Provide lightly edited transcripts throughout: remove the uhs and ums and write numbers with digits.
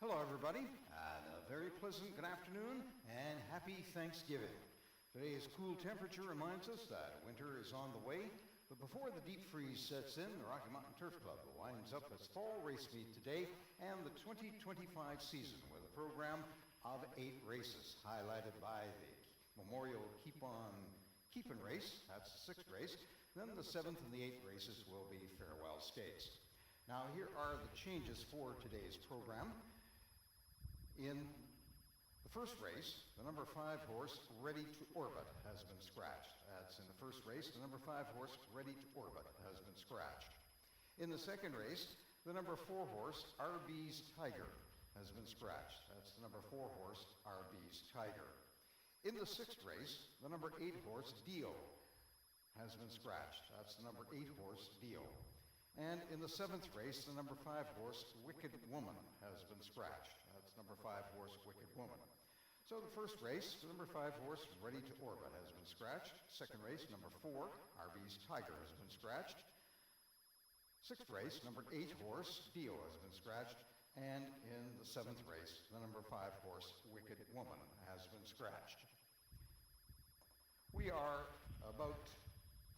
Hello, everybody. A very pleasant good afternoon and happy Thanksgiving. Today's cool temperature reminds us that winter is on the way, but before the deep freeze sets in, the Rocky Mountain Turf Club winds up its fall race meet today and the 2025 season with a program of 8 races, highlighted by the Memorial Keep On Keepin' race, that's the 6th race. Then the 7th and the 8th races will be farewell skates. Now here are the changes for today's program. In the first race, the number 5 horse, Ready to Orbit, has been scratched. That's in the first race, the number 5 horse, Ready to Orbit, has been scratched. In the second race, the number 4 horse, RB's Tiger, has been scratched. That's the number 4 horse, RB's Tiger. In the 6th race, the number 8 horse, Dio, has been scratched. That's the number 8 horse, Dio. And in the 7th race, the number 5 horse, Wicked Woman, has been scratched. That's number 5 horse, Wicked Woman. So the first race, the number 5 horse, Ready to Orbit, has been scratched. Second race, number 4, RB's Tiger, has been scratched. 6th race, number 8 horse, Dio, has been scratched. And in the 7th race, the number 5 horse, Wicked Woman, has been scratched. We are about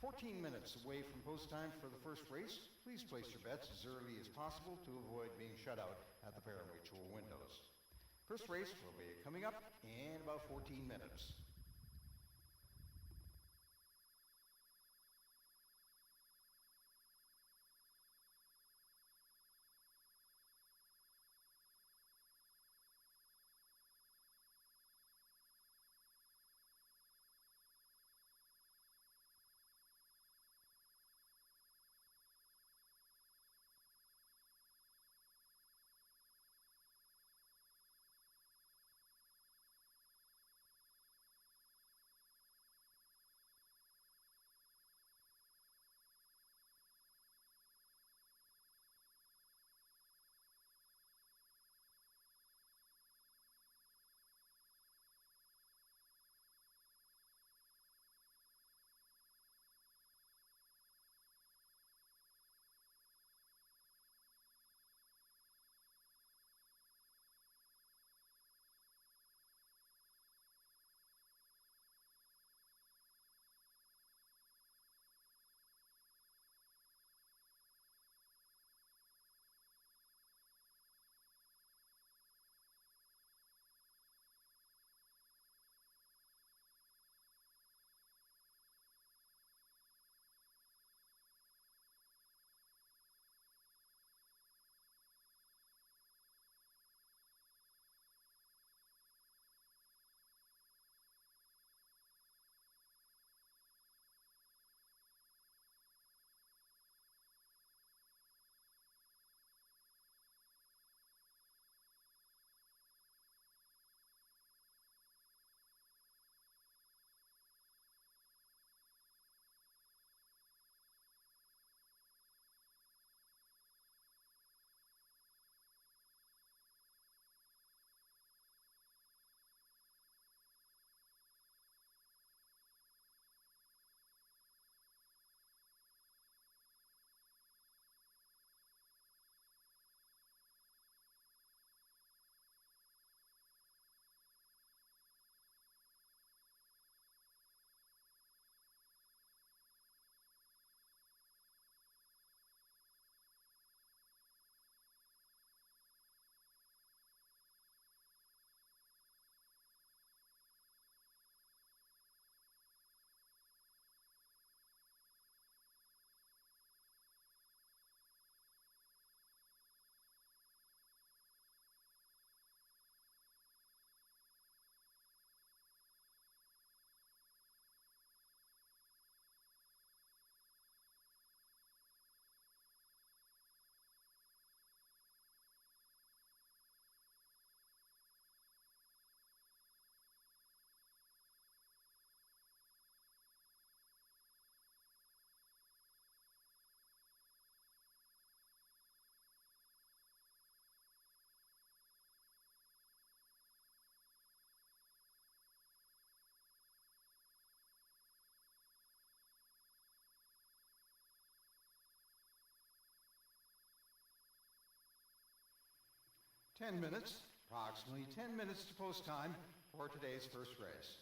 14 minutes away from post time for the first race. Please place your bets as early as possible to avoid being shut out at the pari-mutuel windows. First race will be coming up in about 14 minutes. 10 minutes, approximately 10 minutes to post time for today's first race.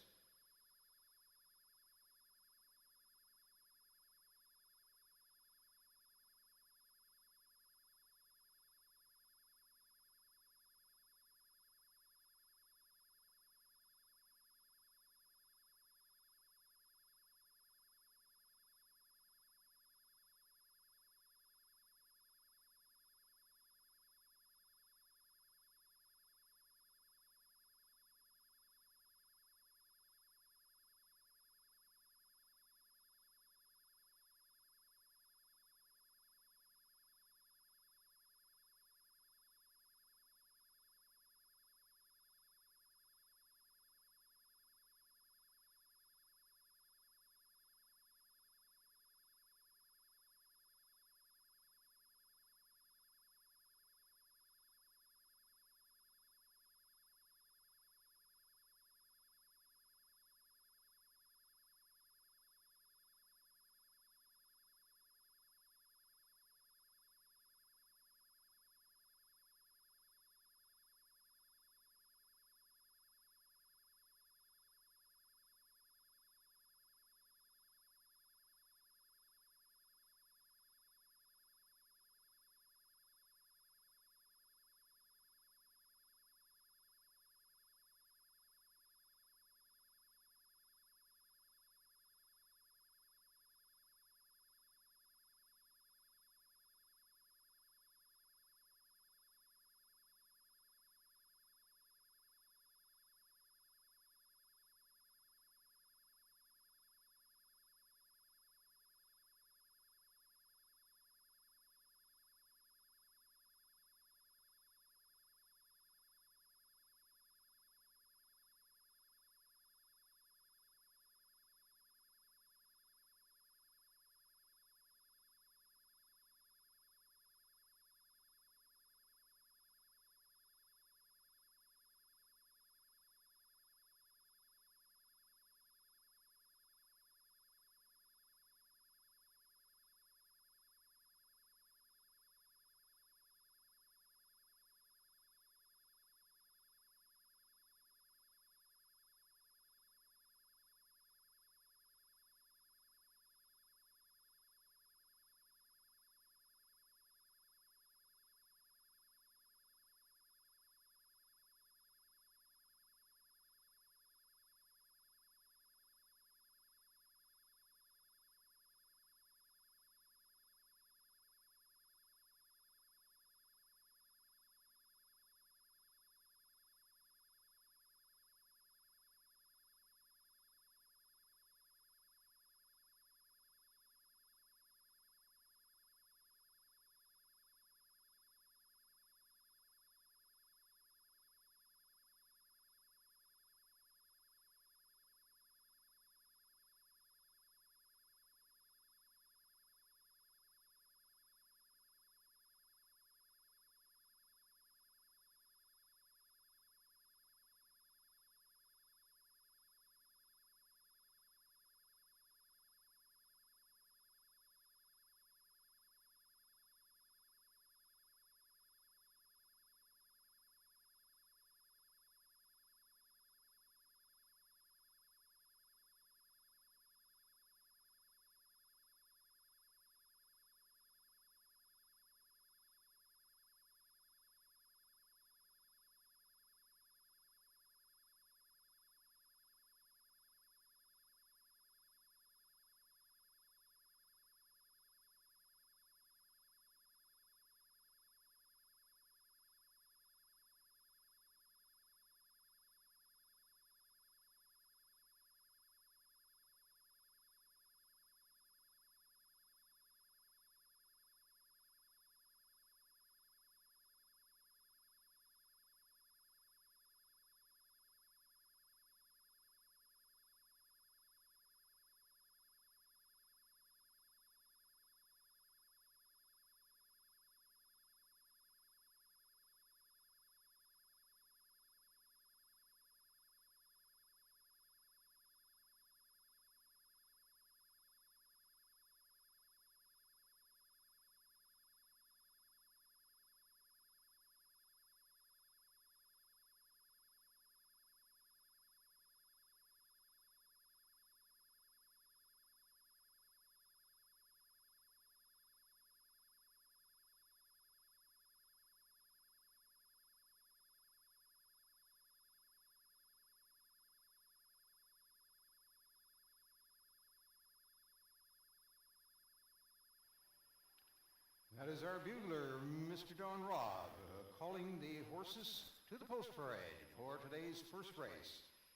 That is our bugler, Mr. Don Robb, calling the horses to the post parade for today's first race.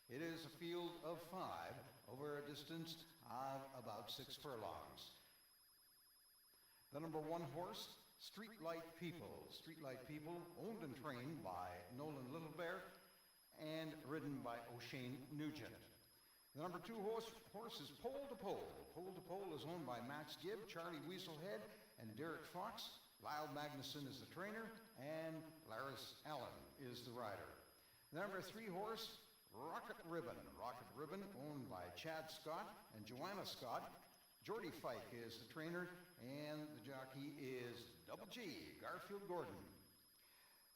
It is a field of 5 over a distance of about 6 furlongs. The number 1 horse, Streetlight People. Streetlight People, owned and trained by Nolan Littlebear and ridden by O'Shane Nugent. The number 2 horse is Pole to Pole. Pole to Pole is owned by Max Gibb, Charlie Weaselhead, and Derek Fox. Lyle Magnuson is the trainer, and Laris Allen is the rider. The number 3 horse, Rocket Ribbon. Rocket Ribbon, owned by Chad Scott and Joanna Scott. Jordy Fike is the trainer, and the jockey is Double G, Garfield Gordon.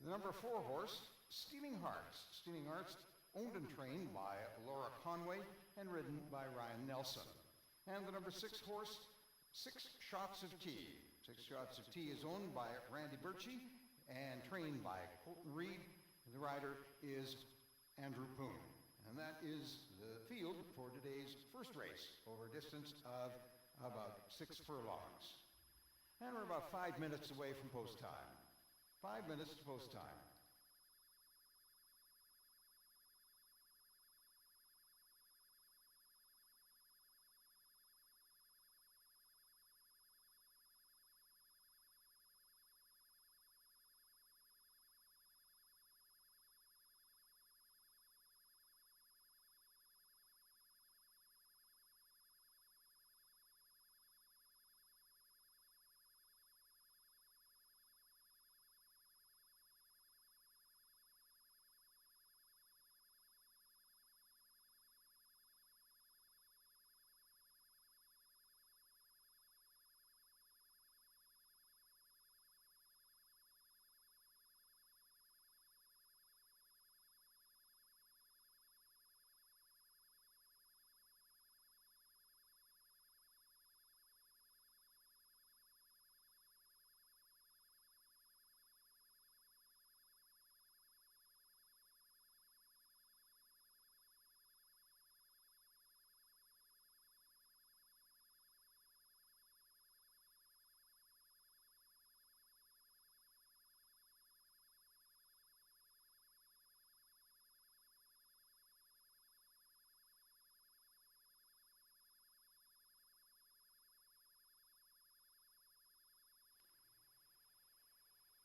The number 4 horse, Stealing Hearts. Stealing Hearts, owned and trained by Laura Conway and ridden by Ryan Nelson. And the number 6 horse, 6 Shots of Tea. 6 Shots of Tea is owned by Randy Birchie and trained by Colton Reed. The rider is Andrew Poon. And that is the field for today's first race over a distance of about 6 furlongs. And we're about 5 minutes away from post time. 5 minutes to post time.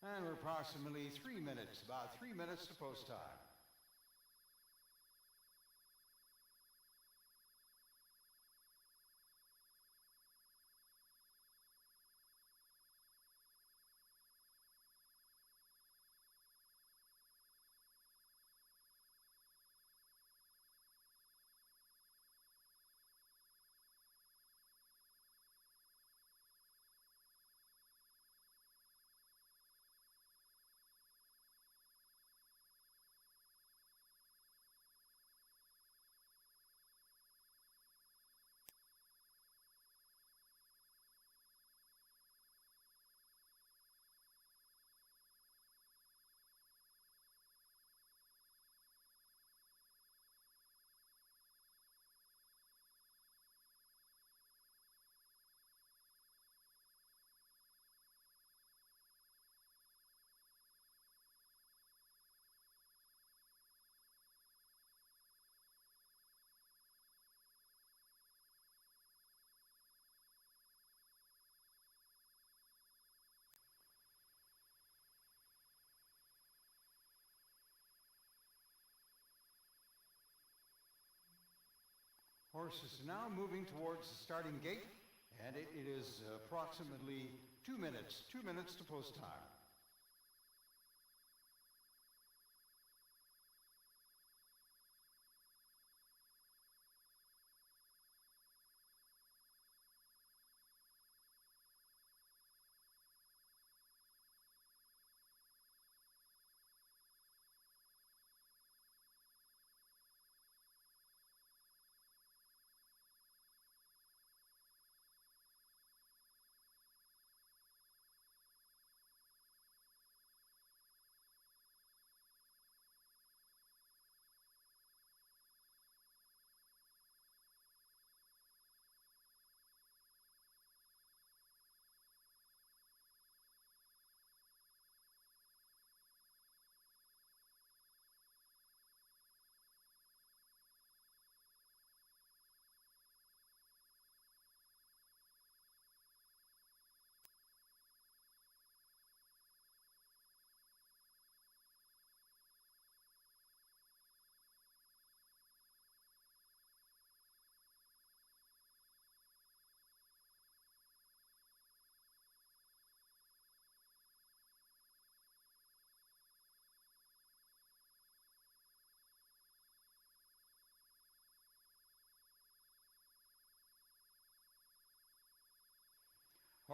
And we're approximately 3 minutes, about 3 minutes to post time. Horses now moving towards the starting gate, and it is approximately 2 minutes to post time.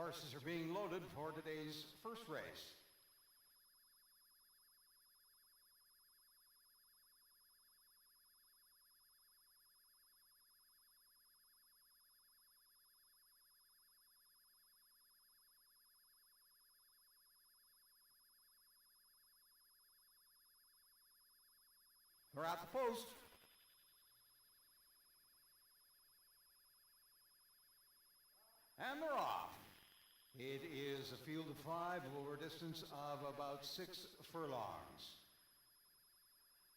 Horses are being loaded for today's first race. They're at the post. And they're off. It is a field of 5 over a distance of about 6 furlongs.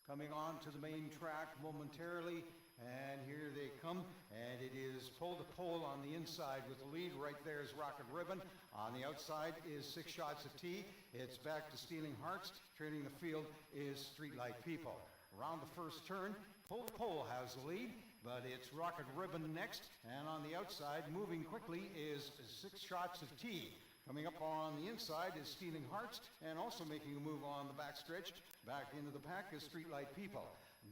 Coming on to the main track momentarily, and here they come, and it is pole to pole on the inside with the lead. Right there is Rocket Ribbon. On the outside is Six Shots of Tea. It's back to Stealing Hearts. Trailing the field is Streetlight People. Around the first turn, pole to pole has the lead, but it's Rocket Ribbon next, and on the outside, moving quickly, is Six Shots of Tea. Coming up on the inside is Stealing Hearts, and also making a move on the backstretch. Back into the pack is Streetlight People.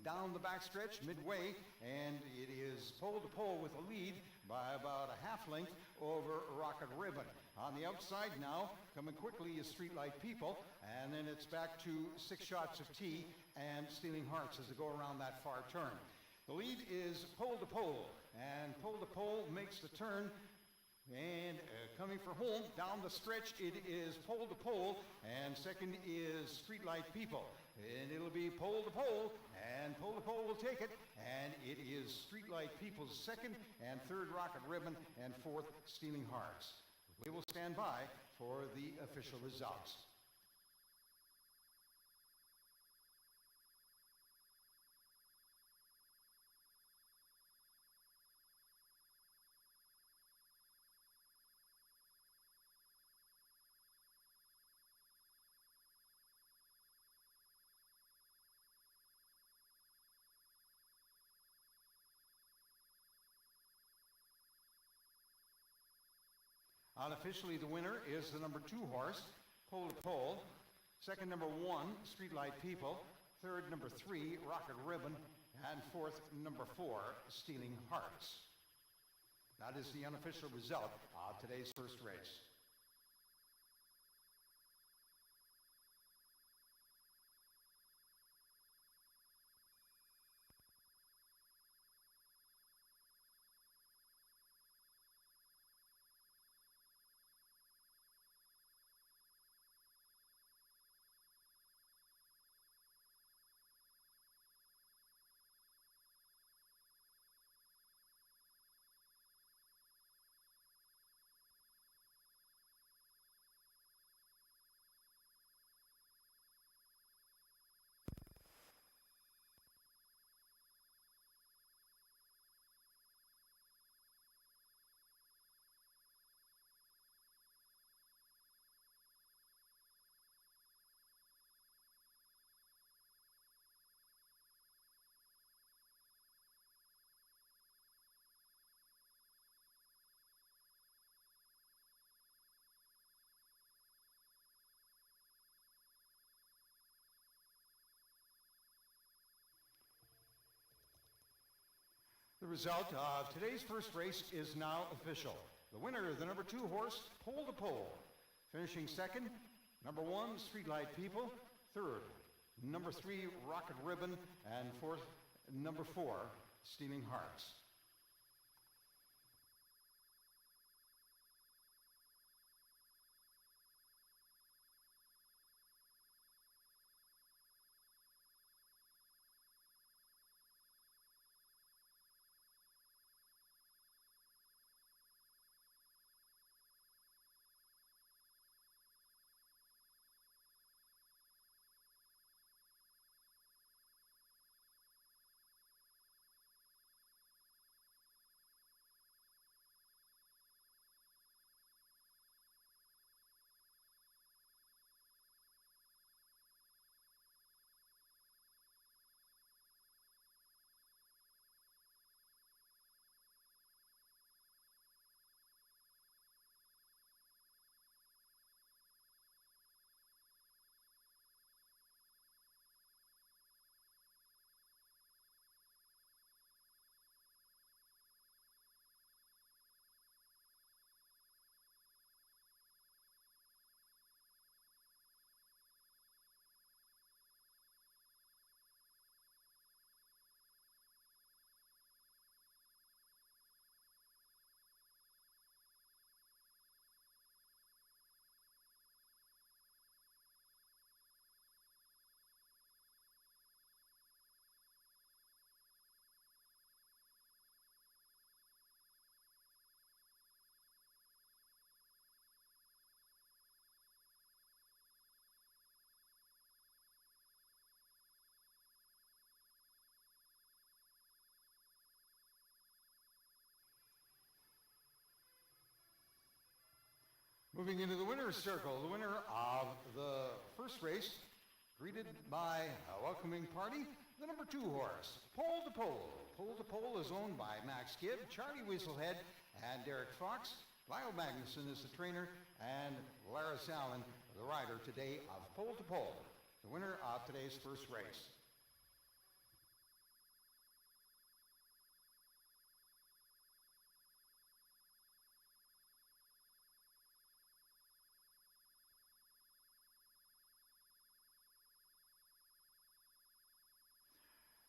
Down the backstretch, midway, and it is pole to pole with a lead by about a half length over Rocket Ribbon. On the outside now, coming quickly is Streetlight People, and then it's back to Six Shots of Tea and Stealing Hearts as they go around that far turn. The lead is pole to pole, and pole to pole makes the turn. And coming for home, down the stretch, it is pole to pole, and second is Streetlight People. And it'll be pole to pole, and pole to pole will take it, and it is Streetlight People's second, and third Rocket Ribbon, and fourth Stealing Hearts. We will stand by for the official results. Unofficially, the winner is the number 2 horse, Pole to Pole. Second, number 1, Streetlight People. Third, number 3, Rocket Ribbon. And fourth, number 4, Stealing Hearts. That is the unofficial result of today's first race. The result of today's first race is now official. The winner, the number 2 horse, Pole to Pole. Finishing second, number 1, Streetlight People. Third, number 3, Rocket Ribbon. And fourth, number 4, Stealing Hearts. Moving into the winner's circle, the winner of the first race, greeted by a welcoming party, the number 2 horse, Pole to Pole. Pole to Pole is owned by Max Gibb, Charlie Weaselhead, and Derek Fox. Lyle Magnuson is the trainer, and Lara Allen, the rider today of Pole to Pole, the winner of today's first race.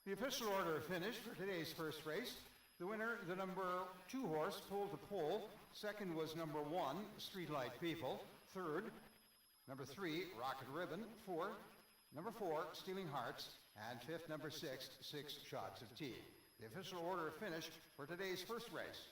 The official order of finish for today's first race, the winner, the number 2 horse, Pole to Pole. Second was number 1, Streetlight People. Third, number 3, Rocket Ribbon. Fourth, number 4, Stealing Hearts. And fifth, number 6, Six Shots of Tea. The official order of finish for today's first race.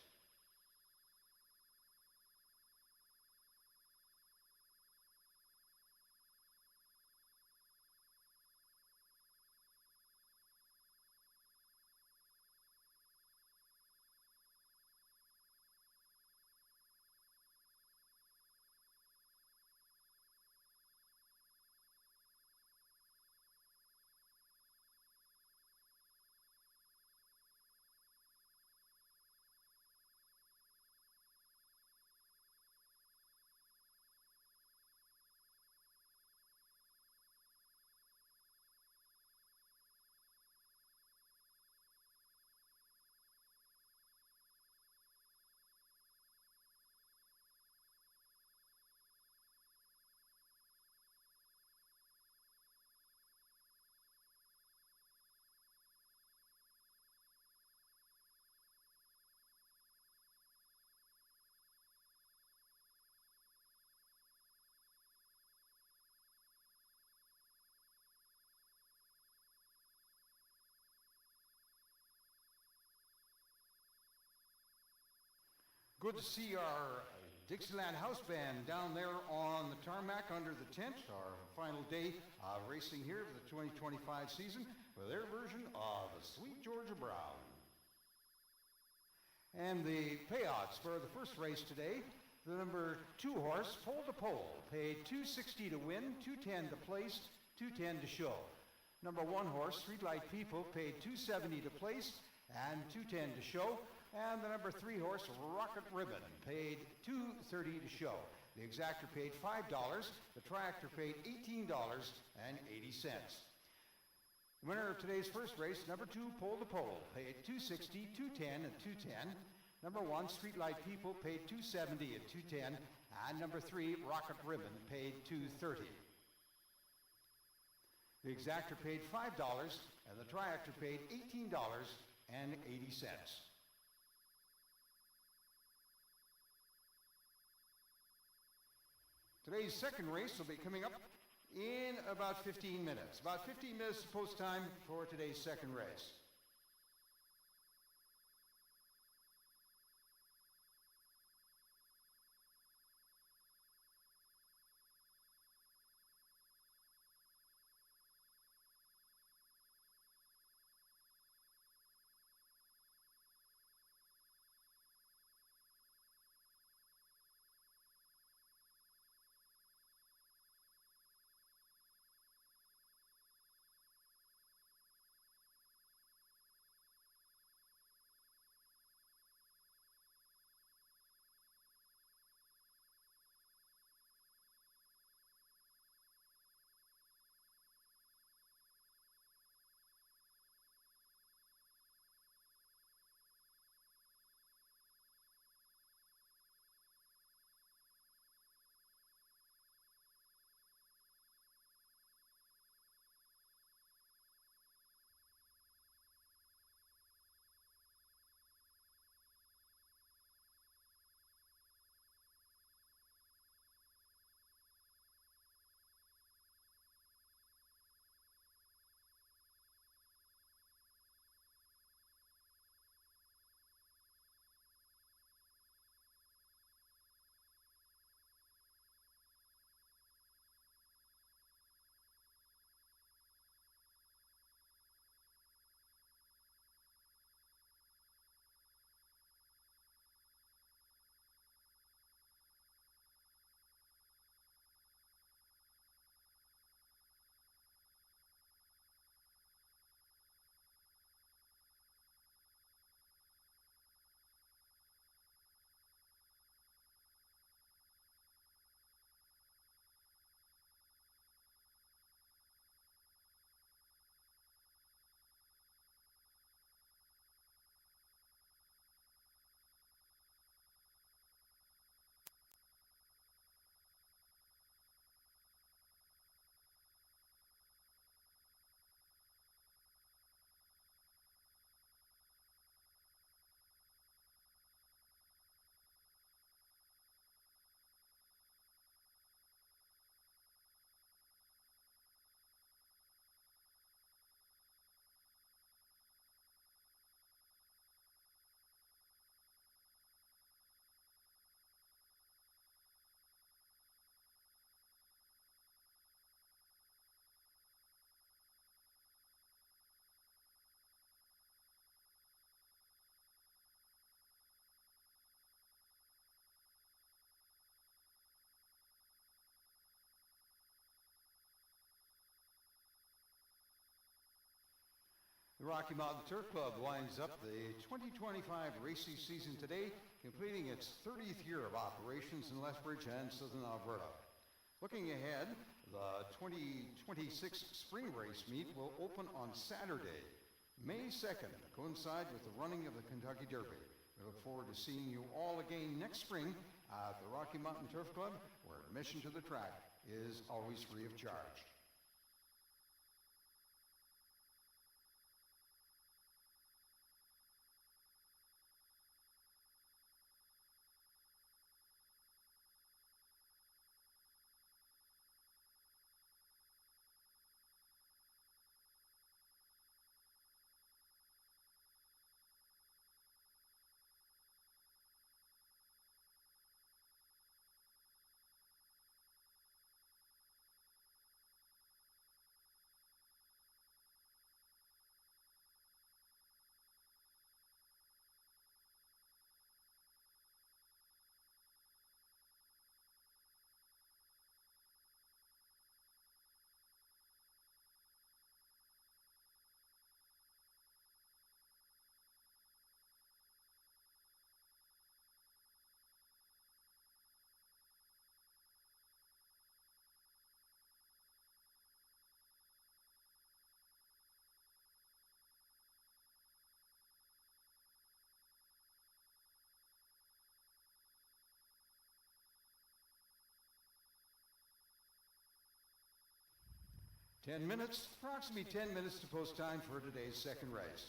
Good to see our Dixieland House Band down there on the tarmac under the tent. Our final day of racing here for the 2025 season with their version of Sweet Georgia Brown. And the payouts for the first race today, the number 2 horse, Pole to Pole, paid $260 to win, $210 to place, $210 to show. Number 1 horse, Streetlight People, paid $270 to place and $210 to show. And the number 3 horse, Rocket Ribbon, paid $230 to show. The exactor paid $5. The triactor paid $18.80. The winner of today's first race, number 2, Pole to Pole, paid $260, $210, and $210. Number 1, Streetlight People, paid $270 and $210. And number 3, Rocket Ribbon, paid $230. The exactor paid $5, and the triactor paid $18.80. Today's second race will be coming up in about 15 minutes. About 15 minutes post time for today's second race. Rocky Mountain Turf Club winds up the 2025 racing season today, completing its 30th year of operations in Lethbridge and Southern Alberta. Looking ahead, the 2026 spring race meet will open on Saturday, May 2nd, to coincide with the running of the Kentucky Derby. We look forward to seeing you all again next spring at the Rocky Mountain Turf Club, where admission to the track is always free of charge. Approximately 10 minutes to post time for today's second race.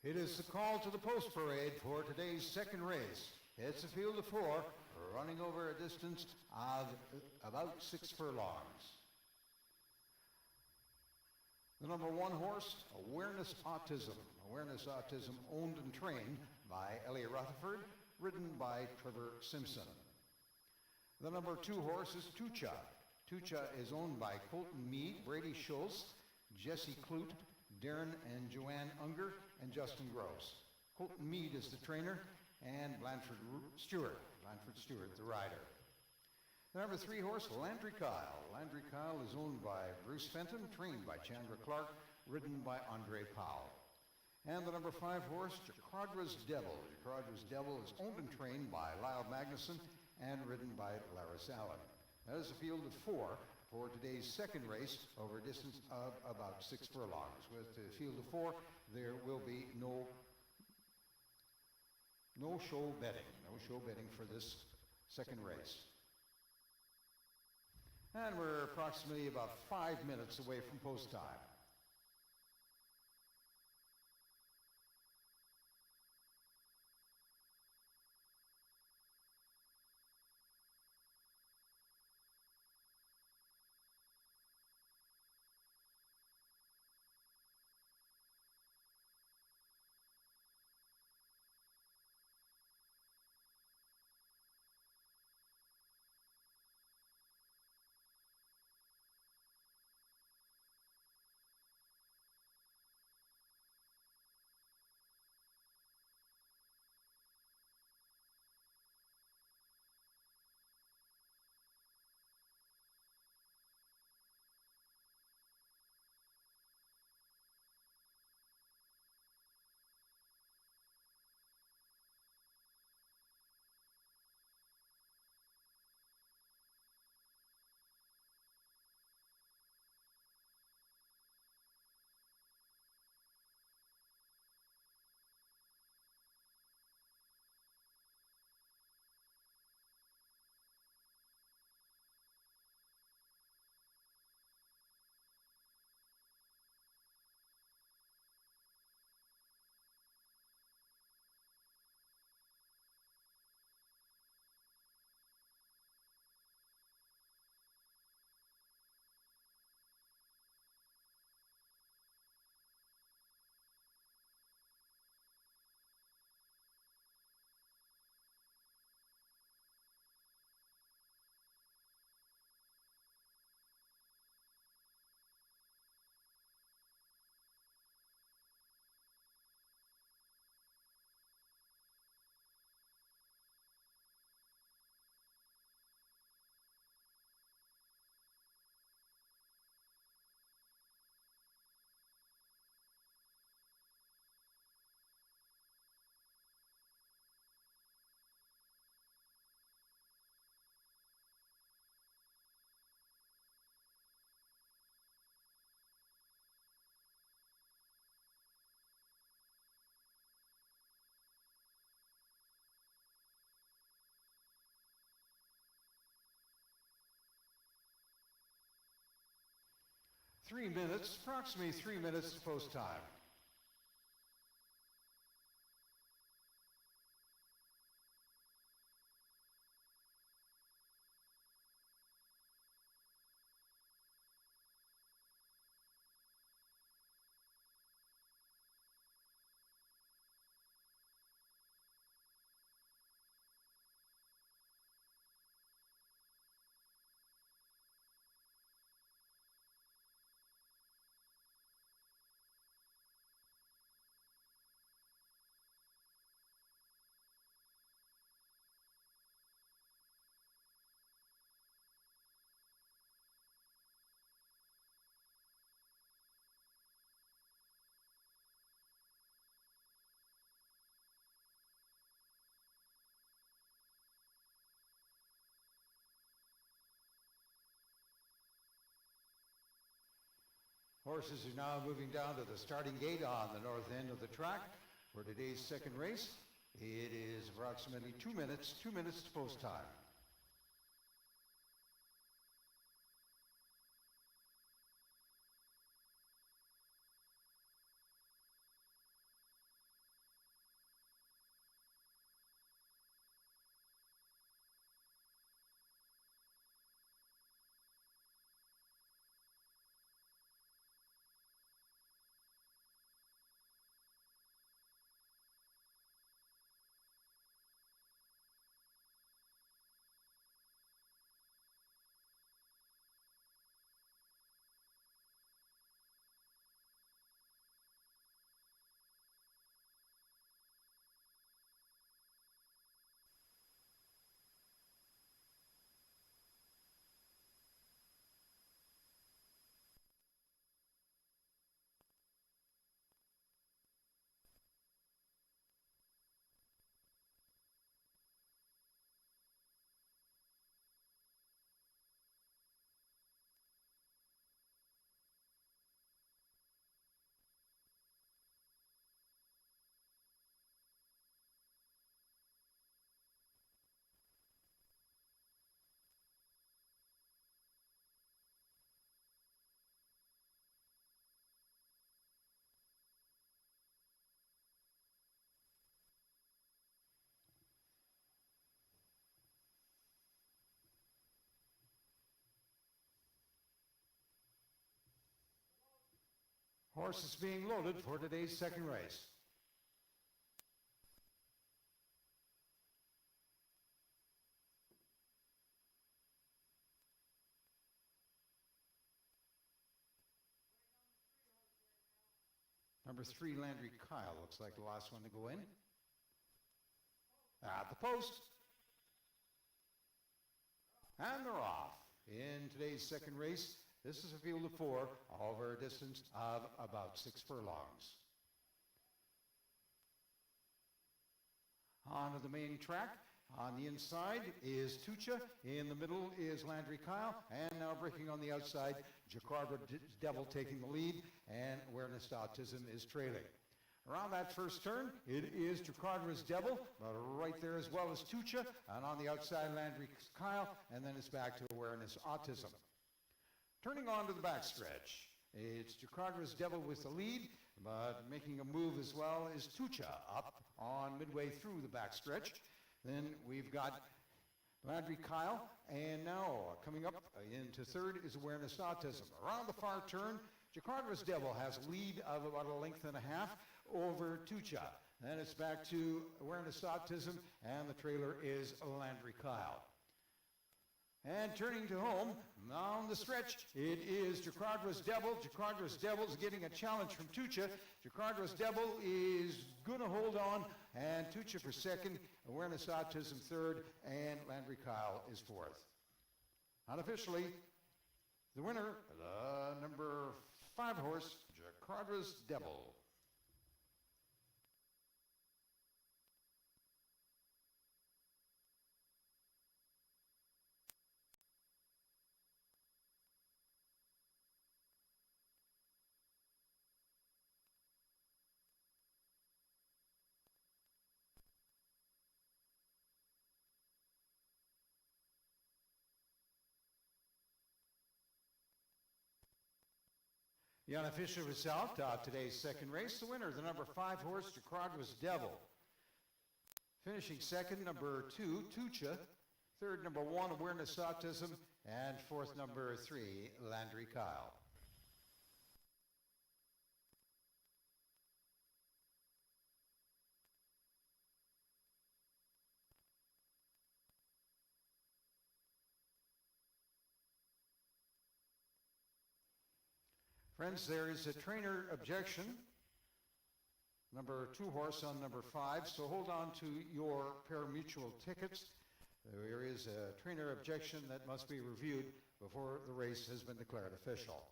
It is the call to the post parade for today's second race. It's a field of 4, running over a distance of about 6 furlongs. The number 1 horse, Awareness Autism. Awareness Autism, owned and trained by Elliot Rutherford, ridden by Trevor Simpson. The number 2 horse is Tucha. Tucha is owned by Colton Meade, Brady Schultz, Jesse Clute, Darren and Joanne Unger, and Justin Gross. Colton Meade is the trainer, and Blanford Stewart the rider. The number 3 horse, Landry Kyle. Landry Kyle is owned by Bruce Fenton, trained by Chandra Clark, ridden by Andre Powell. And the number 5 horse, Jaquadra's Devil. Jaquadra's Devil is owned and trained by Lyle Magnuson and ridden by Laris Allen. That is a field of 4 for today's second race over a distance of about 6 furlongs. With the field of 4, there will be no show betting. No show betting for this second race. And we're approximately about 5 minutes away from post time. Approximately 3 minutes to post time. Horses are now moving down to the starting gate on the north end of the track for today's second race. It is approximately 2 minutes to post time. Horses being loaded for today's second race. Number 3, Landry Kyle, looks like the last one to go in. At the post. And they're off. In today's second race, this is a field of 4 over a distance of about 6 furlongs. On to the main track. On the inside is Tucha. In the middle is Landry Kyle. And now breaking on the outside, Jacarda Devil taking the lead. And Awareness Autism is trailing. Around that first turn, it is Jacarda's Devil, but right there as well as Tucha. And on the outside, Landry Kyle. And then it's back to Awareness Autism. Turning on to the backstretch, it's Jacarda's Devil with the lead, but making a move as well is Tucha up on midway through the backstretch. Then we've got Landry Kyle, and now coming up into third is Awareness Autism. Around the far turn, Jacarda's Devil has a lead of about a length and a half over Tucha. Then it's back to Awareness Autism, and the trailer is Landry Kyle. And turning to home, on the stretch, it is Jacarda's Devil. Jacarda's Devil is getting a challenge from Tucha. Jacarda's Devil is going to hold on, and Tucha for second, Awareness Autism third, and Landry Kyle is fourth. Unofficially, the winner, the number 5 horse, Jacarda's Devil. The unofficial result of today's second race, the winner, the number 5 horse, Jacarda's Devil. Finishing second, number 2, Tucha. Third, number 1, Awareness Autism. And fourth, number 3, Landry Kyle. Friends, there is a trainer objection, number 2 horse on number 5, so hold on to your pari-mutuel tickets. There is a trainer objection that must be reviewed before the race has been declared official.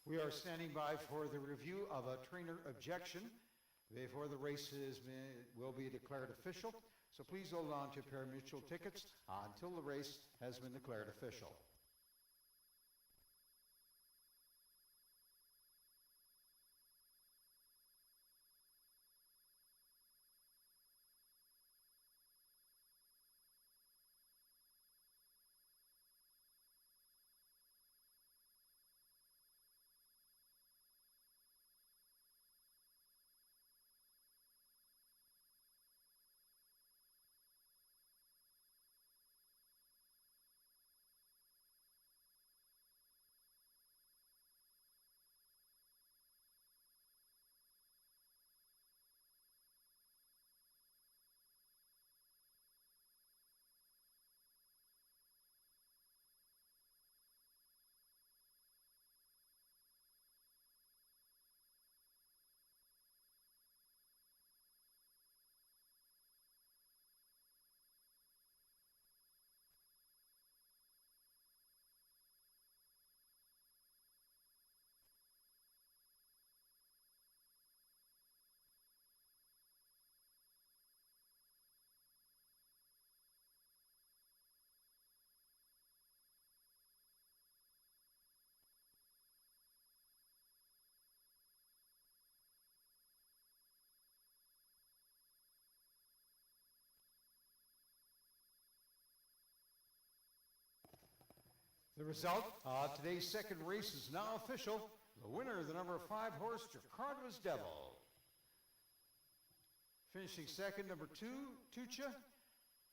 We are standing by for the review of a trainer objection before the race will be declared official. So please hold on to pari-mutuel tickets until the race has been declared official. The result of today's second race is now official. The winner, the number 5 horse, Jacardua's Devil. Finishing second, number 2, Tucha.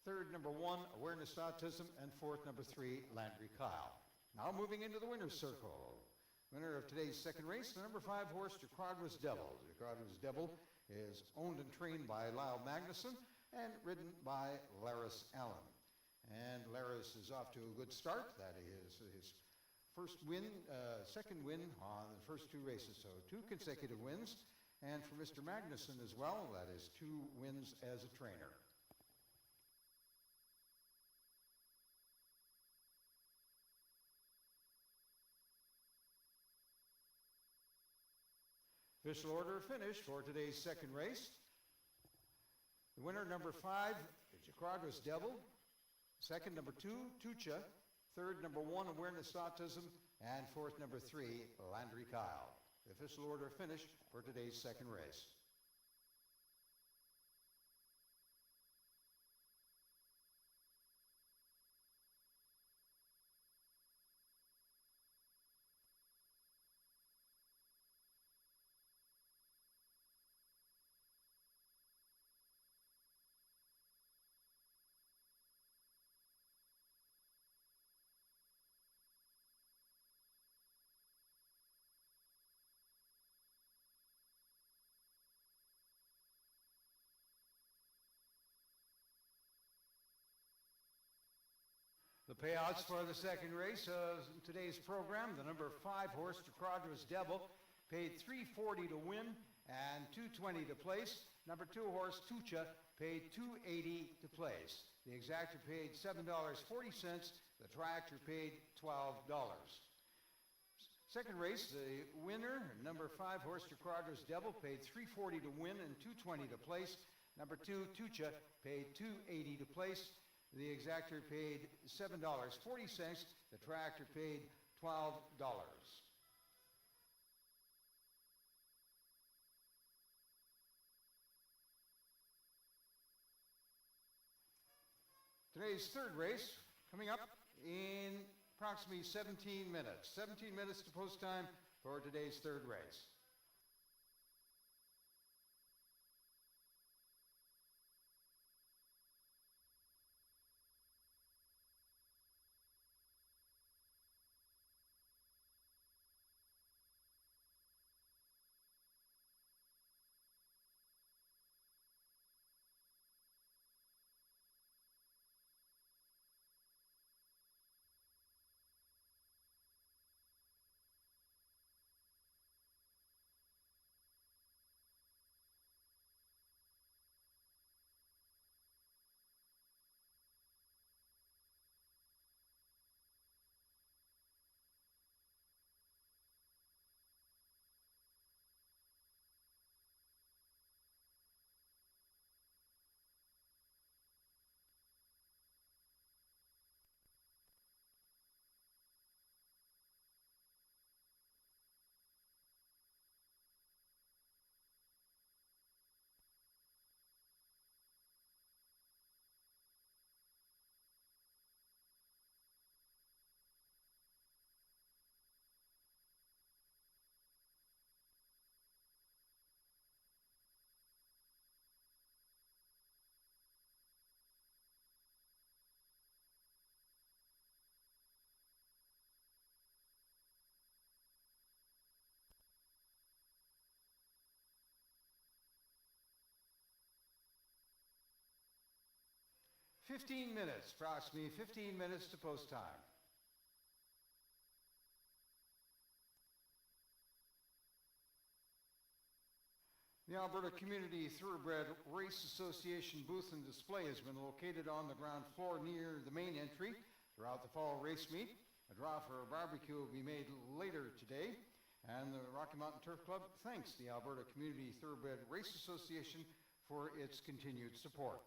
Third, number 1, Awareness Autism. And fourth, number 3, Landry Kyle. Now moving into the winner's circle. Winner of today's second race, the number 5 horse, Jacardua's Devil. Jacardua's Devil is owned and trained by Lyle Magnuson and ridden by Laris Allen. And Laris is off to a good start. That is his first win, second win on the first 2 races, so 2 consecutive wins. And for Mr. Magnuson as well, that is 2 wins as a trainer. Official order of finish for today's second race. The winner, number 5, Jacardua's Devil. Second, number 2, Tucha. Third, number 1, Awareness Autism. And fourth, number 3, Landry Kyle. The official order of finish for today's second race. The payouts for the second race of today's program, the number 5 horse, Jacardua's Devil, paid $340 to win and $220 to place. Number 2 horse, Tucha, paid $280 to place. The exactor paid $7.40. The triactor paid $12. Second race, the winner, number 5 horse, Jacardua's Devil, paid $340 to win and $220 to place. Number 2, Tucha, paid $280 to place. The exactor paid $7.40. The tractor paid $12. Today's third race coming up in approximately 17 minutes. 17 minutes to post time for today's third race. Approximately 15 minutes to post time. The Alberta Community Thoroughbred Race Association booth and display has been located on the ground floor near the main entry. Throughout the fall race meet, a draw for a barbecue will be made later today. And the Rocky Mountain Turf Club thanks the Alberta Community Thoroughbred Race Association for its continued support.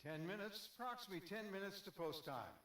10 minutes, approximately 10 minutes to post time.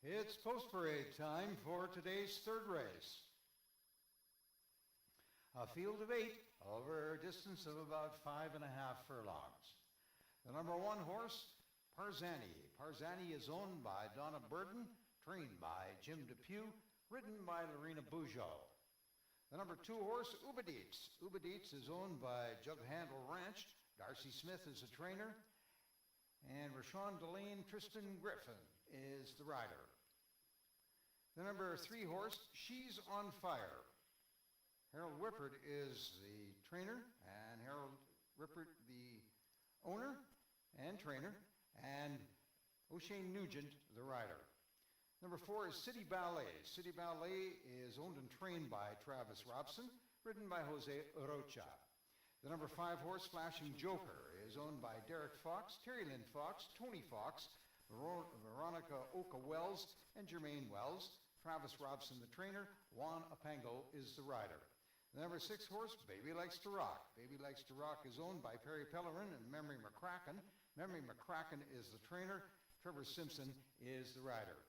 It's post-parade time for today's third race. A field of 8 over a distance of about 5.5 furlongs. The number 1 horse, Parzani. Parzani is owned by Donna Burden, trained by Jim Depew, ridden by Lorena Bugeaud. The number 2 horse, Ubadits. Ubadits is owned by Jug Handle Ranch. Darcy Smith is the trainer. And Rashawn Delane, Tristan Griffin is the rider. The number 3 horse, She's on Fire. Harold Whippert is the trainer, and Harold Whippert the owner and trainer, and O'Shane Nugent the rider. Number 4 is City Ballet. City Ballet is owned and trained by Travis Robson, ridden by Jose Rocha. The number 5 horse, Flashing Joker, is owned by Derek Fox, Terry Lynn Fox, Tony Fox, Veronica Oka Wells, and Jermaine Wells. Travis Robson the trainer, Juan Apango is the rider. The number 6 horse, Baby Likes to Rock. Baby Likes to Rock is owned by Perry Pellerin and Memory McCracken. Memory McCracken is the trainer. Trevor Simpson is the rider.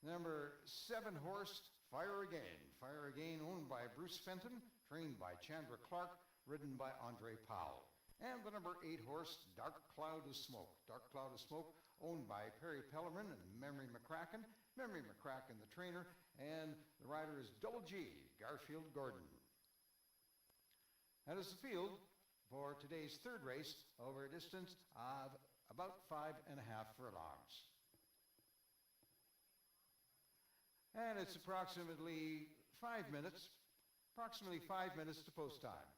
The number 7 horse, Fire Again, owned by Bruce Fenton, trained by Chandra Clark, ridden by Andre Powell. And the number 8 horse, Dark Cloud of Smoke. Dark Cloud of Smoke, owned by Perry Pellerman and Memory McCracken. Memory McCracken, the trainer, and the rider is Double G, Garfield Gordon. That is the field for today's third race over a distance of about 5.5 furlongs. And it's approximately 5 minutes to post time.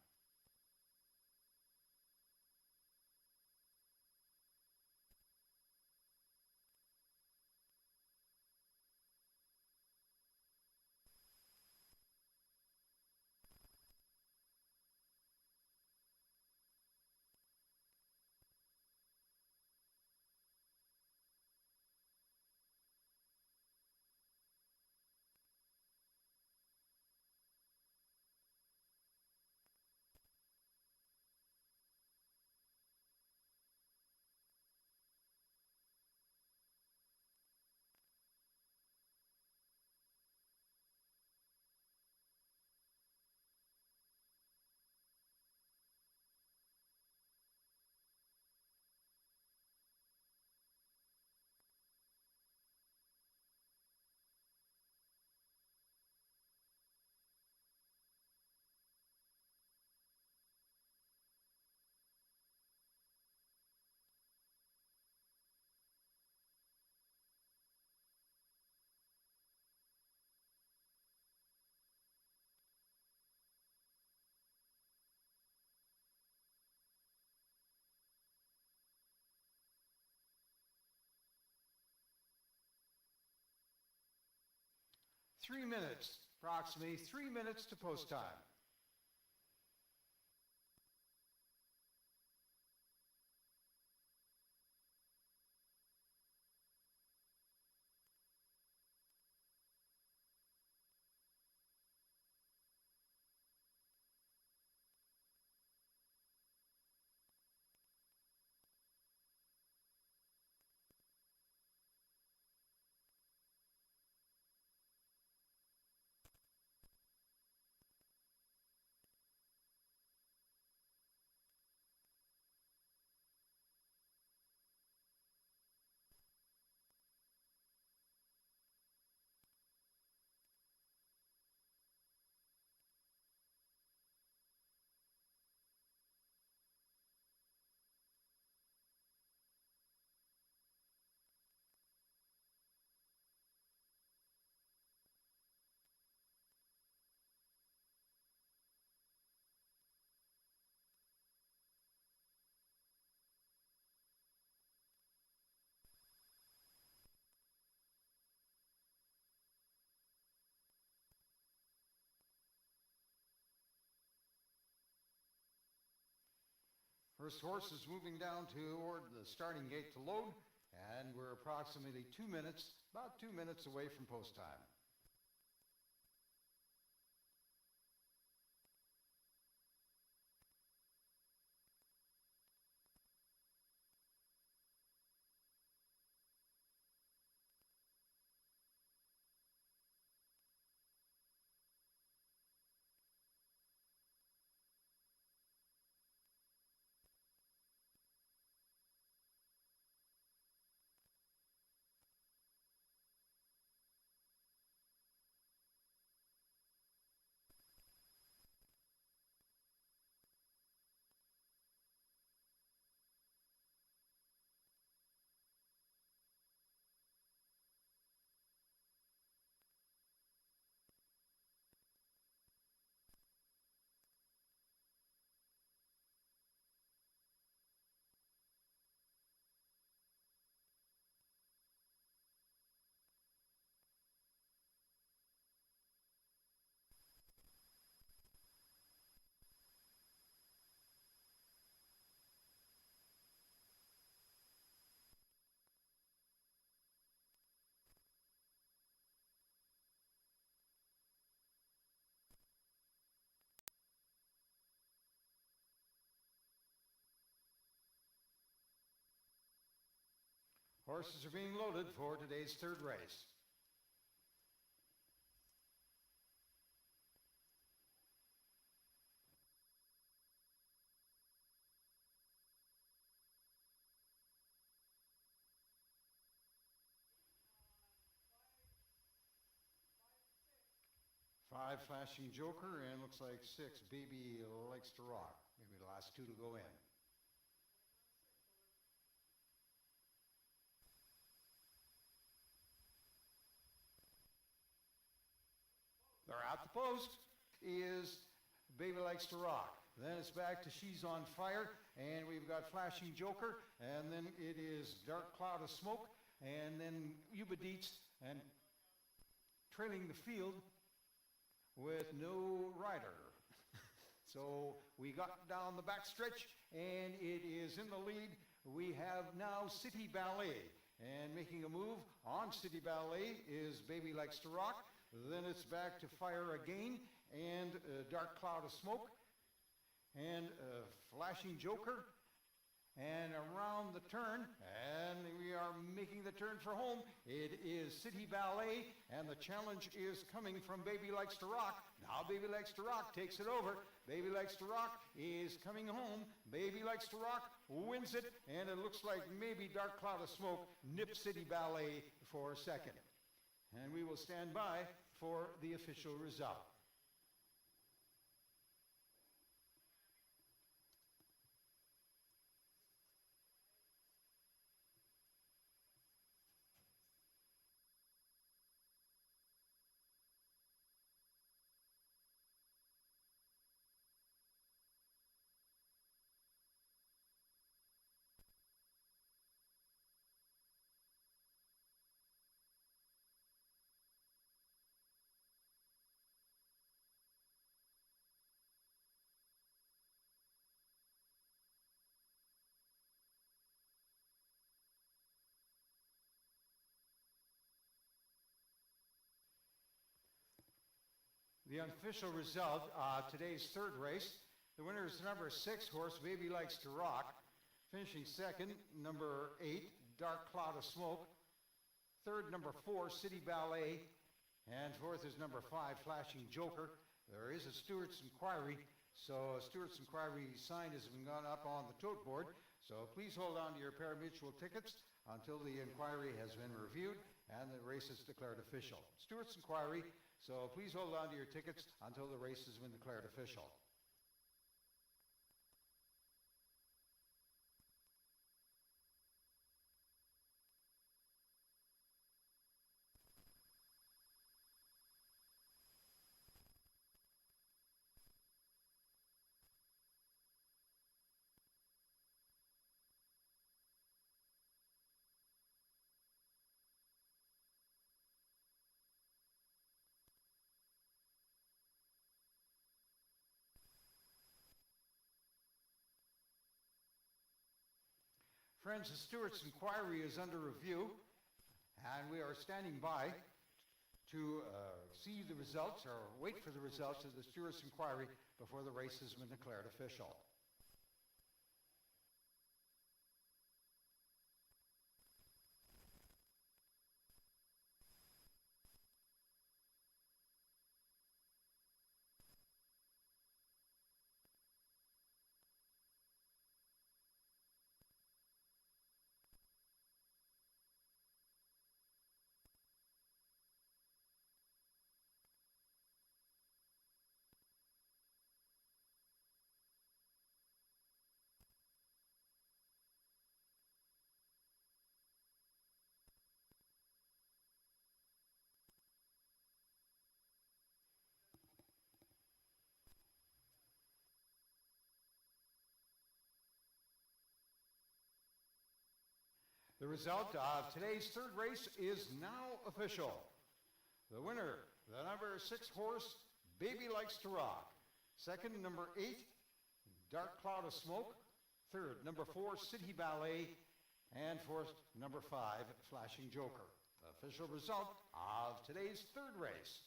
Approximately 3 minutes to post time. First horse is moving down toward the starting gate to load, and we're approximately about 2 minutes away from post time. Horses are being loaded for today's third race. 5, Flashing Joker, and looks like 6, Baby Likes to Rock. Maybe the last 2 to go in. They're at the post is Baby Likes to Rock. Then it's back to She's on Fire, and we've got Flashing Joker, and then it is Dark Cloud of Smoke, and then Yuba Dietz, and trailing the field with no rider. So we got down the backstretch, and it is in the lead. We have now City Ballet, and making a move on City Ballet is Baby Likes to Rock. Then it's back to Fire Again, and Dark Cloud of Smoke, and Flashing Joker, and around the turn, and we are making the turn for home. It is City Ballet, and the challenge is coming from Baby Likes to Rock. Now Baby Likes to Rock takes it over. Baby Likes to Rock is coming home. Baby Likes to Rock wins it, and it looks like maybe Dark Cloud of Smoke nips City Ballet for second. And we will stand by for the official result. The unofficial result of today's third race, the winner is number 6 horse, Baby Likes to Rock. Finishing second, number 8, Dark Cloud of Smoke. Third, number 4, City Ballet. And fourth is number 5, Flashing Joker. There is a Stewart's Inquiry, so a Stewart's Inquiry sign has been gone up on the tote board. So please hold on to your pari-mutuel tickets until the inquiry has been reviewed and the race is declared official. Stewart's Inquiry, so please hold on to your tickets until the race has been declared official. Friends, the Stewart's Inquiry is under review, and we are standing by to see the results or wait for the results of the Stewart's Inquiry before the race has been declared official. The result of today's third race is now official. The winner, the number 6 horse, Baby Likes to Rock. Second, number 8, Dark Cloud of Smoke. Third, number 4, City Ballet. And fourth, number 5, Flashing Joker. The official result of today's third race.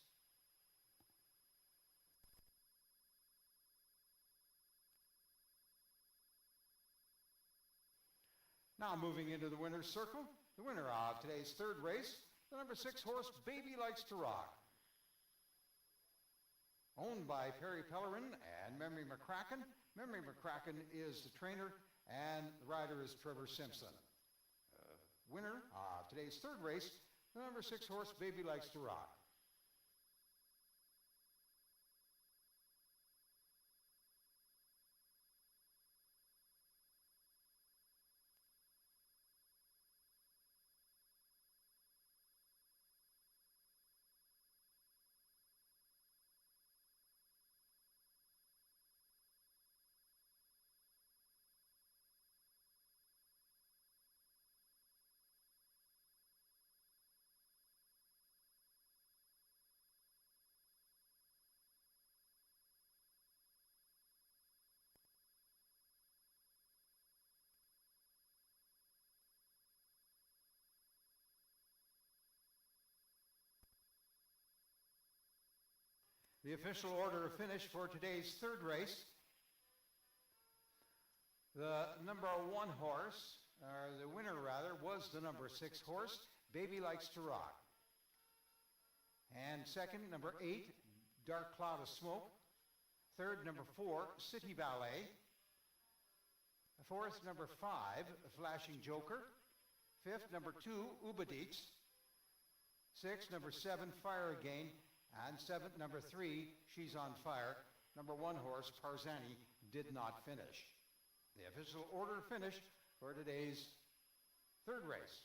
Now moving into the winner's circle, the winner of today's third race, the number 6 horse, Baby Likes to Rock. Owned by Perry Pellerin and Memory McCracken. Memory McCracken is the trainer, and the rider is Trevor Simpson. Winner of today's third race, the number 6 horse, Baby Likes to Rock. The official order of finish for today's third race. The number 1 horse, or the winner rather, was the number 6 horse, Baby Likes to Rock. And second, number 8, Dark Cloud of Smoke. Third, number 4, City Ballet. Fourth, number 5, Flashing Joker. Fifth, number 2, Ubadits. Sixth, number 7, Fire Again. And seventh, number 3, She's on Fire. Number 1 horse, Parzani, did not finish. The official order of finish for today's third race.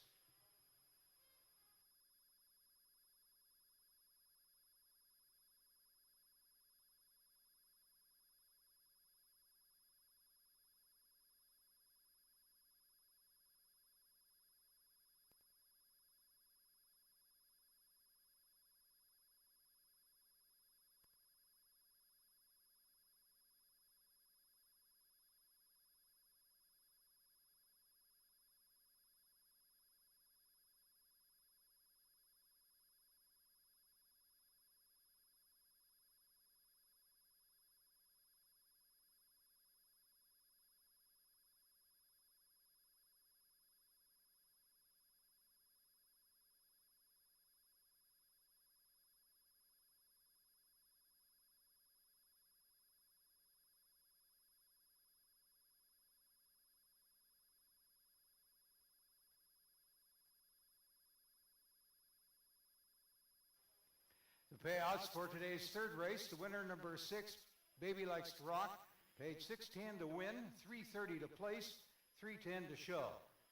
The payouts for today's third race, the winner, number 6, Baby Likes to Rock, paid $610 to win, $330 to place, $310 to show.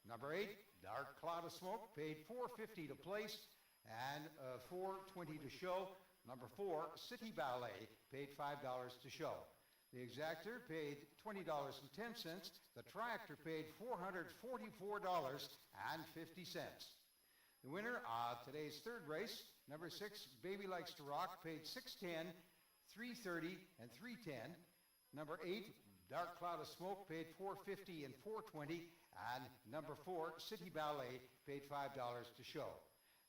Number 8, Dark Cloud of Smoke, paid $450 to place and $420 to show. Number 4, City Ballet, paid $5 to show. The exactor paid $20.10. The tractor paid $444.50. The winner of today's third race, number 6, Baby Likes to Rock, paid $610, $330, and $310. Number 8, Dark Cloud of Smoke, paid $450 and $420. And number 4, City Ballet, paid $5 to show.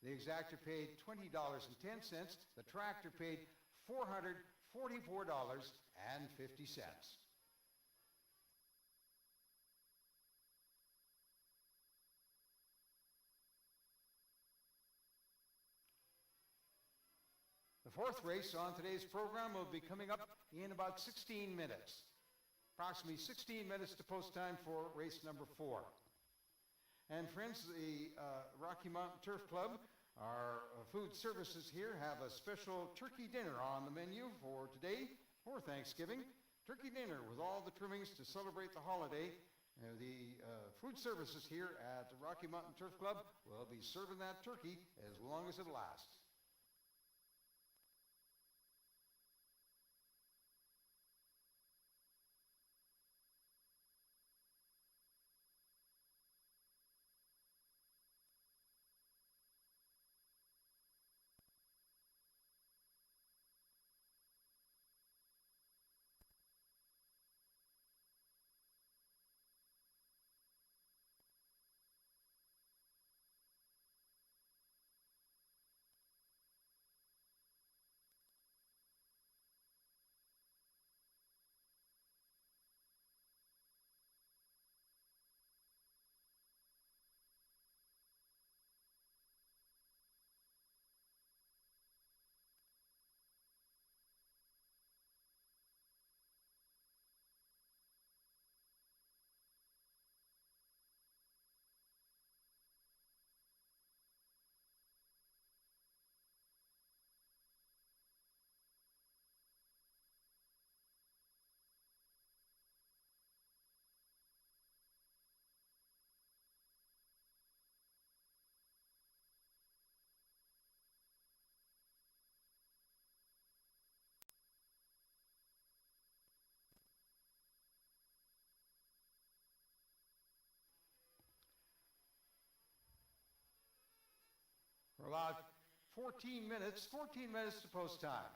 The exactor paid $20.10. The tractor paid $444.50. The fourth race on today's program will be coming up in about 16 minutes. Approximately 16 minutes to post time for race number 4. And friends, the Rocky Mountain Turf Club, our food services here, have a special turkey dinner on the menu for today, for Thanksgiving. Turkey dinner with all the trimmings to celebrate the holiday. The food services here at the Rocky Mountain Turf Club will be serving that turkey as long as it lasts. For about 14 minutes to post time.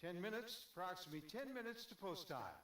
10 minutes, approximately 10 minutes to post time.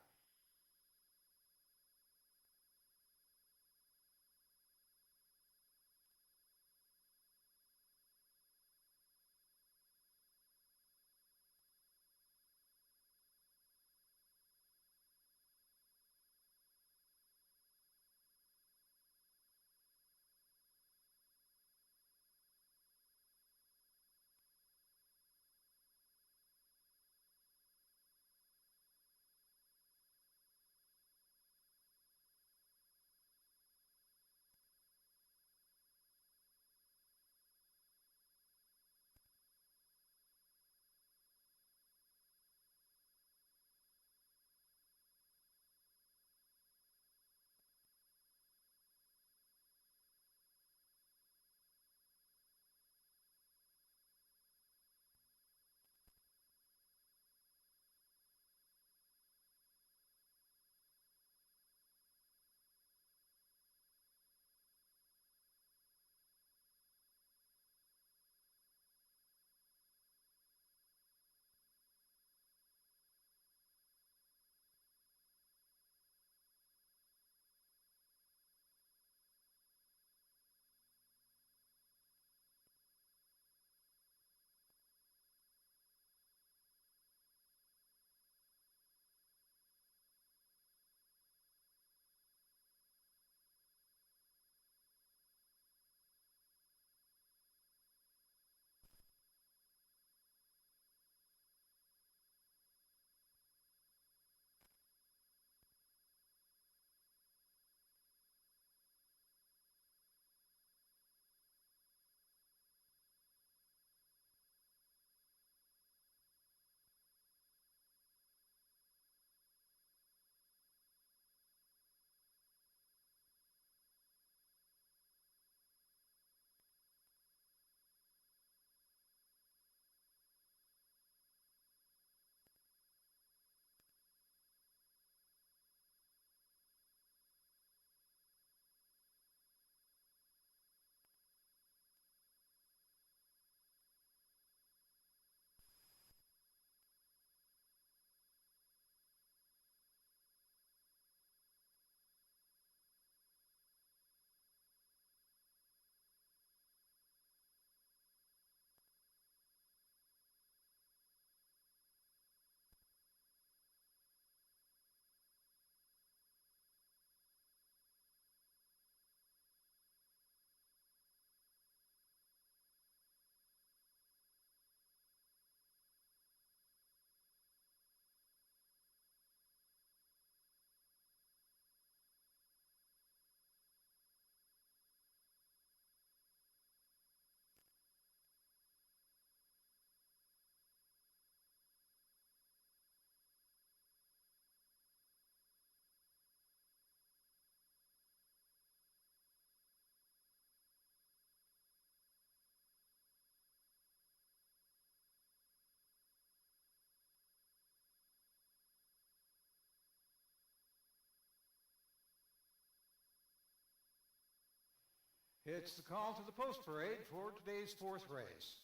It's the call to the post parade for today's fourth race.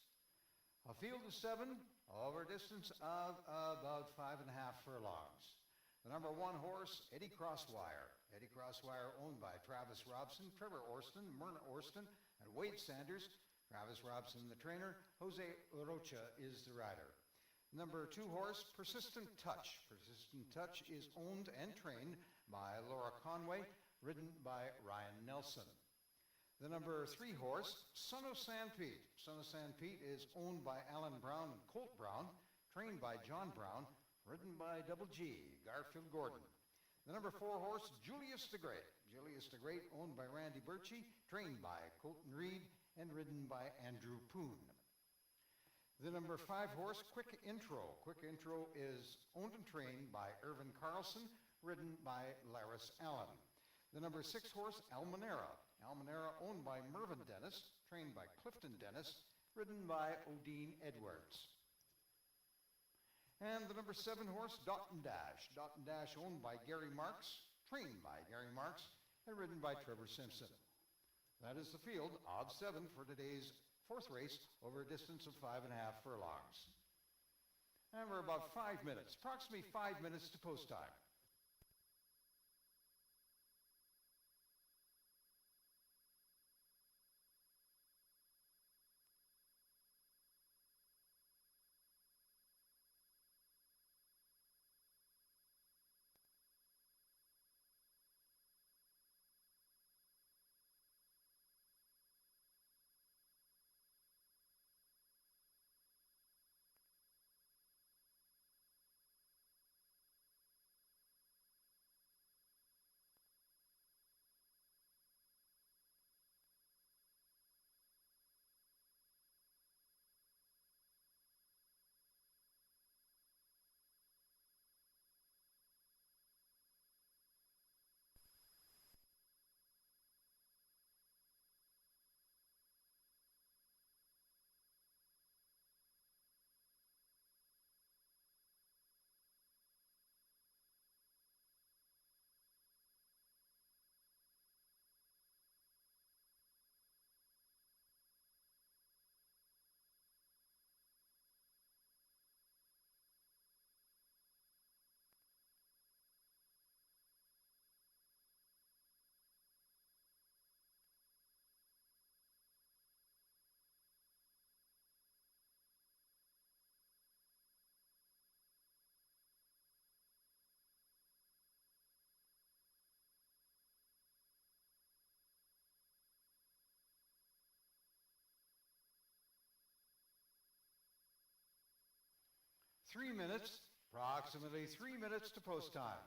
A field of 7 over a distance of about 5.5 furlongs. The number 1 horse, Eddie Crosswire. Eddie Crosswire owned by Travis Robson, Trevor Orston, Myrna Orston, and Wade Sanders. Travis Robson the trainer, Jose Rocha is the rider. Number 2 horse, Persistent Touch. Persistent Touch is owned and trained by Laura Conway, ridden by Ryan Nelson. The number 3 horse, Son of Sanpete. Son of Sanpete is owned by Alan Brown and Colt Brown, trained by John Brown, ridden by Double G, Garfield Gordon. The number 4 horse, Julius the Great. Julius the Great, owned by Randy Birchie, trained by Colton Reed, and ridden by Andrew Poon. The number 5 horse, Quick Intro. Quick Intro is owned and trained by Irvin Carlson, ridden by Laris Allen. The number 6 horse, Almanera. Almanera owned by Mervyn Dennis, trained by Clifton Dennis, ridden by Odine Edwards. And the number 7 horse, Dot and Dash. Dot and Dash owned by Gary Marks, trained by Gary Marks, and ridden by Trevor Simpson. That is the field of 7 for today's fourth race over a distance of 5.5 furlongs. And we're about 5 minutes, approximately 5 minutes to post time. Approximately 3 minutes to post time.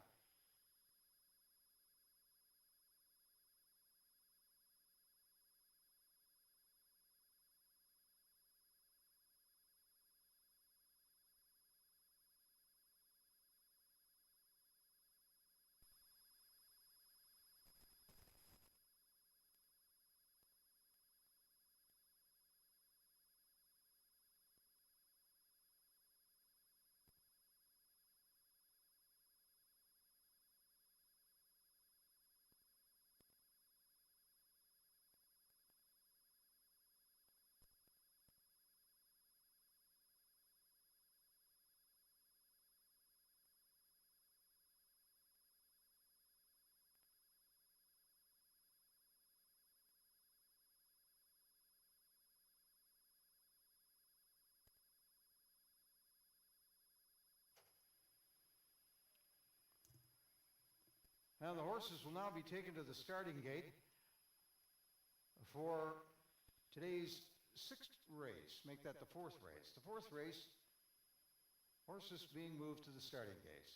And the horses will now be taken to the starting gate for today's sixth race. Make that the fourth race. The fourth race, horses being moved to the starting gates.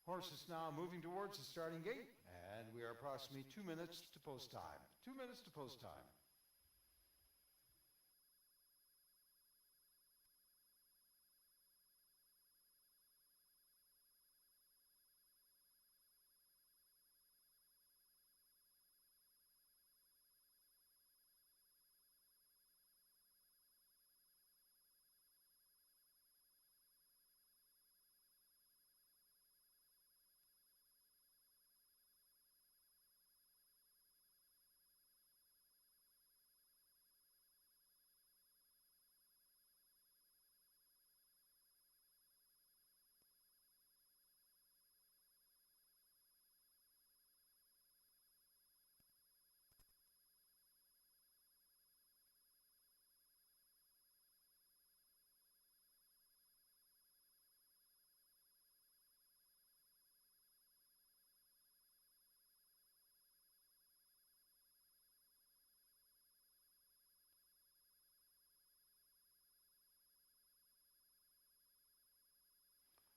Horses now moving towards the starting gate, and we are approximately 2 minutes to post time. 2 minutes to post time.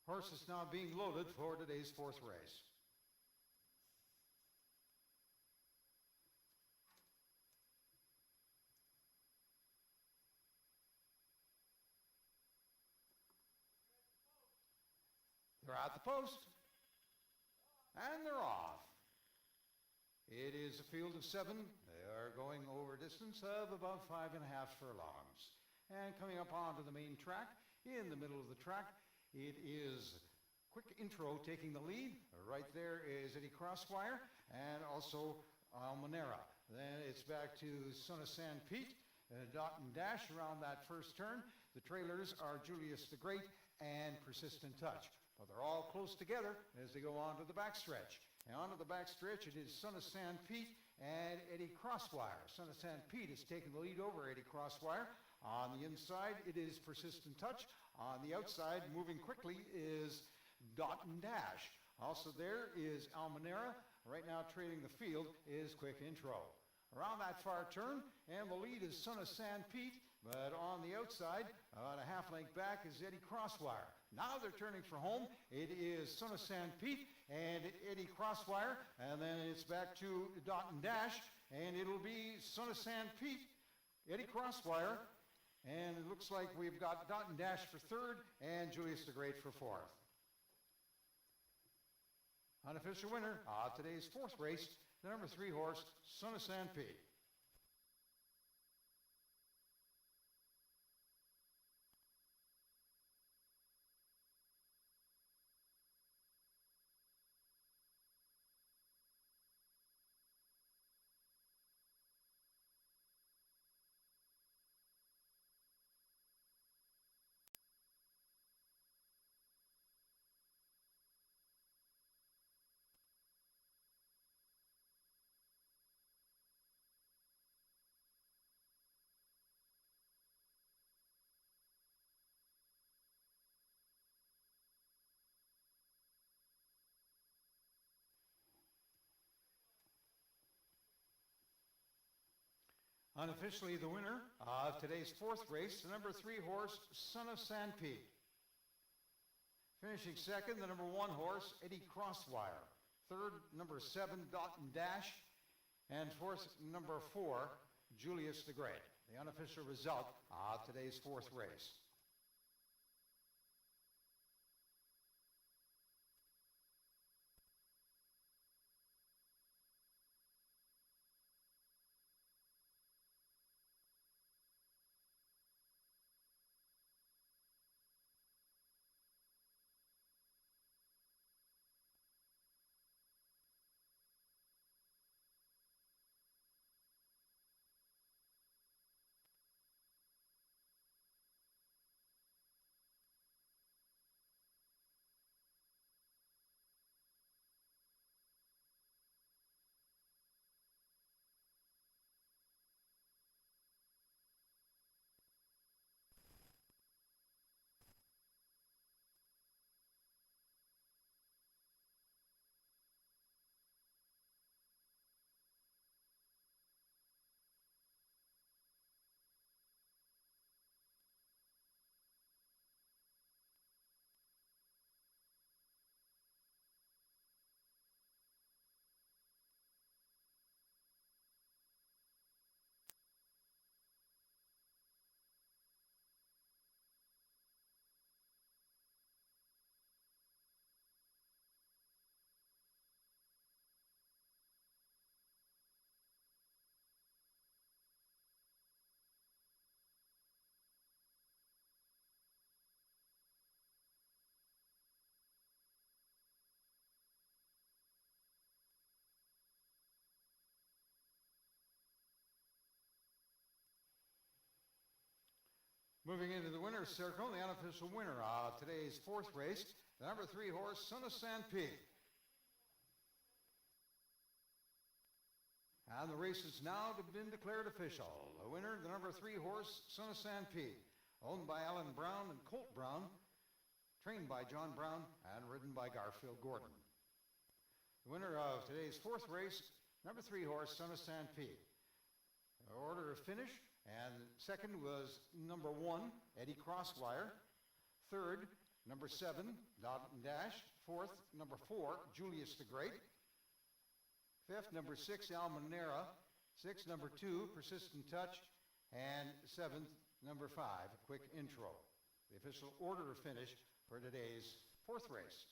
Horses now being loaded for today's fourth race. The They're at the post. And they're off. It is a field of 7. They are going over a distance of about 5.5 furlongs. And coming up onto the main track, in the middle of the track, it is Quick Intro taking the lead. Right there is Eddie Crosswire and also Almanera. Then it's back to Son of San Pete, Dot and Dash around that first turn. The trailers are Julius the Great and Persistent Touch. But they're all close together as they go on to the backstretch. And onto the backstretch, it is Son of San Pete and Eddie Crosswire. Son of San Pete is taking the lead over Eddie Crosswire. On the inside, it is Persistent Touch. On the outside, moving quickly, is Dot and Dash. Also there is Almanera. Right now trailing the field is Quick Intro. Around that far turn, and the lead is Son of San Pete, but on the outside, about a half length back, is Eddie Crosswire. Now they're turning for home. It is Son of San Pete and Eddie Crosswire, and then it's back to Dot and Dash, and it'll be Son of San Pete, Eddie Crosswire, and it looks like we've got Dot and Dash for third and Julius the Great for fourth. Unofficial winner of today's fourth race, the number 3 horse, Son of San Pete. Unofficially, the winner of today's fourth race, the number 3 horse, Son of San Pete. Finishing second, the number 1 horse, Eddie Crosswire. Third, number 7, Dot and Dash. And fourth, number 4, Julius the Great. The unofficial result of today's fourth race. Moving into the winner's circle, the unofficial winner of today's fourth race, the number 3 horse, Son of San Pete. And the race has now been declared official. The winner, the number 3 horse, Son of San Pete, owned by Alan Brown and Colt Brown, trained by John Brown, and ridden by Garfield Gordon. The winner of today's fourth race, number 3 horse, Son of San Pete. The order of finish, and second was number 1, Eddie Crosswire. Third, number 7, Dot and Dash. Fourth, number 4, Julius the Great. Fifth, number 6, Almanera. Sixth, number 2, Persistent Touch. And seventh, number 5, Quick Intro. The official order of finish for today's fourth race.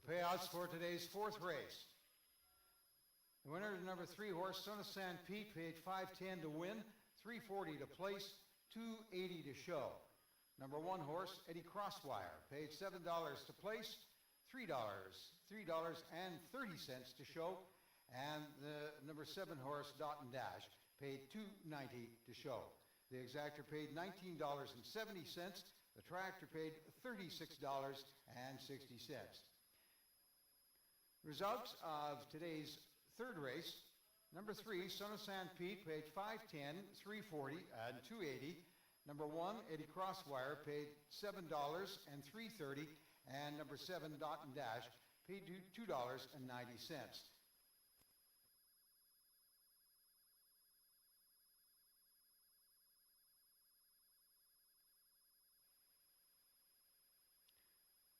The payouts for today's fourth race. The winner is number 3 horse, Son of San Pete, paid $5.10 to win, $3.40 to place, $2.80 to show. Number 1 horse, Eddie Crosswire, paid $7 to place, $3.30 to show. And the number 7 horse, Dot and Dash, paid $2.90 to show. The exactor paid $19.70. The triactor paid $36.60. Results of today's third race. Number 3, Son of San Pete, paid $5.10, $3.40, and $2.80. Number 1, Eddie Crosswire, paid $7 and $3.30. And number 7, Dot and Dash, paid $2.90.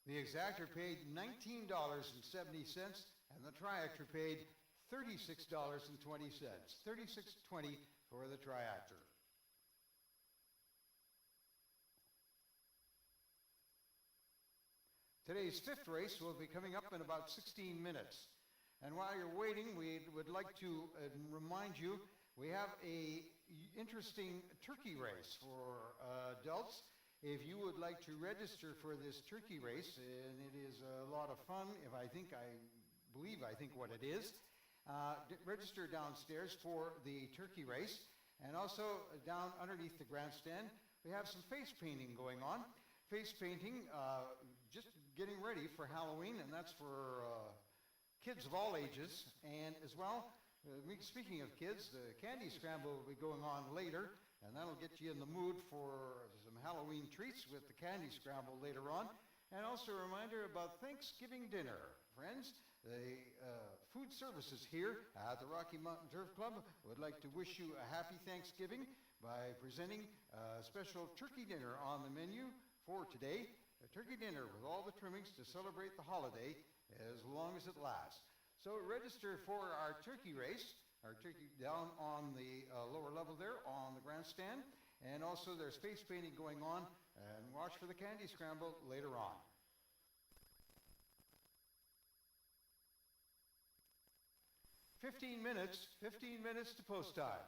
The exactor paid $19.70, and the triactor paid $36.20. $36.20 for the triactor. Today's fifth race will be coming up in about 16 minutes. And while you're waiting, we would like to remind you, we have a interesting turkey race for adults. If you would like to register for this turkey race, and it is a lot of fun, I think what it is, register downstairs for the turkey race. And also down underneath the grandstand, we have some face painting going on. Face painting, just getting ready for Halloween, and that's for kids of all ages. And as well, speaking of kids, the candy scramble will be going on later, and that'll get you in the mood for some Halloween treats with the candy scramble later on. And also a reminder about Thanksgiving dinner. Friends, the food services here at the Rocky Mountain Turf Club would like to wish you a happy Thanksgiving by presenting a special turkey dinner on the menu for today. A turkey dinner with all the trimmings to celebrate the holiday as long as it lasts. So register for our turkey race. Our turkey down on the lower level there on the grandstand. And also there's face painting going on, and watch for the candy scramble later on. Fifteen minutes to post time.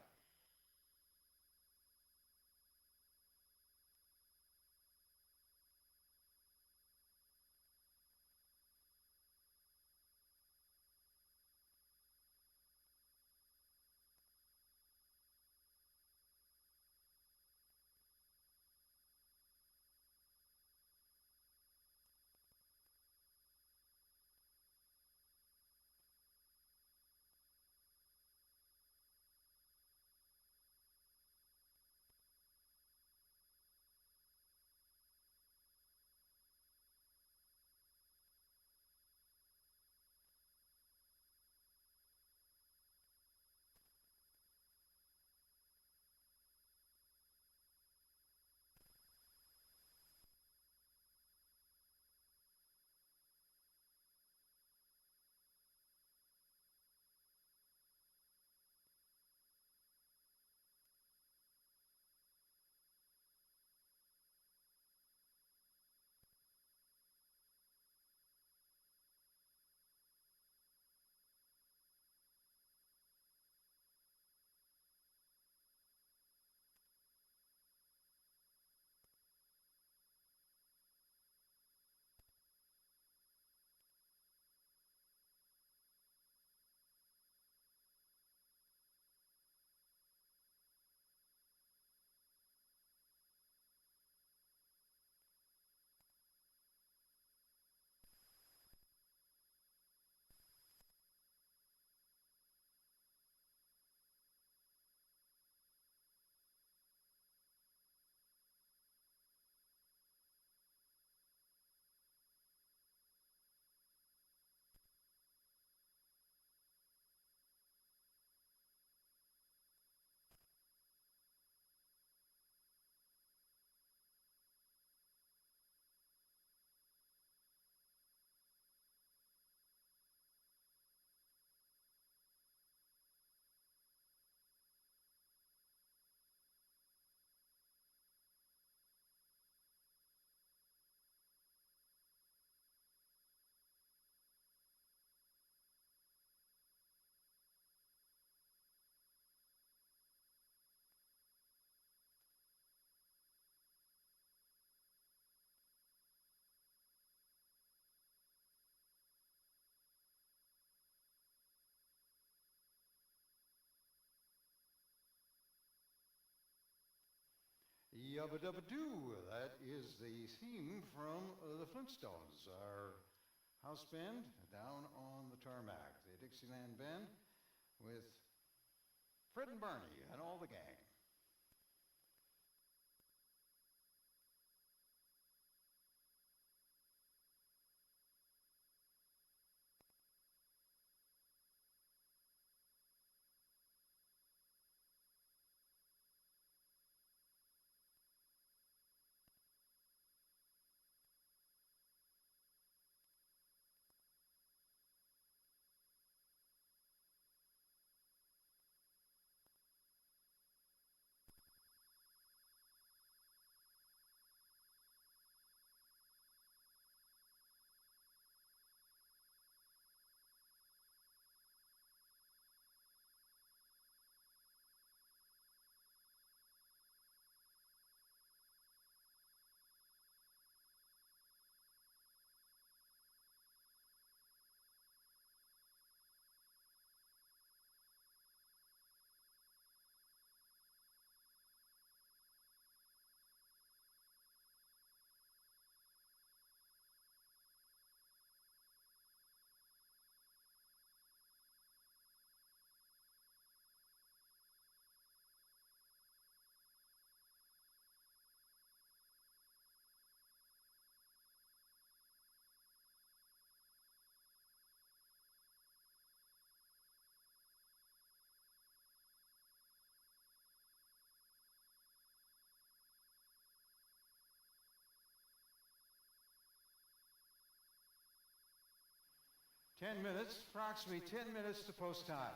Yubba Dubba Doo. That is the theme from the Flintstones, our house band down on the tarmac, the Dixieland Band with Fred and Barney and all the gang. Approximately 10 minutes to post time.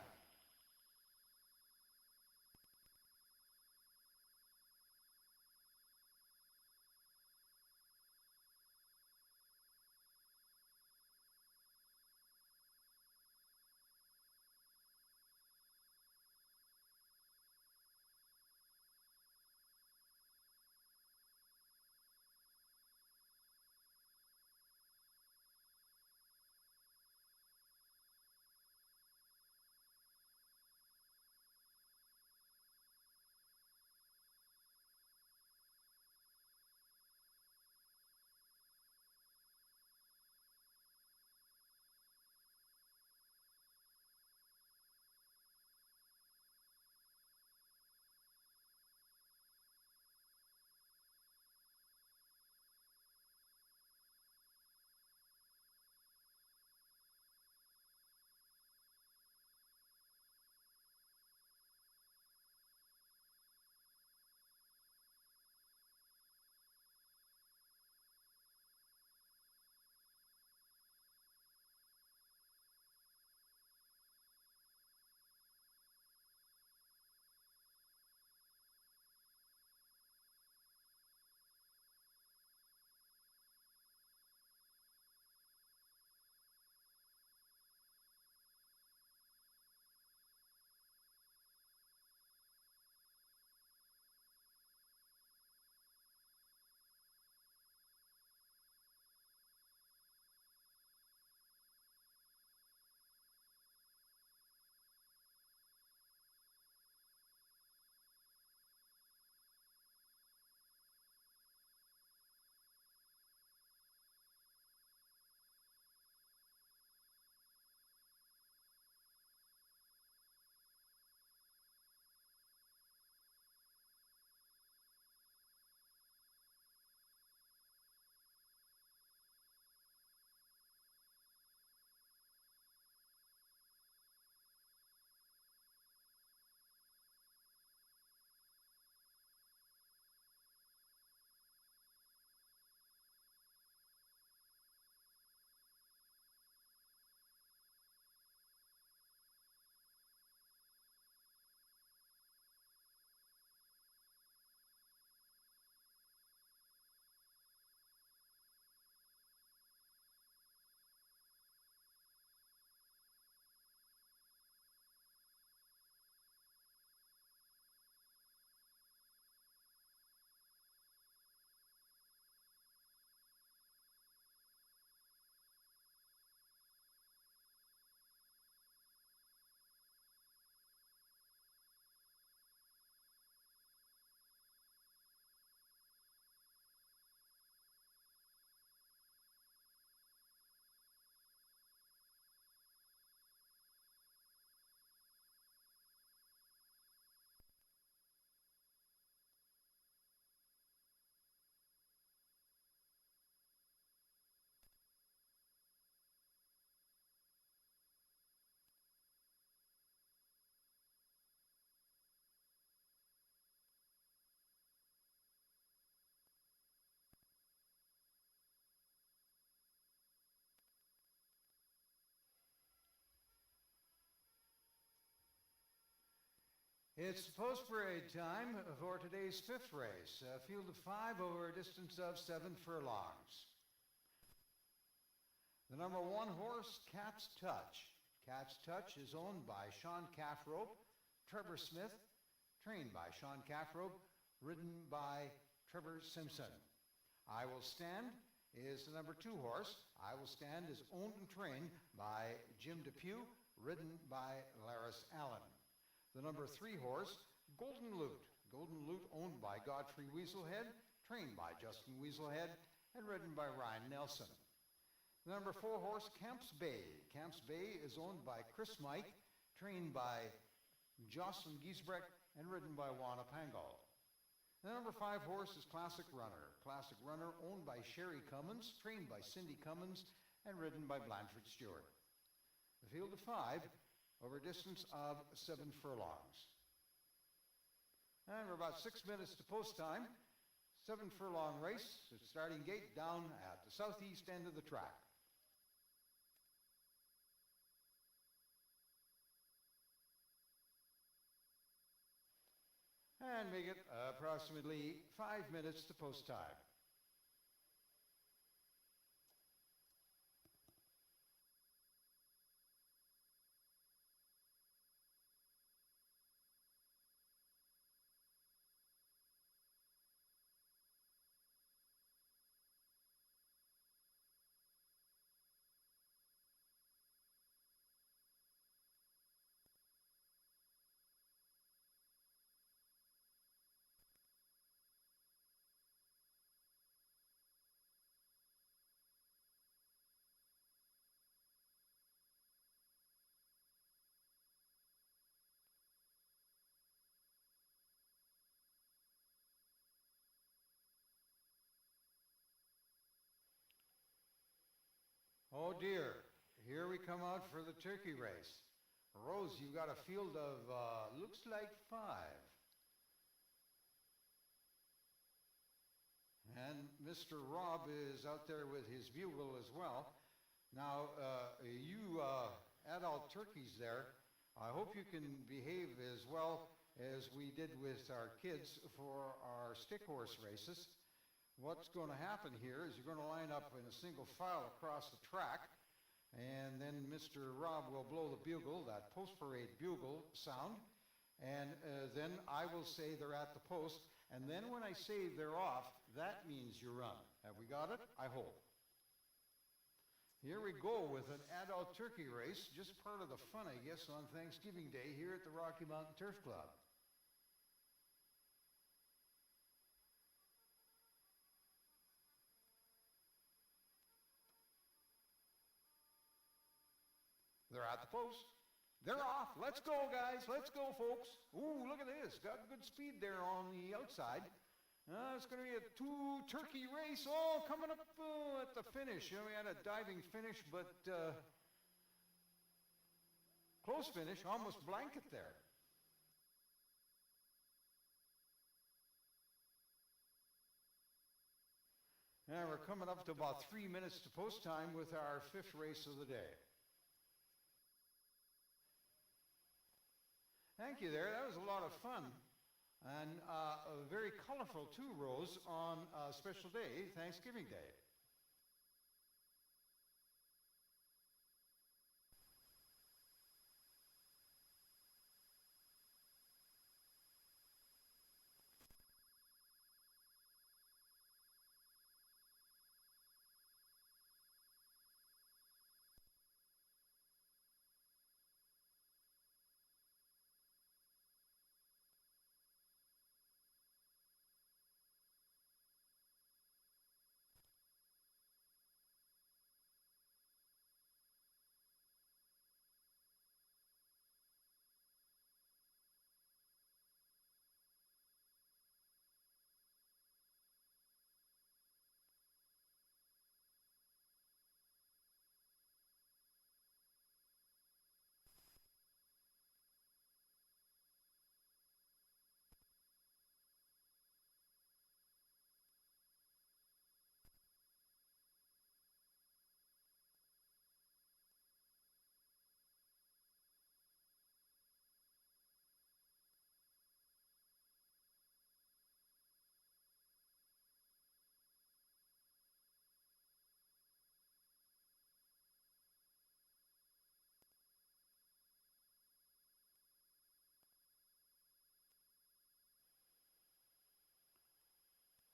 It's post-parade time for today's fifth race, a field of 5 over a distance of 7 furlongs. The number 1 horse, Cat's Touch. Cat's Touch is owned by Sean Calfrope, Trevor Smith, trained by Sean Calfrope, ridden by Trevor Simpson. I Will Stand is the number 2 horse. I Will Stand is owned and trained by Jim Depew, ridden by Laris Allen. The number 3 horse, Golden Lute. Golden Lute owned by Godfrey Weaselhead, trained by Justin Weaselhead, and ridden by Ryan Nelson. The number 4 horse, Camps Bay. Camps Bay is owned by Chris Mike, trained by Jocelyn Giesbrecht, and ridden by Juana Pangol. The number 5 horse is Classic Runner. Classic Runner owned by Sherry Cummins, trained by Cindy Cummins, and ridden by Blanford Stewart. The field of 5 over a distance of 7 furlongs. And we're about 6 minutes to post time. 7 furlong race at starting gate down at the southeast end of the track. And make it approximately 5 minutes to post time. Oh dear, here we come out for the turkey race. Rose, you've got a field of, looks like 5. And Mr. Rob is out there with his bugle as well. Now, you adult turkeys there, I hope you can behave as well as we did with our kids for our stick horse races. What's going to happen here is you're going to line up in a single file across the track, and then Mr. Rob will blow the bugle, that post-parade bugle sound, and then I will say they're at the post, and then when I say they're off, that means you run. Have we got it? I hope. Here we go with an adult turkey race, just part of the fun, I guess, on Thanksgiving Day here at the Rocky Mountain Turf Club. They're at the post. They're off. Let's go, guys. Let's go, folks. Ooh, look at this. Got good speed there on the outside. It's going to be a 2-turkey race. Oh, coming up at the finish. We had a diving finish, but close finish, almost blanket there. And we're coming up to about 3 minutes to post time with our 5th race of the day. Thank you there. That was a lot of fun. And very colorful too, Rose, on a special day, Thanksgiving Day.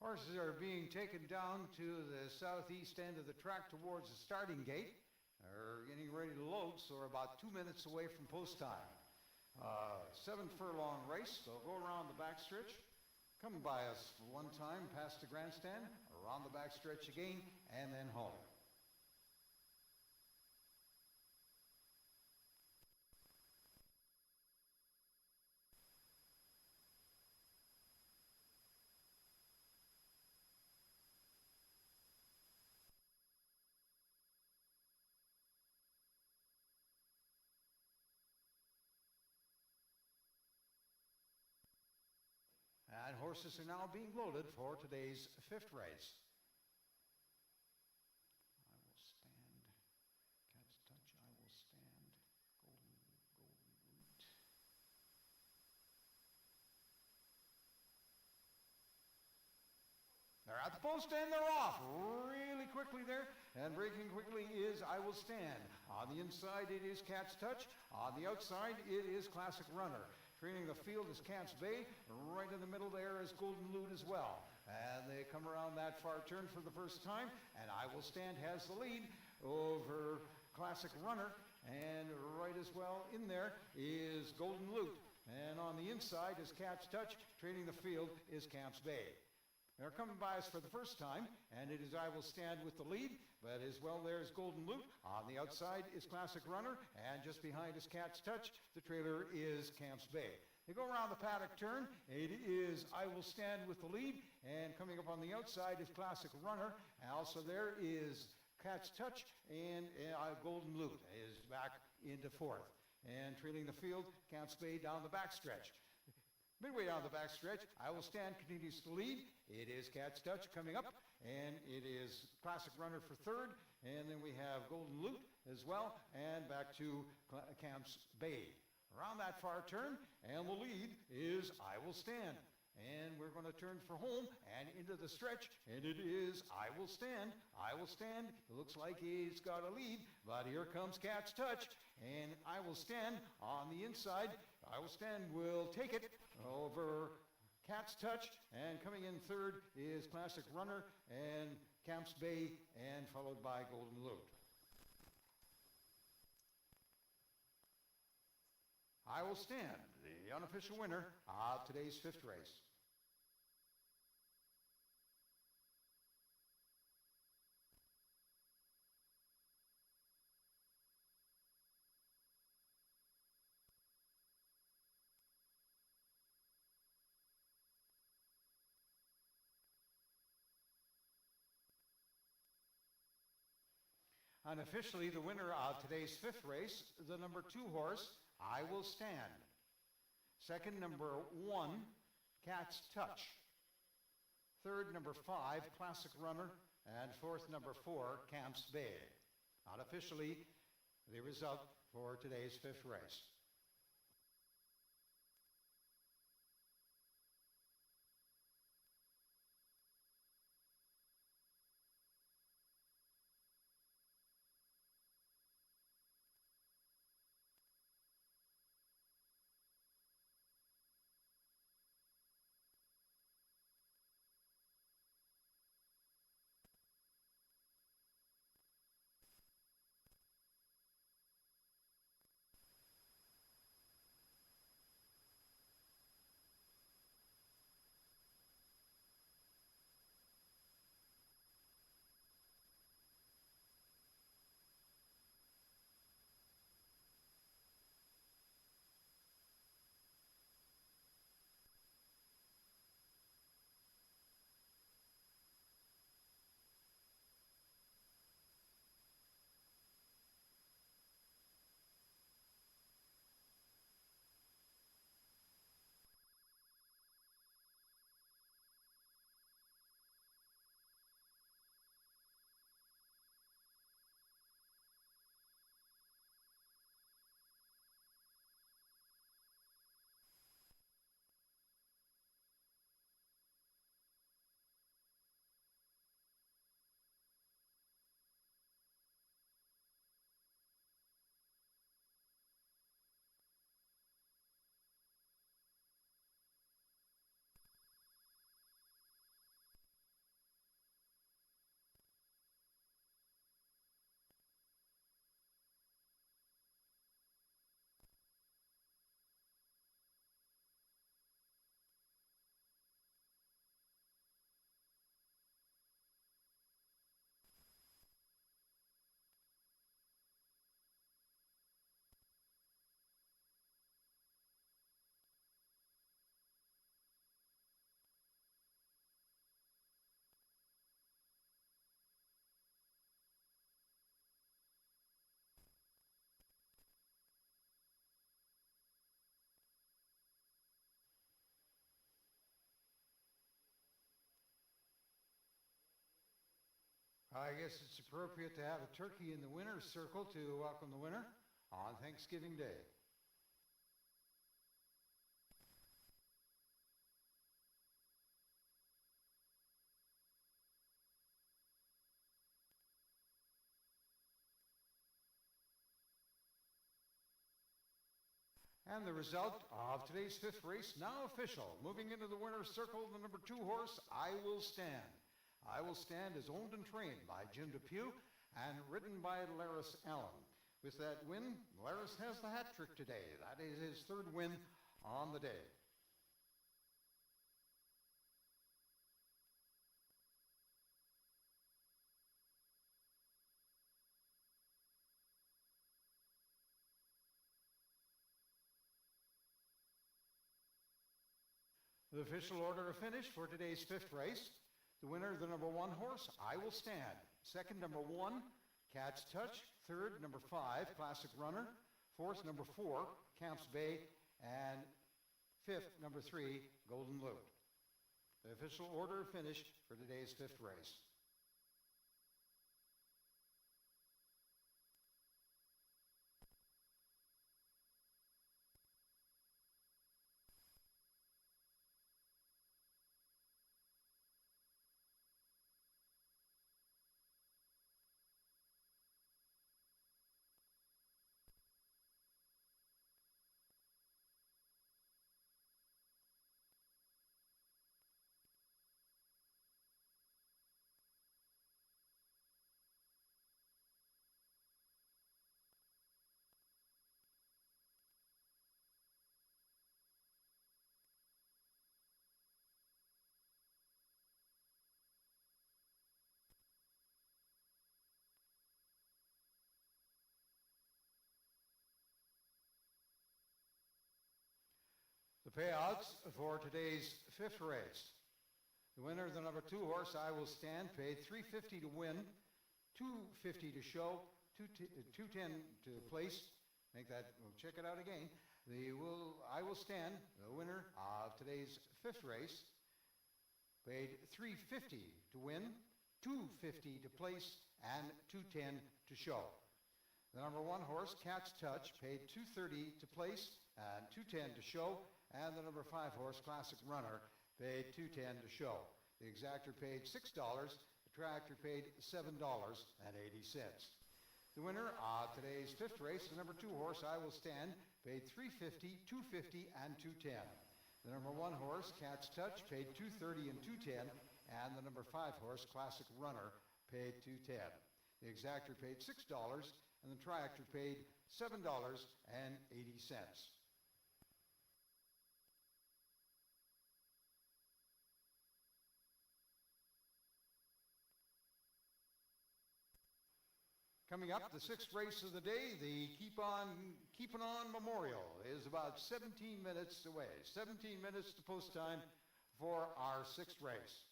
Horses are being taken down to the southeast end of the track towards the starting gate. They're getting ready to load, so we're about 2 minutes away from post time. 7-furlong race. They'll go around the backstretch, come by us one time, past the grandstand, around the backstretch again, and then home. And horses are now being loaded for today's fifth race. They're at the post and they're off really quickly there. And breaking quickly is I Will Stand. On the inside it is Cat's Touch. On the outside it is Classic Runner. Training the field is Camps Bay. Right in the middle there is Golden Lute as well. And they come around that far turn for the first time. And I Will Stand has the lead over Classic Runner. And right as well in there is Golden Lute. And on the inside is Cat's Touch. Training the field is Camps Bay. They're coming by us for the first time, and it is I Will Stand with the lead, but as well there's Golden Lute. On the outside is Classic Runner, and just behind is Cat's Touch. The trailer is Camps Bay. They go around the paddock turn. It is I Will Stand with the lead, and coming up on the outside is Classic Runner. And also there is Cat's Touch, and Golden Lute is back into fourth. And trailing the field, Camps Bay down the backstretch. Midway down the backstretch, I Will Stand continues to lead. It is Cat's Touch coming up, and it is Classic Runner for third. And then we have Golden Lute as well, and back to Camps Bay. Around that far turn, and the lead is I Will Stand. And we're going to turn for home and into the stretch, and it is I Will Stand. I Will Stand. It looks like he's got a lead, but here comes Cat's Touch, and I Will Stand on the inside. I Will Stand will take it over Cat's Touch, and coming in third is Classic Runner and Camps Bay, and followed by Golden Lute. I Will Stand, the unofficial winner of today's fifth race. Unofficially, the winner of today's fifth race, the number 2 horse, I Will Stand. Second, number 1, Cat's Touch. Third, number 5, Classic Runner. And fourth, number 4, Camps Bay. Unofficially, the result for today's fifth race. I guess it's appropriate to have a turkey in the winner's circle to welcome the winner on Thanksgiving Day. And the result of today's fifth race now official. Moving into the winner's circle, the number 2 horse, I Will Stand. I Will Stand is owned and trained by Jim Depew and ridden by Laris Allen. With that win, Laris has the hat trick today. That is his 3rd win on the day. The official order of finish for today's 5th race. The winner, the number 1 horse, I Will Stand. Second, number 1, Cat's Touch. Third, number 5, Classic Runner. Fourth, number 4, Camps Bay. And fifth, number 3, Golden Loop. The official order of finish for today's 5th race. The payouts for today's 5th race. The winner, the number 2 horse, I Will Stand, paid $350 to win, $250 to show, $210 to place. We'll check it out again. I Will Stand, the winner of today's 5th race, paid $350 to win, $250 to place, and $210 to show. The number 1 horse, Cat's Touch, paid $230 to place and $210 to show. And the number 5 horse, Classic Runner, paid $210 to show. The exactor paid $6. The tractor paid $7.80. The winner of today's 5th race, the number 2 horse, I Will Stand, paid $350, $250, and $210. The number 1 horse, Cat's Touch, paid $230 and $210. And the number 5 horse, Classic Runner, paid $210. The exactor paid $6, and the tractor paid $7.80. Coming up, the 6th race of the day, the Keepin' On Memorial, is about 17 minutes away. 17 minutes to post time for our 6th race.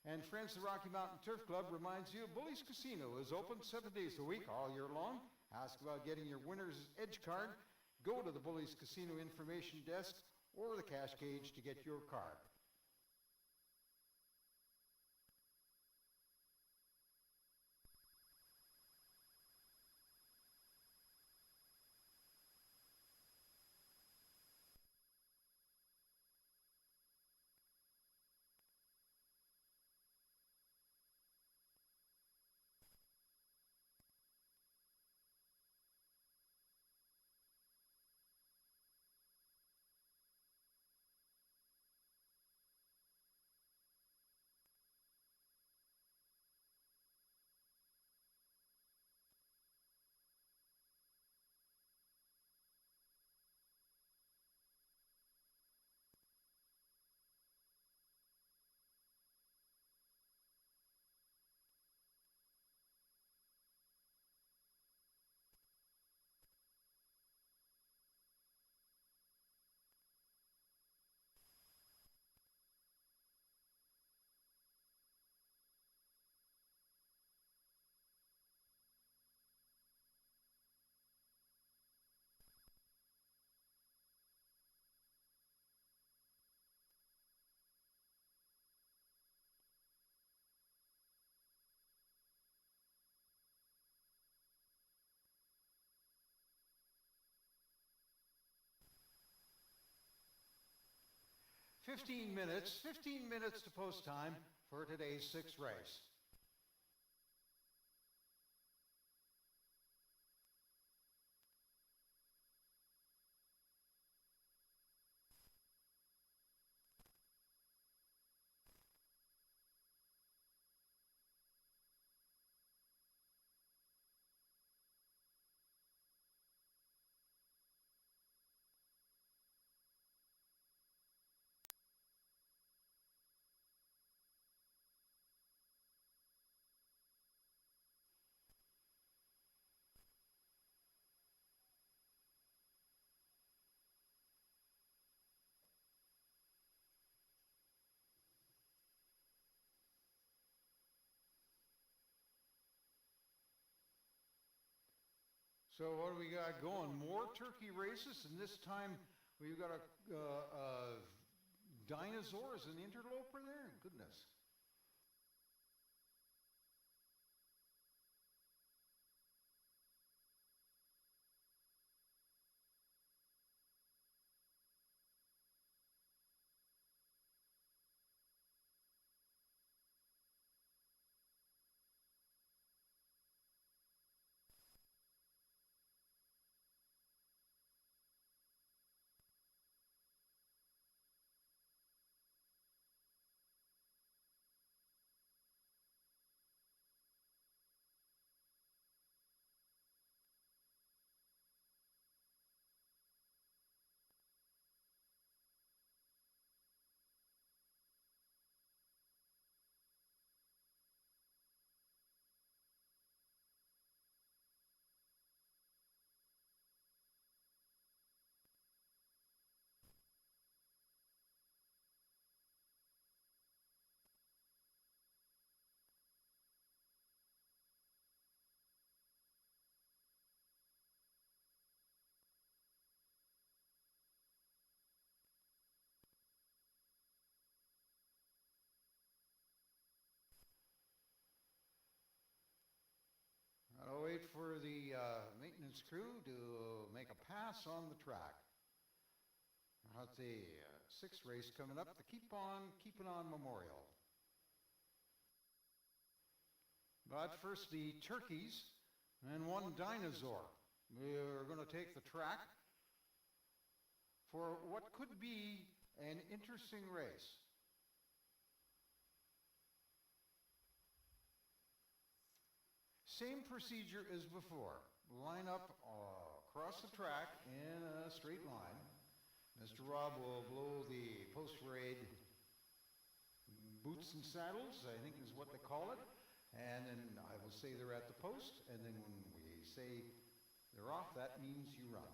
And friends, the Rocky Mountain Turf Club reminds you Bully's Casino is open 7 days a week all year long. Ask about getting your winner's edge card. Go to the Bully's Casino information desk or the cash cage to get your card. 15 minutes to post time for today's sixth race. So what do we got going? More turkey races, and this time we've got a dinosaur as an interloper there. Goodness. I'll wait for the maintenance crew to make a pass on the track. How's the sixth race coming up? The Keep On Keeping On Memorial. But first, the turkeys and one dinosaur. We're going to take the track for what could be an interesting race. Same procedure as before. Line up across the track in a straight line. Mr. Rob will blow the post-parade boots and saddles, I think is what they call it. And then I will say they're at the post, and then when we say they're off, that means you run.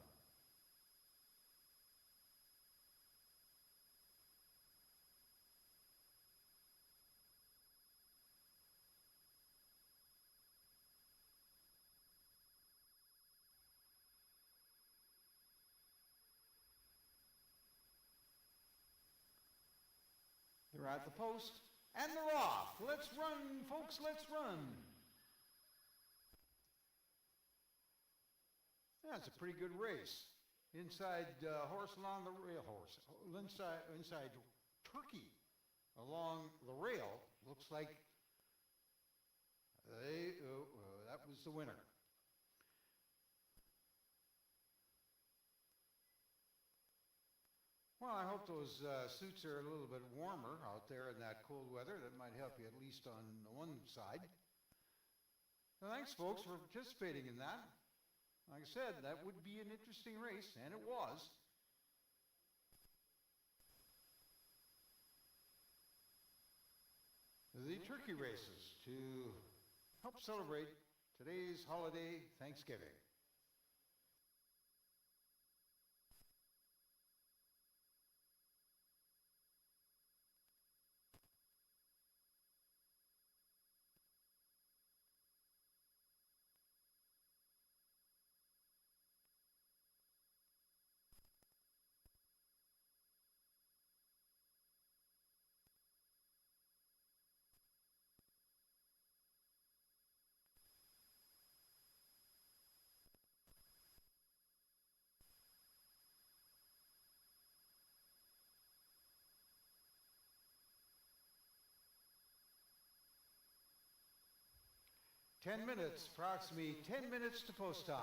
They're at the post, and they're off. Let's run, folks, let's run. That's a pretty good race. Inside horse along the rail horse. Inside turkey along the rail. Looks like that was the winner. Well, I hope those suits are a little bit warmer out there in that cold weather. That might help you at least on one side. Well, thanks, folks, for participating in that. Like I said, that would be an interesting race, and it was. The turkey races to help celebrate today's holiday, Thanksgiving. 10 minutes, approximately 10 minutes to post time.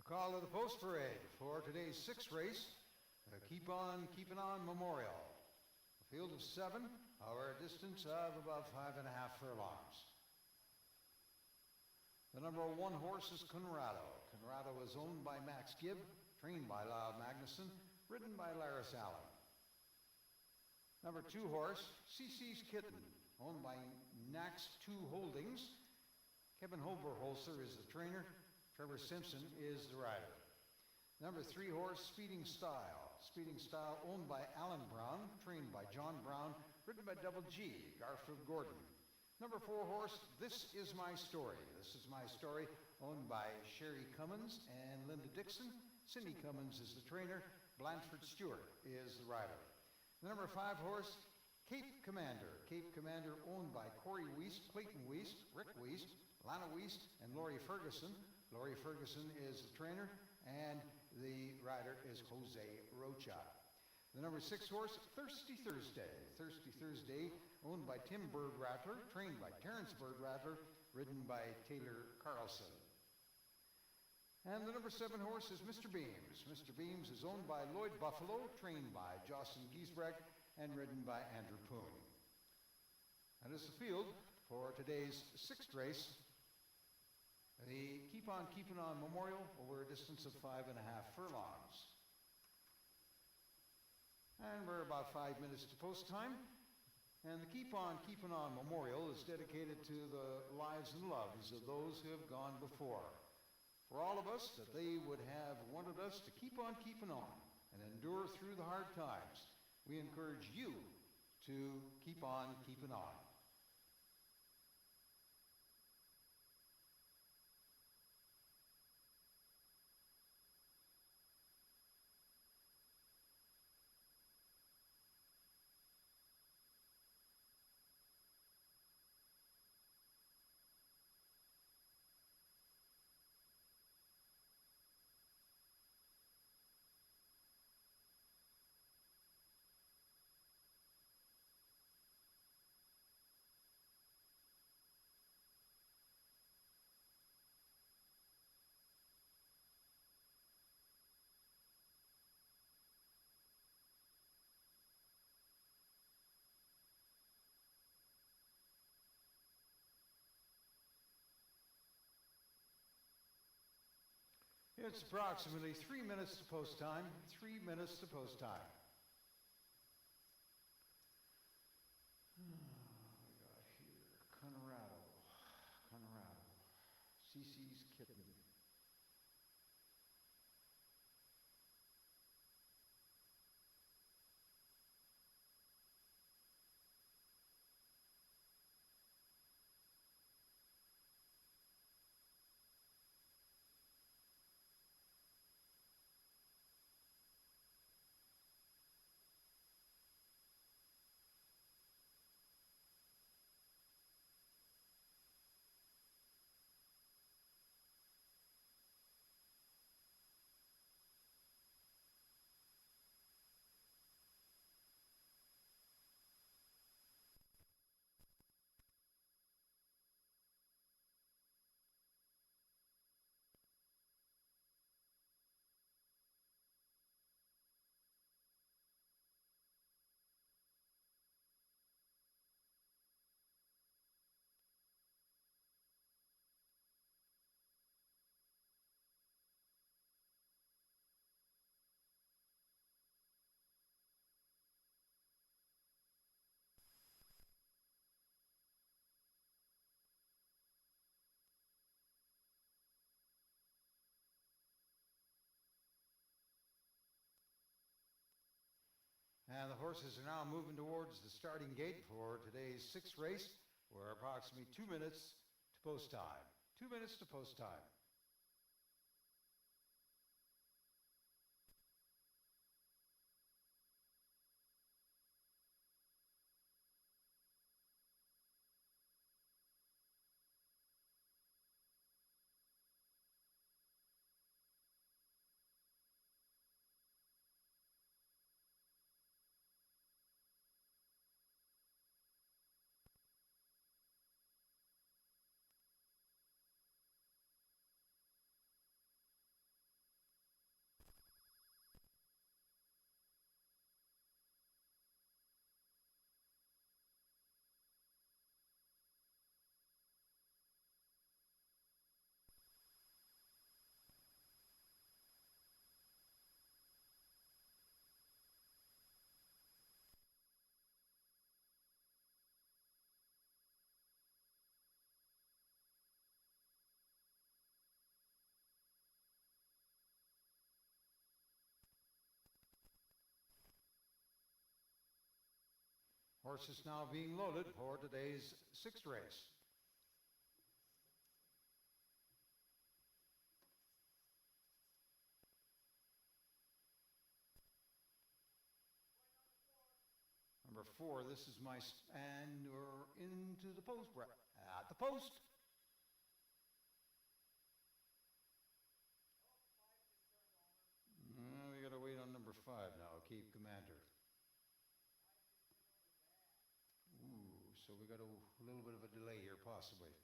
A call to the post parade for today's sixth race, the Keep On Keeping On Memorial. A field of 7, over a distance of about 5.5 furlongs. The number 1 horse is Conrado. Conrado is owned by Max Gibb, trained by Lyle Magnuson, ridden by Laris Allen. Number 2 horse, CC's Kitten, owned by Nax 2 Holdings. Kevin Holberholzer is the trainer. Trevor Simpson is the rider. Number 3 horse, Speeding Style. Speeding Style owned by Alan Brown, trained by John Brown, ridden by Double G, Garfield Gordon. Number 4 horse, This Is My Story. This Is My Story, owned by Sherry Cummins and Linda Dixon. Cindy Cummins is the trainer. Blanford Stewart is the rider. The number 5 horse, Cape Commander. Cape Commander owned by Corey Wiest, Clayton Wiest, Rick Wiest, Lana Wiest, and Laurie Ferguson. Laurie Ferguson is the trainer, and the rider is Jose Rocha. The number 6 horse, Thirsty Thursday. Thirsty Thursday, owned by Tim Berg-Rattler, trained by Terrence Berg-Rattler, ridden by Taylor Carlson. And the number 7 horse is Mr. Beams. Mr. Beams is owned by Lloyd Buffalo, trained by Jocelyn Giesbrecht, and ridden by Andrew Poon. That is the field for today's 6th race, the Keep On Keepin' On Memorial, over a distance of 5.5 furlongs. And we're about 5 minutes to post time. And the Keep On Keepin' On Memorial is dedicated to the lives and loves of those who have gone before. For all of us, that they would have wanted us to keep on keeping on and endure through the hard times. We encourage you to keep on keeping on. It's approximately 3 minutes to post time. 3 minutes to post time. We got here Colorado, CC's Kitten. And the horses are now moving towards the starting gate for today's 6th race. We're approximately 2 minutes to post time. 2 minutes to post time. Horses now being loaded for today's sixth race. Number 4, this is and we're into the post, at the post. We got to wait on number 5 now, Cape Commander. So we got a little bit of a delay here, possibly.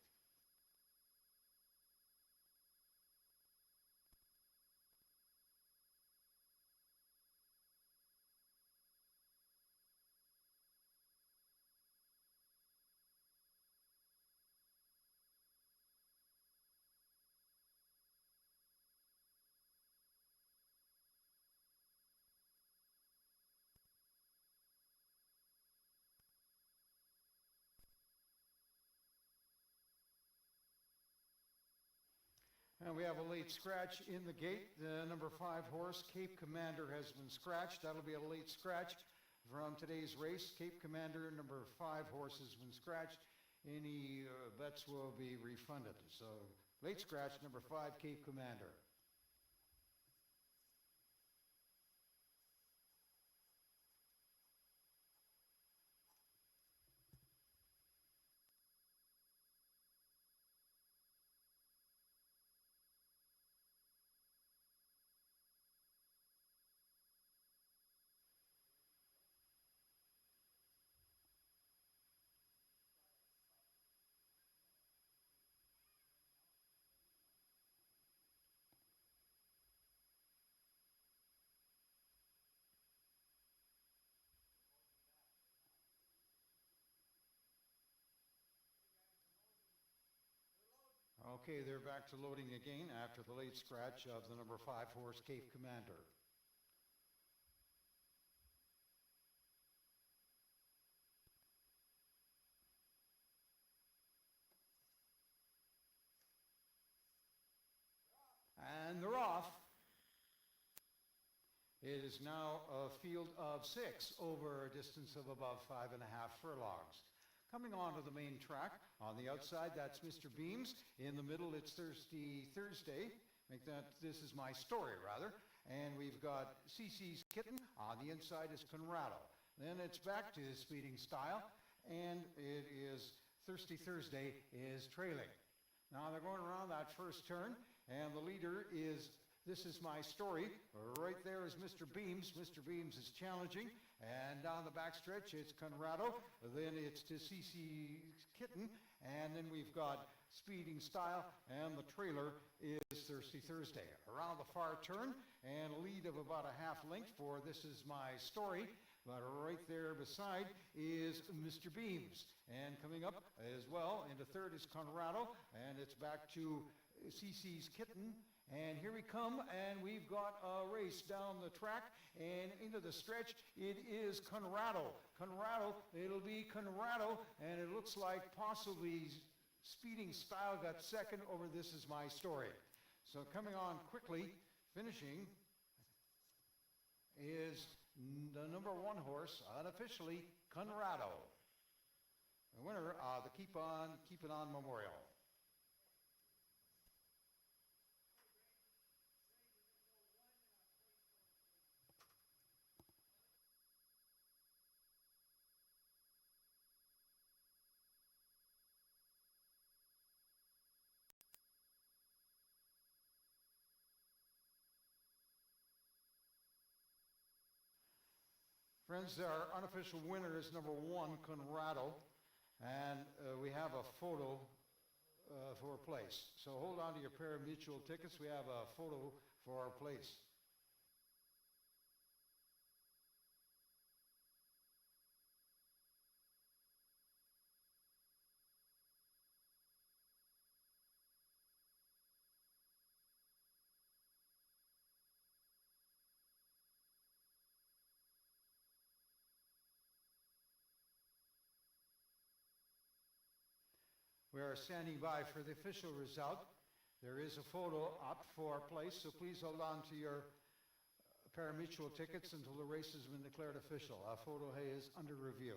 And we have a late scratch in the gate. The number 5 horse, Cape Commander, has been scratched. That'll be a late scratch from today's race. Cape Commander, number 5 horse, has been scratched. Any bets will be refunded. So late scratch, number 5, Cape Commander. Okay, they're back to loading again after the late scratch of the number 5 horse, Cape Commander. And they're off. It is now a field of 6 over a distance of about 5.5 furlongs. Coming onto the main track, on the outside, that's Mr. Beams. In the middle, it's Thirsty Thursday. This is my story, rather. And we've got CC's Kitten. On the inside is Conrado. Then it's back to Speeding Style, and it is Thirsty Thursday is trailing. Now they're going around that first turn, and the leader is This Is My Story. Right there is Mr. Beams. Mr. Beams is challenging. And down the backstretch, it's Conrado. Then it's to CC Kitten. And then we've got Speeding Style. And the trailer is Thirsty Thursday. Around the far turn, and a lead of about a half length for This Is My Story. But right there beside is Mr. Beams. And coming up as well into third is Conrado. And it's back to CC's Kitten. And here we come, and we've got a race down the track and into the stretch. It is Conrado. It'll be Conrado, and it looks like possibly Speeding Style got second over This Is My Story. So coming on quickly, finishing, is the number 1 horse, unofficially, Conrado. The winner of the Keep It On Memorial. Friends, our unofficial winner is number 1, Conrado, and we have a photo for a place. So hold on to your pari-mutuel tickets. We have a photo for our place. We are standing by for the official result. There is a photo up for our place, so please hold on to your pari-mutuel tickets until the race has been declared official. Our photo is under review.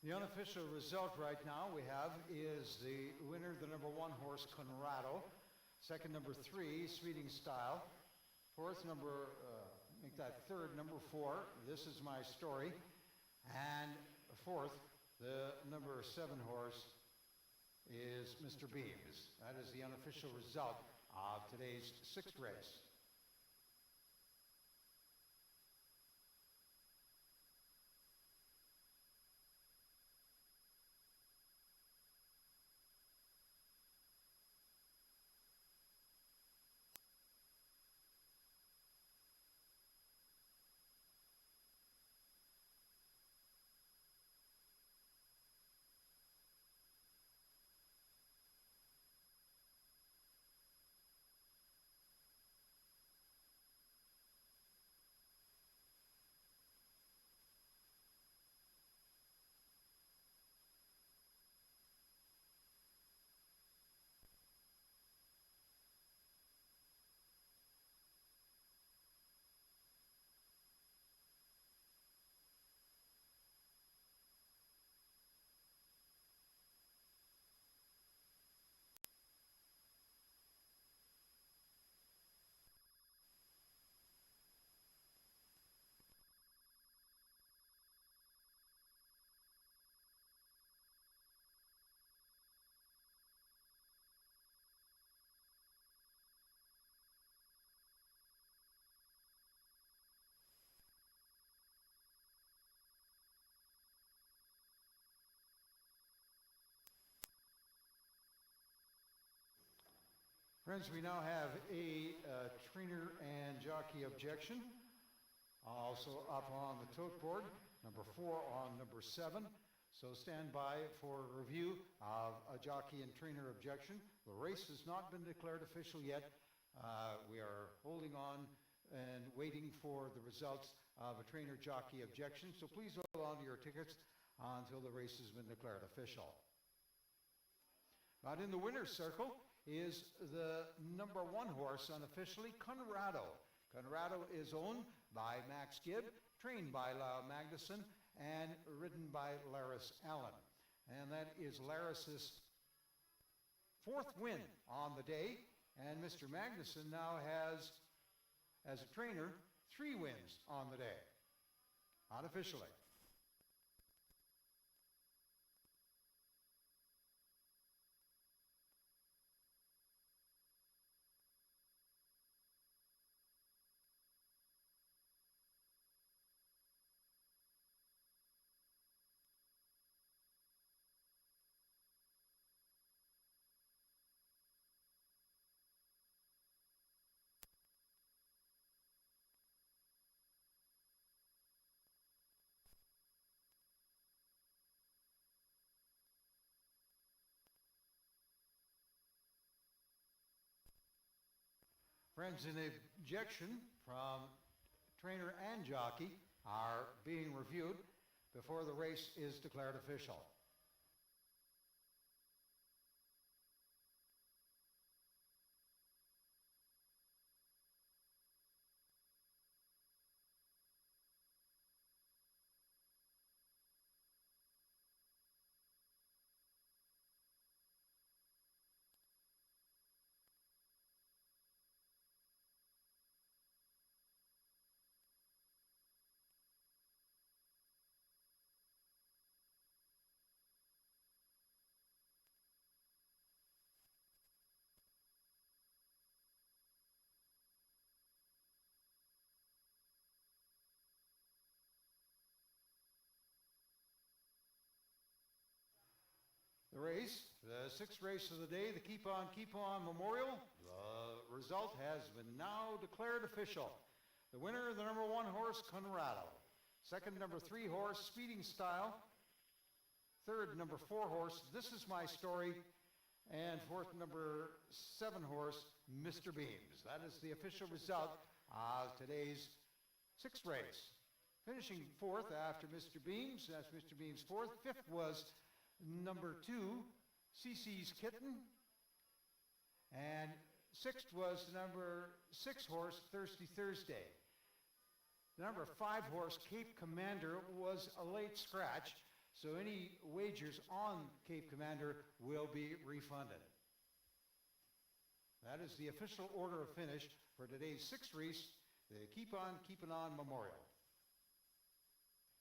The unofficial result right now we have is the winner, the number 1 horse, Conrado. Second, number 3, Speeding Style. Fourth, third, number 4, This Is My Story. And fourth, the number 7 horse is Mr. Beams. That is the unofficial result of today's 6th race. Friends, we now have a trainer and jockey objection. Also up on the tote board, number 4 on number 7. So stand by for review of a jockey and trainer objection. The race has not been declared official yet. We are holding on and waiting for the results of a trainer jockey objection. So please hold on to your tickets until the race has been declared official. But in the winner's circle is the number 1 horse unofficially, Conrado. Conrado is owned by Max Gibb, trained by Lyle Magnuson, and ridden by Laris Allen. And that is Laris's 4th win on the day, and Mr. Magnuson now has, as a trainer, 3 wins on the day, unofficially. Friends, an objection from trainer and jockey are being reviewed before the race is declared official. The race, the 6th race of the day, the Keep On Memorial. The result has been now declared official. The winner, the number 1 horse, Conrado. Second, number 3 horse, Speeding Style. Third, number 4 horse, This Is My Story. And fourth, number 7 horse, Mr. Beams. That is the official result of today's 6th race. Finishing 4th after Mr. Beams, that's Mr. Beams' 4th. 5th was number 2, CC's Kitten. And 6th was number 6 horse, Thirsty Thursday. The number 5 horse, Cape Commander, was a late scratch. So any wagers on Cape Commander will be refunded. That is the official order of finish for today's sixth race, the Keep On Keepin' On Memorial.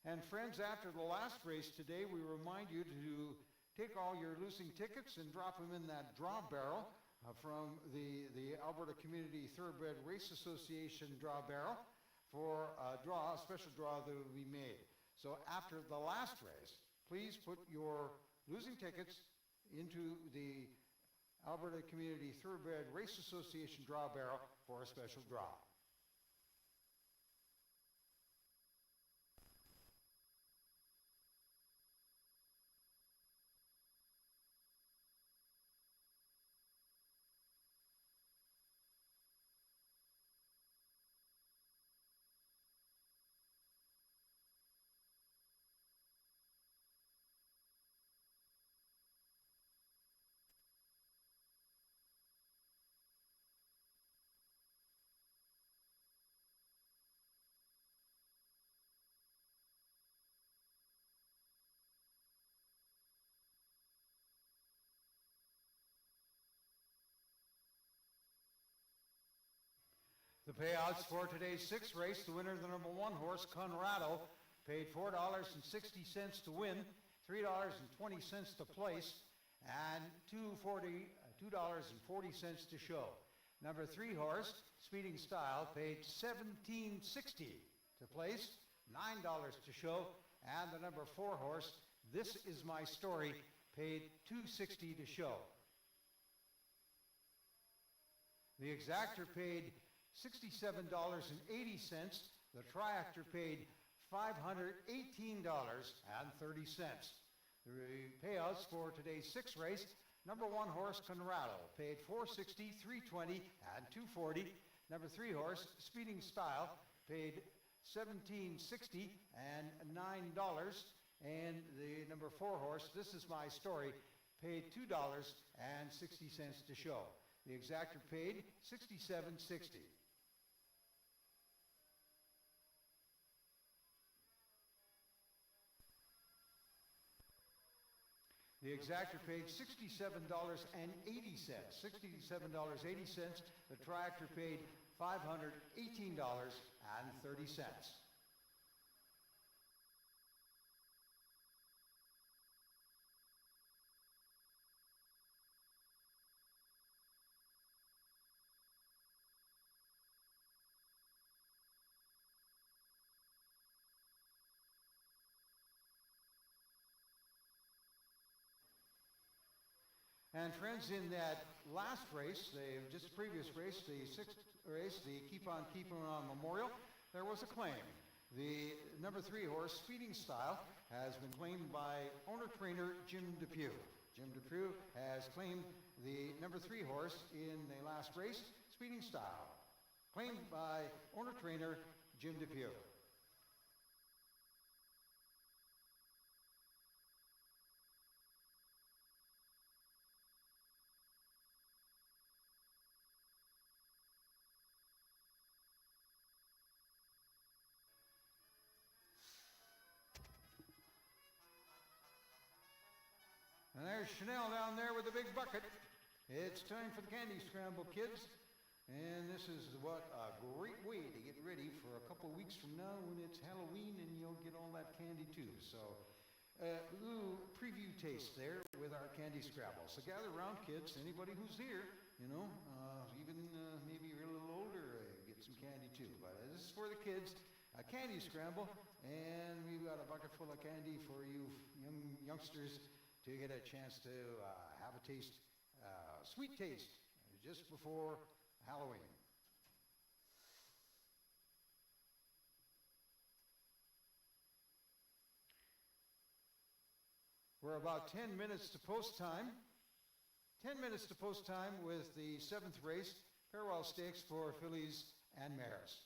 And friends, after the last race today, we remind you to take all your losing tickets and drop them in that draw barrel from the Alberta Community Thoroughbred Race Association draw barrel for a special draw that will be made. So after the last race, please put your losing tickets into the Alberta Community Thoroughbred Race Association draw barrel for a special draw. The payouts for today's sixth race, the winner of the number 1 horse, Conrado, paid $4.60 to win, $3.20 to place, and $2.40 to show. Number 3 horse, Speeding Style, paid $17.60 to place, $9 to show, and the number 4 horse, This Is My Story, paid $2.60 to show. The exactor paid $67.80. The triactor paid $518.30. The payouts for today's sixth race, number 1 horse, Conrado, paid $4.60, $3.20, and $2.40. Number 3 horse, Speeding Style, paid $17.60 and $9. And the number 4 horse, This Is My Story, paid $2.60 to show. The exactor paid $67.60. The exactor paid $67.80. $67.80. The triactor paid $518.30. And friends, in that last race, just the previous race, the sixth race, the Keep On Keepin' On Memorial, there was a claim. The number 3 horse, Speeding Style, has been claimed by owner-trainer Jim Depew. Jim Depew has claimed the number 3 horse in the last race, Speeding Style, claimed by owner-trainer Jim Depew. And there's Chanel down there with the big bucket. It's time for the candy scramble, kids. And this is what a great way to get ready for a couple of weeks from now when it's Halloween and you'll get all that candy too. So a little preview taste there with our candy scramble. So gather around, kids. Anybody who's here, even maybe you're a little older, get some candy too. But this is for the kids, a candy scramble. And we've got a bucket full of candy for you youngsters to get a chance to have a taste, sweet taste, just before Halloween. We're about 10 minutes to post time. 10 minutes to post time with the 7th race, Farewell Stakes for fillies and mares.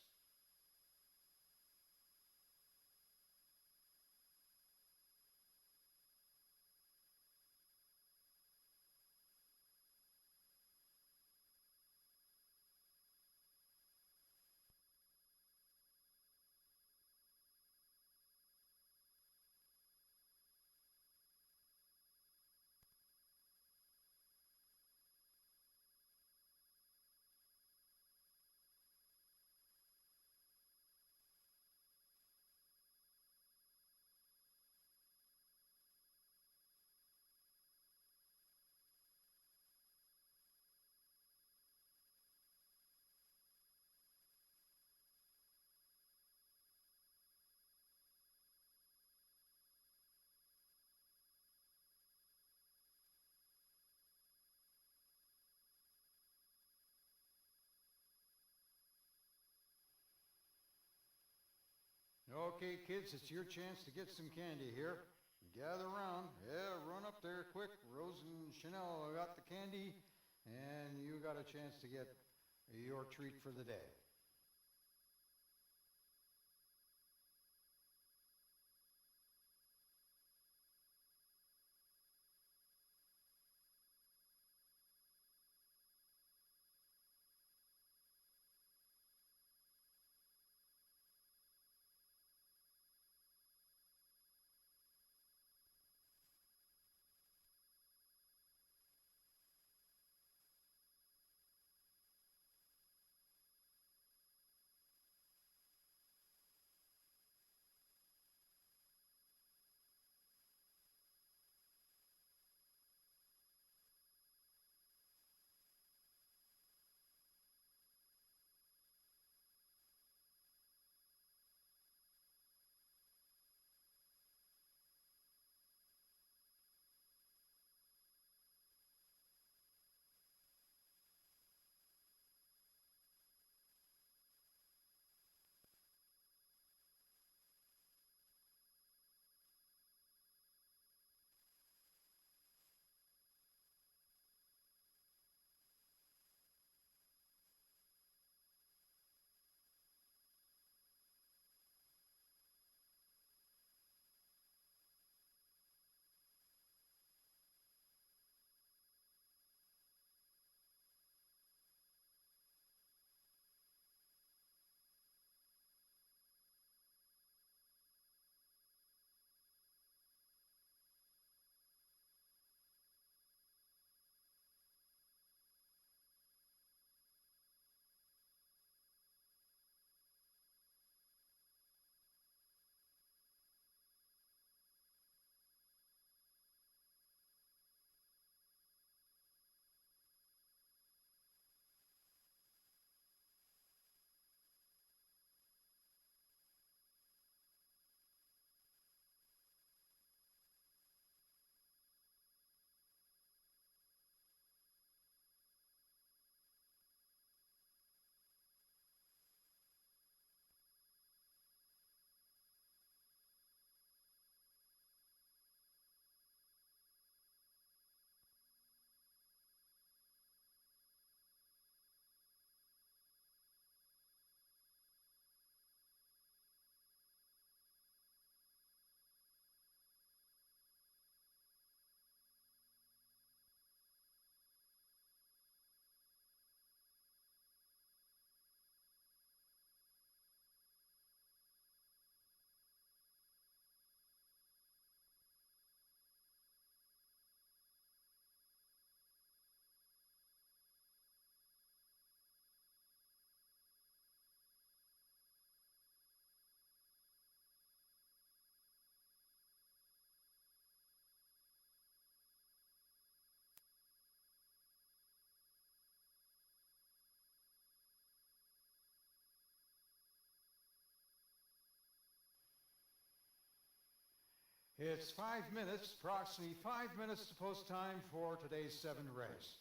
Okay, kids, it's your chance to get some candy here. Gather around. Yeah, run up there quick. Rose and Chanel got the candy, and you got a chance to get your treat for the day. It's 5 minutes, approximately 5 minutes to post time for today's 7th race.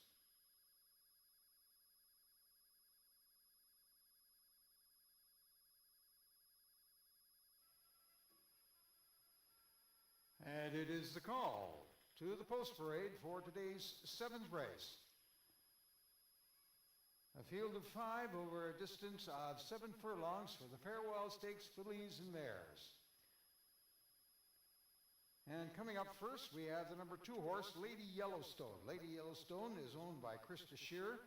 And it is the call to the post parade for today's 7th race. A field of 5 over a distance of 7 furlongs for the Farewell Stakes Fillies and Mares. And coming up first, we have the number 2 horse, Lady Yellowstone. Lady Yellowstone is owned by Krista Shear,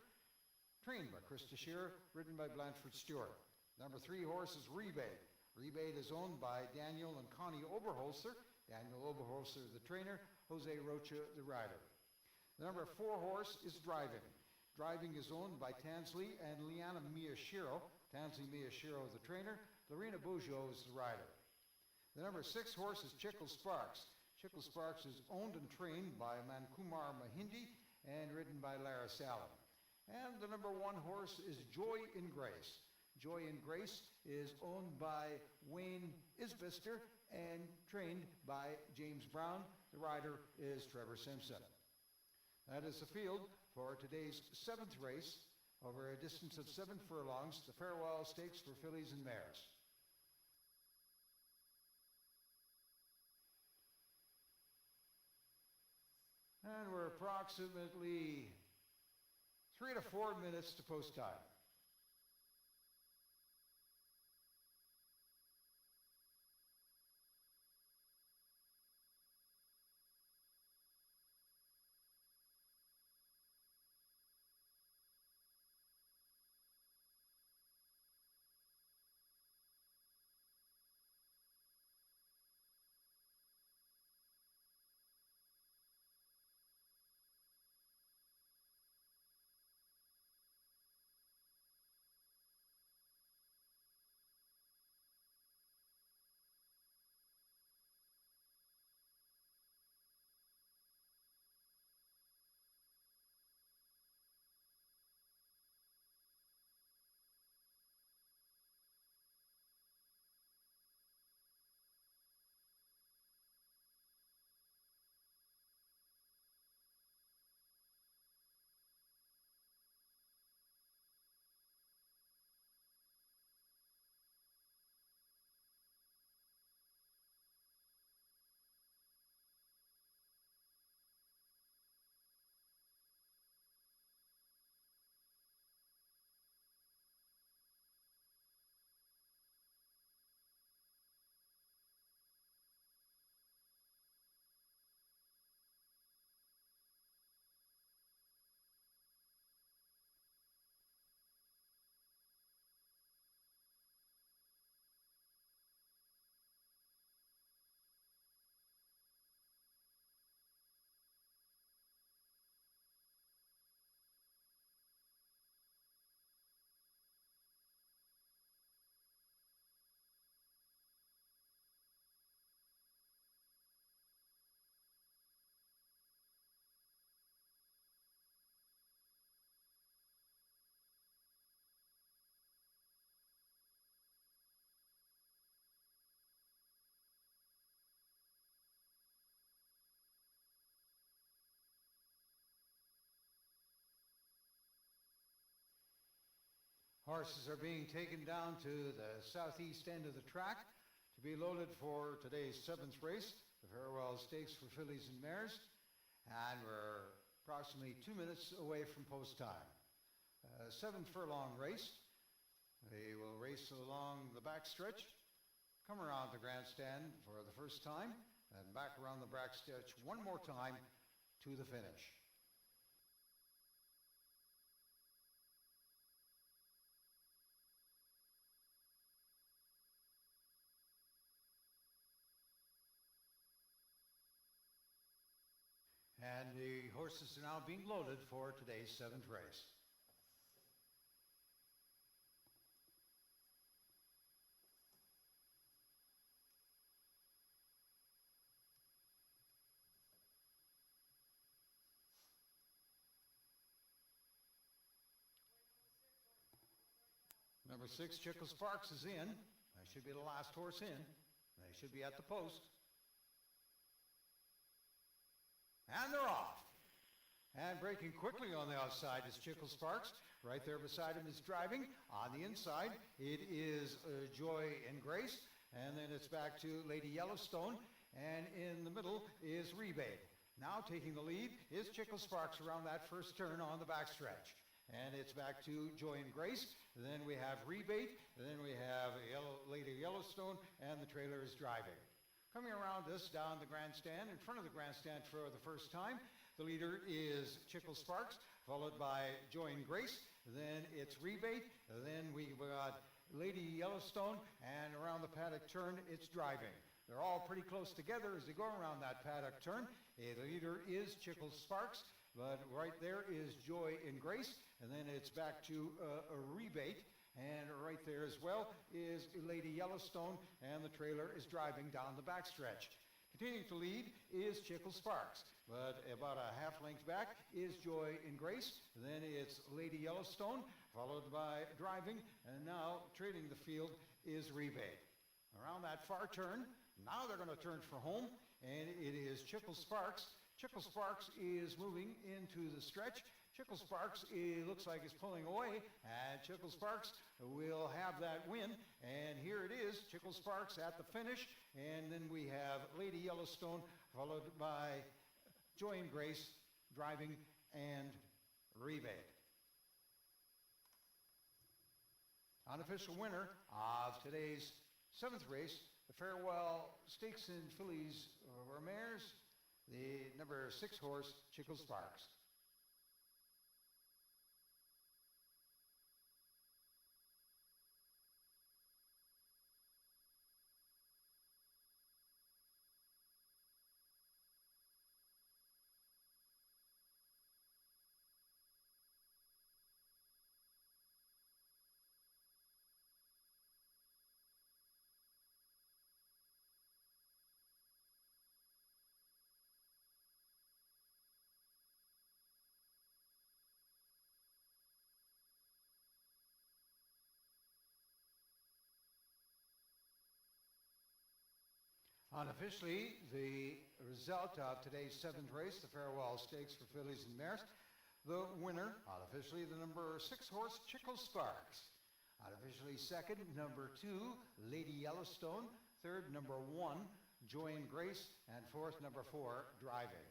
trained by Krista Shear, ridden by Blanford Stewart. Number 3 horse is Rebate. Rebate is owned by Daniel and Connie Oberholzer. Daniel Oberholzer, the trainer, Jose Rocha, the rider. The number 4 horse is Driving. Driving is owned by Tansley and Liana Miyashiro. Tansley Miyashiro, the trainer. Lorena Bojo is the rider. The number 6 horse is Chickle Sparks. Chickle Sparks is owned and trained by Mankumar Mahindi and ridden by Lara Salem. And the number 1 horse is Joy in Grace. Joy in Grace is owned by Wayne Isbister and trained by James Brown. The rider is Trevor Simpson. That is the field for today's 7th race over a distance of 7 furlongs, the Farewell Stakes for Fillies and Mares. approximately 3 to 4 minutes to post time. Horses are being taken down to the southeast end of the track to be loaded for today's 7th race, the Farewell Stakes for fillies and mares, and we're approximately 2 minutes away from post time. 7-furlong race. They will race along the backstretch, come around the grandstand for the first time, and back around the backstretch one more time to the finish. And the horses are now being loaded for today's 7th race. Number 6, Chickle Sparks is in. That should be the last horse in. They should be at the post. And they're off. And breaking quickly on the outside is Chickle Sparks. Right there beside him is Driving. On the inside, it is Joy and Grace. And then it's back to Lady Yellowstone. And in the middle is Rebate. Now taking the lead is Chickle Sparks around that first turn on the backstretch. And it's back to Joy and Grace. Then we have Rebate. Then we have Lady Yellowstone. And the trailer is Driving. Coming around us down the grandstand, in front of the grandstand for the first time, the leader is Chickle Sparks, followed by Joy and Grace. Then it's Rebate. Then we've got Lady Yellowstone, and around the paddock turn, it's Driving. They're all pretty close together as they go around that paddock turn. The leader is Chickle Sparks, but right there is Joy and Grace, and then it's back to a Rebate. And right there as well is Lady Yellowstone, and the trailer is Driving down the backstretch. Continuing to lead is Chickle Sparks, but about a half length back is Joy and Grace. Then it's Lady Yellowstone, followed by Driving, and now trailing the field is Rebate. Around that far turn, now they're going to turn for home, and it is Chickle Sparks. Chickle Sparks is moving into the stretch. Chickle Sparks looks like it's pulling away, and Chickle Sparks will have that win. And here it is, Chickle Sparks at the finish. And then we have Lady Yellowstone, followed by Joy and Grace. driving, and rebate. Unofficial winner of today's 7th race, the Farewell Stakes in Fillies over Mares, the number 6 horse, Chickle Sparks. Unofficially, the result of today's 7th race, the Farewell Stakes for Fillies and Mares, the winner, unofficially, the number 6 horse, Chickle Sparks. Unofficially second, number 2, Lady Yellowstone. Third, number 1, Joy and Grace. And fourth, number 4, Driving.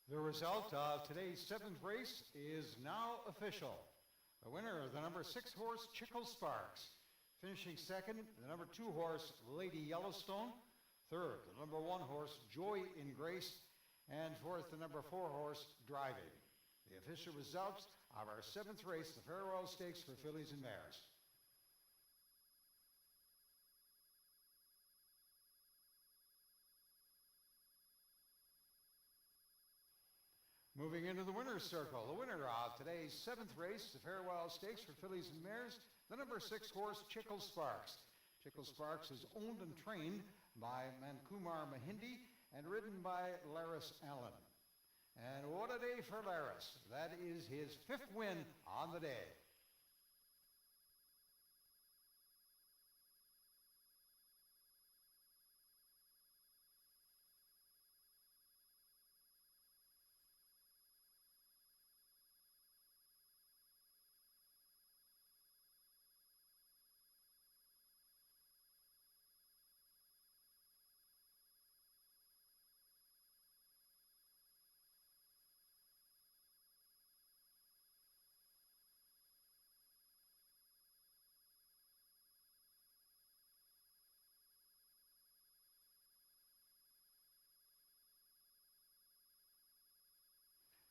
The result of today's 7th race is now official. The winner of the number 6 horse, Chickle Sparks. Finishing second, the number 2 horse, Lady Yellowstone. Third, the number 1 horse, Joy in Grace. And fourth, the number 4 horse, Driving. The official results of our 7th race, the Farewell Stakes for Fillies and Mares. Moving into the winner's circle, the winner of today's 7th race, the Farewell Stakes for Fillies and Mares, the number 6 horse, Chickle Sparks. Chickle Sparks is owned and trained by Mankumar Mahindi and ridden by Laris Allen. And what a day for Laris. That is his 5th win on the day.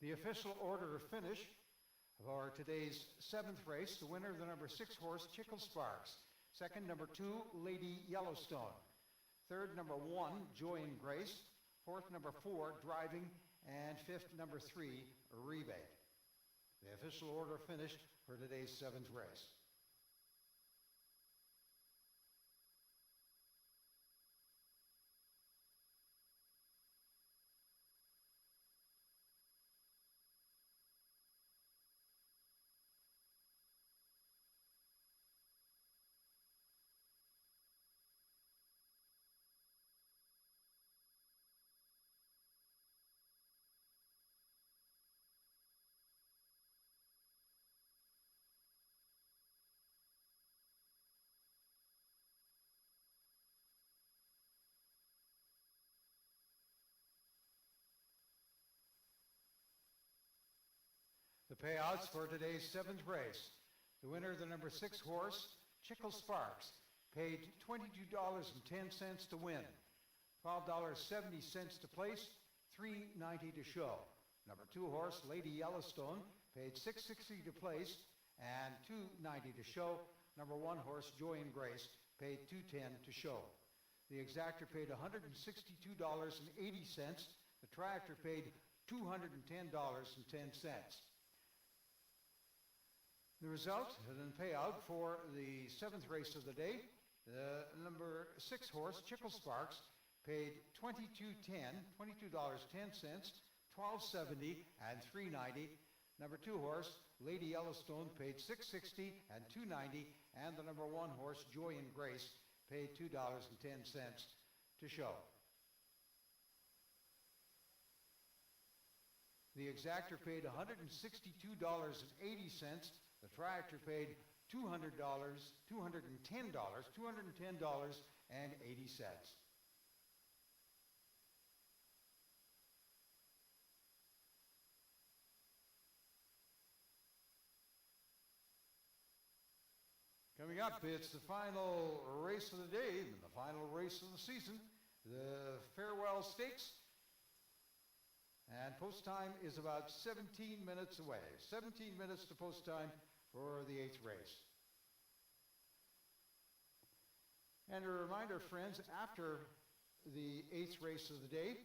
The official order of finish for today's 7th race, the winner, the number 6 horse, Chickle Sparks. Second, number 2, Lady Yellowstone. Third, number 1, Joy and Grace. Fourth, number 4, Driving. And fifth, number 3, Rebate. The official order of finish for today's 7th race. The payouts for today's seventh race. The winner, the number 6 horse, Chickle Sparks, paid $22.10 to win, $12.70 to place, $3.90 to show. Number 2 horse, Lady Yellowstone, paid $6.60 to place and $2.90 to show. Number 1 horse, Joy and Grace, paid $2.10 to show. The exactor paid $162.80. The tractor paid $210.10. The result and payout for the seventh race of the day, the number 6 horse, Chickle Sparks, paid $22.10, $12.70, and $3.90. Number 2 horse, Lady Yellowstone, paid $6.60 and $2.90, and the number 1 horse, Joy and Grace, paid $2.10 to show. The exactor paid $162.80. The tractor paid $210.80. Coming up, it's the final race of the day and the final race of the season, the Farewell Stakes. And post time is about 17 minutes away. 17 minutes to post time for the 8th race. And a reminder, friends, after the 8th race of the day,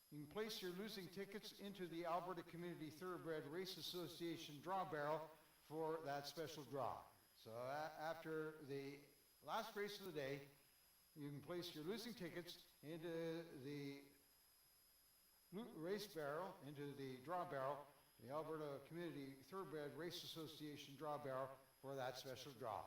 you can place your losing tickets into the Alberta Community Thoroughbred Race Association draw barrel for that special draw. So after the last race of the day, you can place your losing tickets into the race barrel, into the draw barrel, the Alberta Community Thoroughbred Race Association draw barrel for that special draw.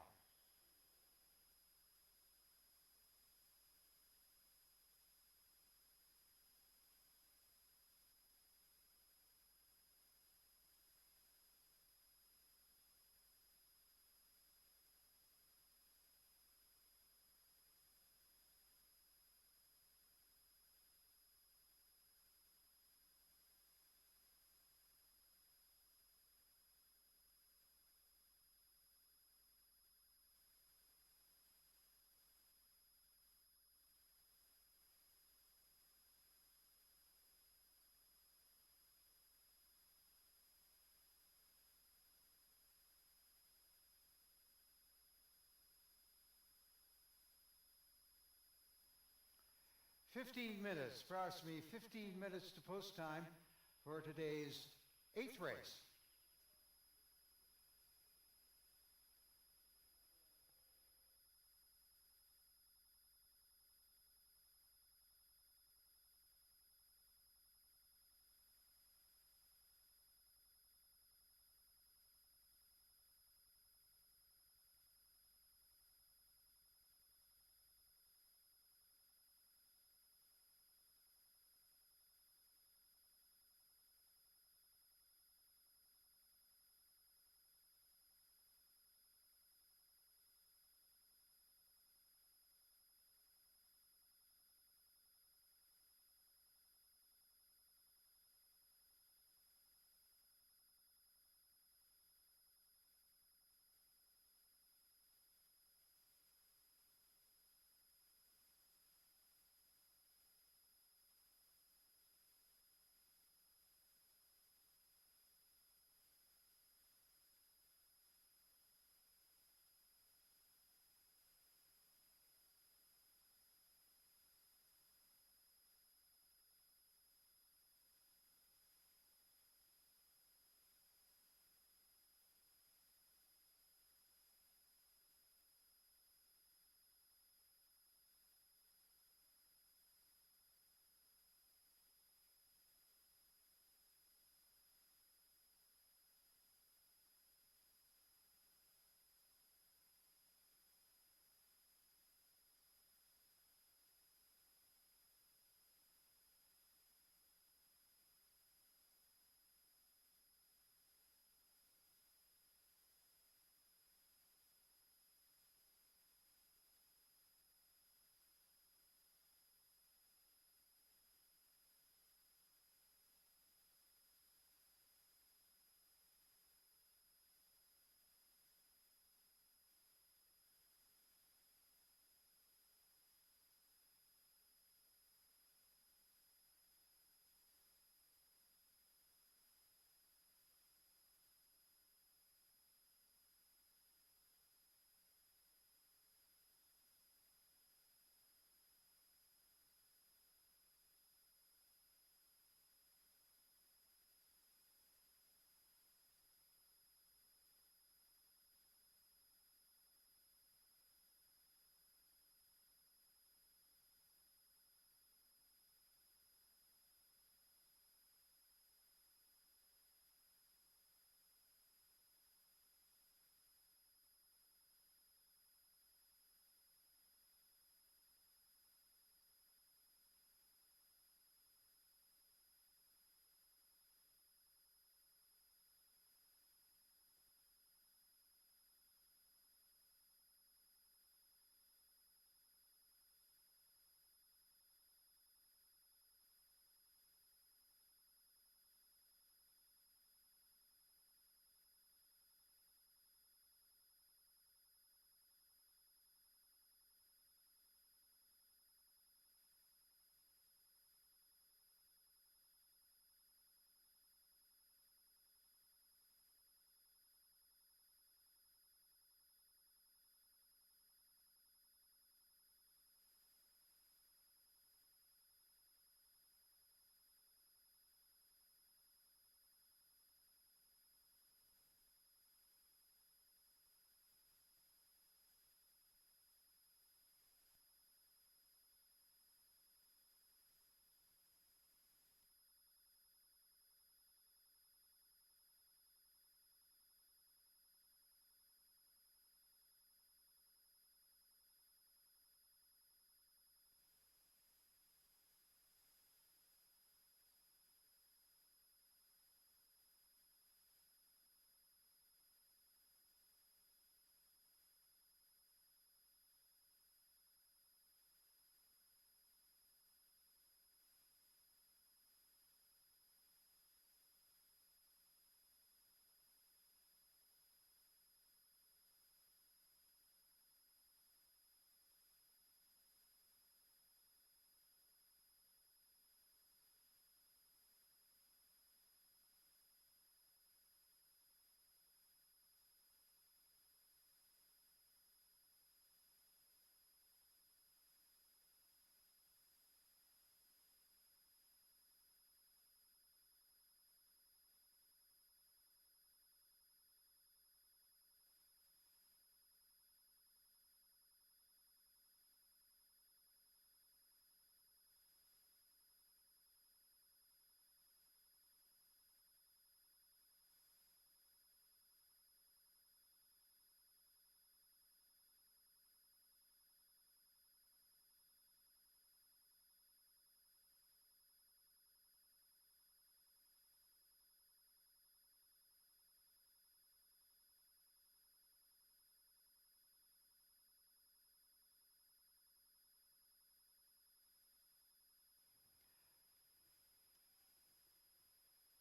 Approximately 15 minutes to post time for today's 8th race.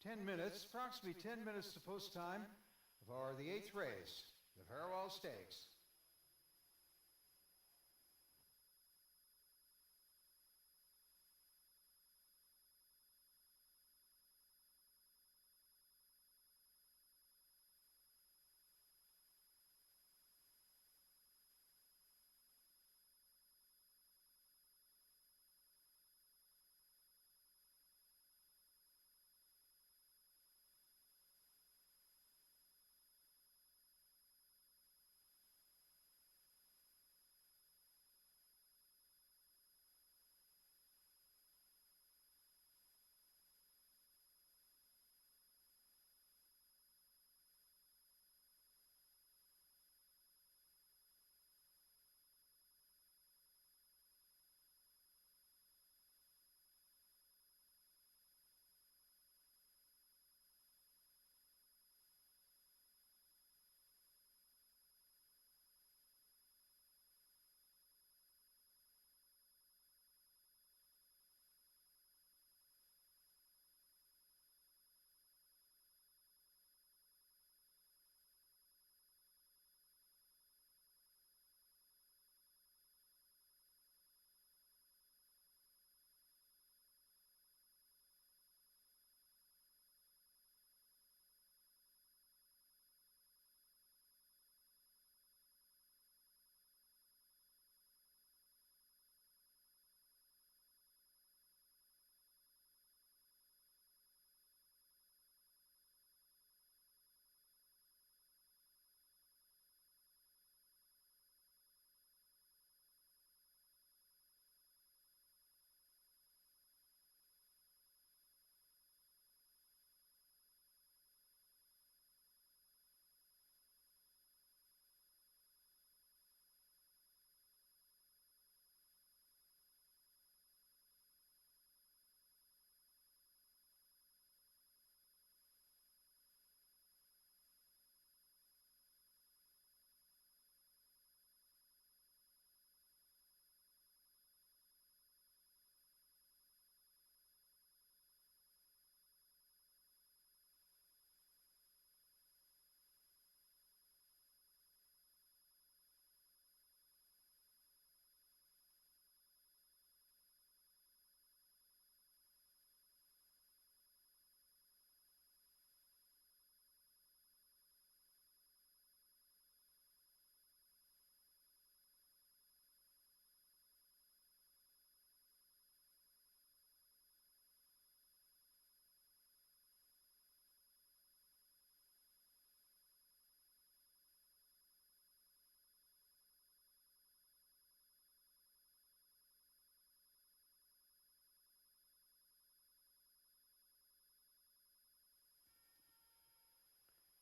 10 minutes, approximately 10 minutes to post time for the 8th race, the Farewell Stakes.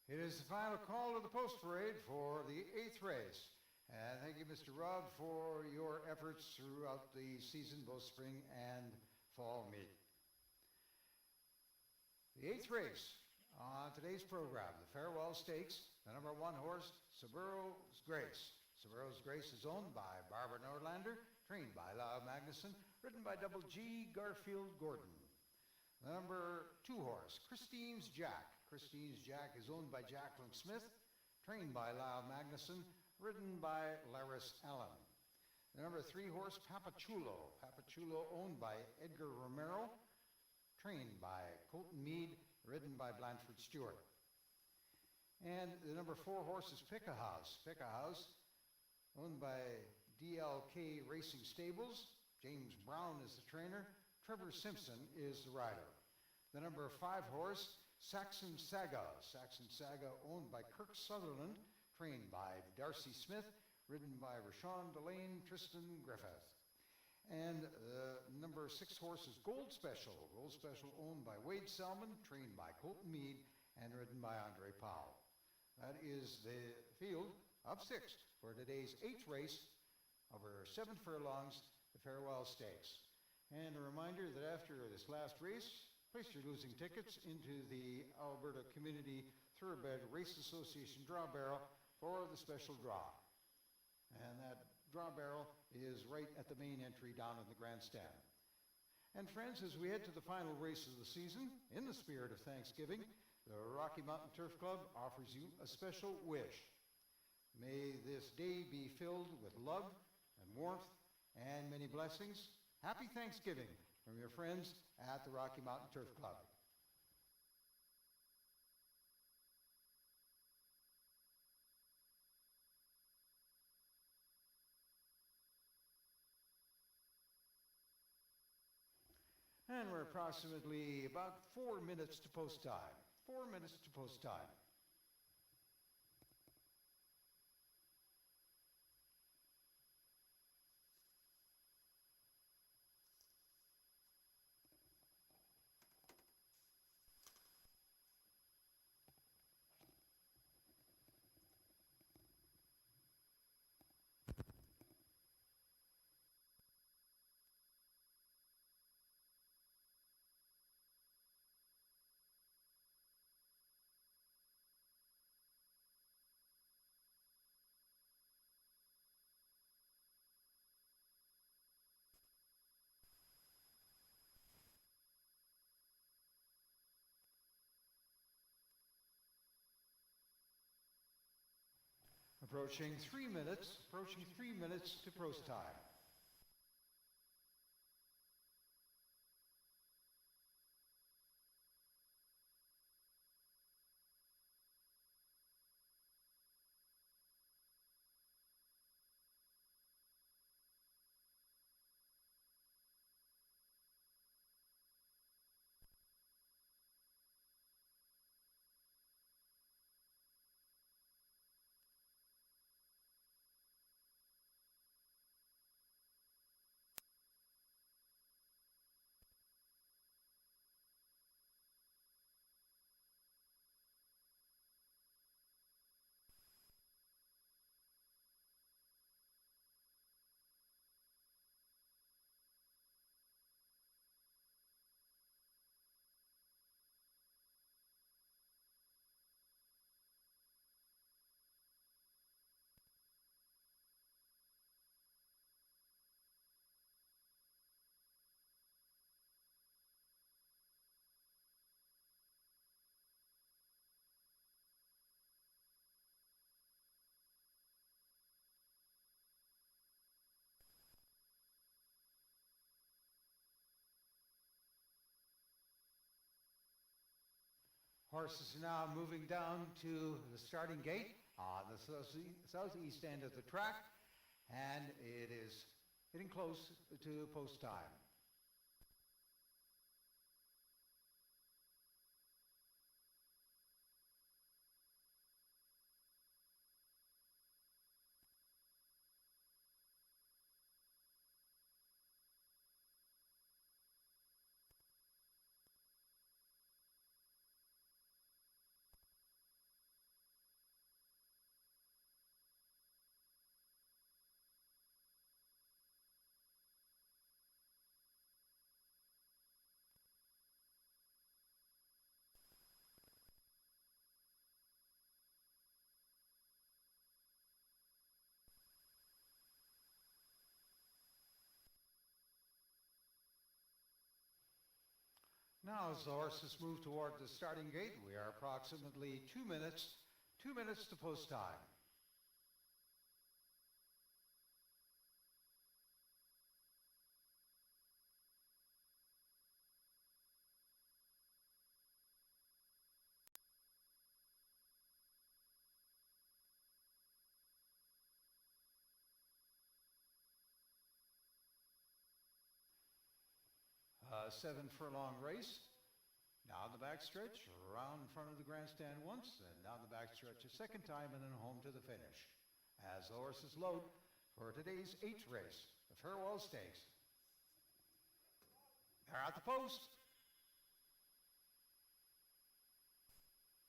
It is the final call to the post parade for the 8th race. And thank you, Mr. Robb, for your efforts throughout the season, both spring and fall meet. The 8th race on today's program, the Farewell Stakes, the number 1 horse, Subaru's Grace. Subaru's Grace is owned by Barbara Nordlander, trained by Lyle Magnuson, ridden by Double G Garfield Gordon. The number 2 horse, Christine's Jack. Christine's Jack is owned by Jacqueline Smith, trained by Lyle Magnuson, ridden by Laris Allen. The number 3 horse, Papachulo. Papachulo owned by Edgar Romero, trained by Colton Mead, ridden by Blanford Stewart. And the number 4 horse is Pick a House. Pick a House, owned by DLK Racing Stables. James Brown is the trainer. Trevor Simpson is the rider. The number 5 horse, Saxon Saga. Saxon Saga, owned by Kirk Sutherland, trained by Darcy Smith, ridden by Rashawn Delane, Tristan Griffith. And number 6 horse is Gold Special. Gold Special, owned by Wade Selman, trained by Colton Mead, and ridden by Andre Powell. That is the field of 6 for today's 8th race over 7 furlongs, the Farewell Stakes. And a reminder that after this last race, place your losing tickets into the Alberta Community Thoroughbred Race Association draw barrel for the special draw. And that draw barrel is right at the main entry down in the grandstand. And friends, as we head to the final race of the season, in the spirit of Thanksgiving, the Rocky Mountain Turf Club offers you a special wish. May this day be filled with love and warmth and many blessings. Happy Thanksgiving from your friends at the Rocky Mountain Turf Club. And we're approximately about 4 minutes to post time. 4 minutes to post time. Approaching 3 minutes to post time. Horses are now moving down to the starting gate on the southeast end of the track, and it is getting close to post time. Now, as the horses move toward the starting gate, we are approximately 2 minutes to post time. A 7-furlong race. Down the backstretch, around in front of the grandstand once, and down the backstretch a second time, and then home to the finish. As the horses load for today's 8th race, the Farewell Stakes. They're at the post.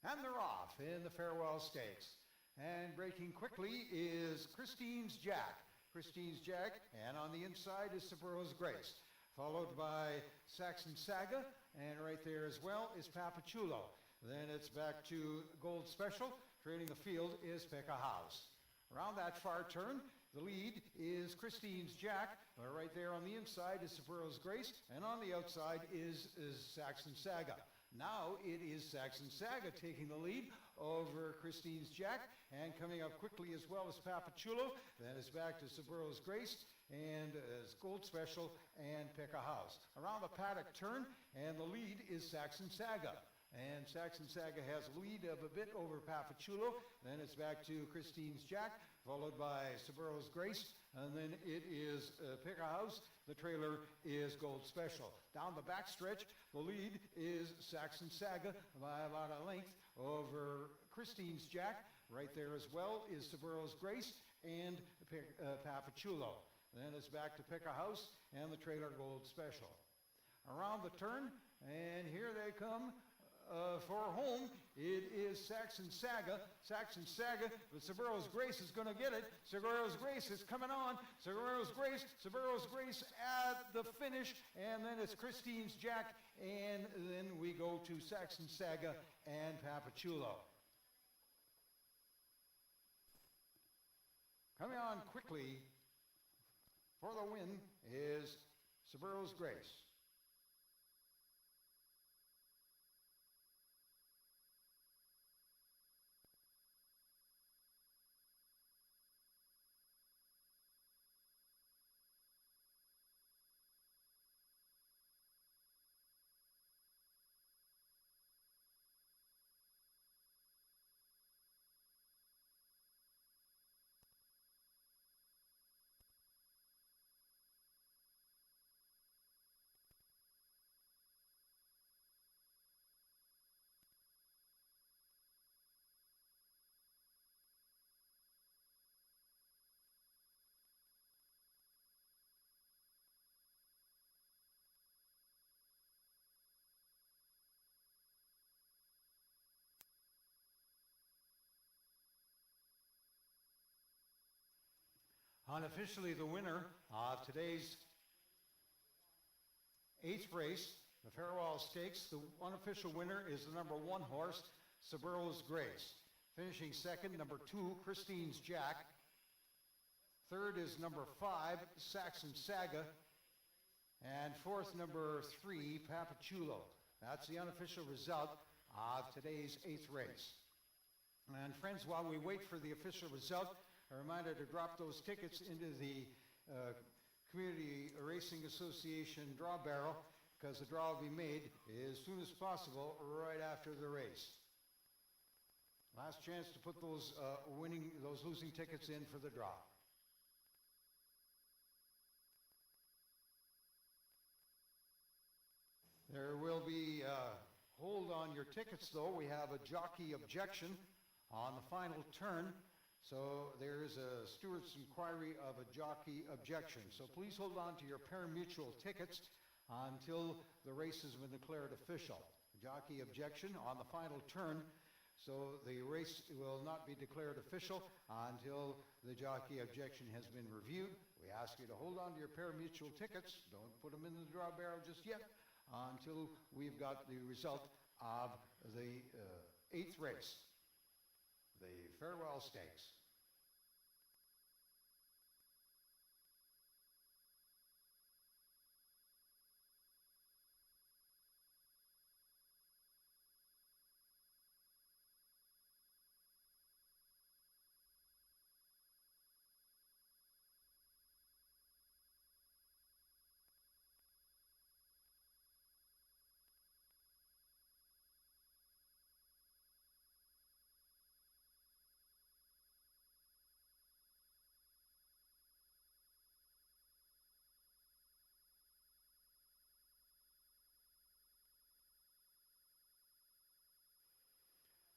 And they're off in the Farewell Stakes. And breaking quickly is Christine's Jack. Christine's Jack, and on the inside is Saburro's Grace, followed by Saxon Saga, and right there as well is Papachulo. Then it's back to Gold Special. Trailing the field is Pekka House. Around that far turn, the lead is Christine's Jack, Right there on the inside is Sapuro's Grace, and on the outside is Saxon Saga. Now it is Saxon Saga taking the lead over Christine's Jack, and coming up quickly as well as Papachulo. Then it's back to Sapuro's Grace and Gold Special and Pick a House. Around the paddock turn, and the lead is Saxon Saga. And Saxon Saga has a lead of a bit over Papachulo. Then it's back to Christine's Jack, followed by Sapuro's Grace, and then it is Pick a House. The trailer is Gold Special. Down the backstretch, the lead is Saxon Saga by about a length over Christine's Jack. Right there as well is Sapuro's Grace and Papachulo. Then it's back to Pick a House and the trailer Gold Special. Around the turn, and here they come. For home, it is Saxon Saga. Saxon Saga, but Sapuro's Grace is going to get it. Sapuro's Grace is coming on. Sapuro's Grace at the finish, and then it's Christine's Jack, and then we go to Saxon Saga and Papachulo. Coming on quickly for the win is Sapuro's Grace. Unofficially, the winner of today's 8th race, the Farewell Stakes, the unofficial winner is the number 1 horse, Sapuro's Grace. Finishing second, number 2, Christine's Jack. Third is number 5, Saxon Saga. And fourth, number 3, Papachulo. That's the unofficial result of today's 8th race. And friends, while we wait for the official result, a reminder to drop those tickets into the Community Racing Association draw barrel, because the draw will be made as soon as possible right after the race. Last chance to put those losing tickets in for the draw. There will be hold on your tickets, though. We have a jockey objection on the final turn. So there is a steward's inquiry of a jockey objection. So please hold on to your pari-mutuel tickets until the race has been declared official. Jockey objection on the final turn. So the race will not be declared official until the jockey objection has been reviewed. We ask you to hold on to your pari-mutuel tickets. Don't put them in the draw barrel just yet until we've got the result of the 8th race, the Farewell Stakes.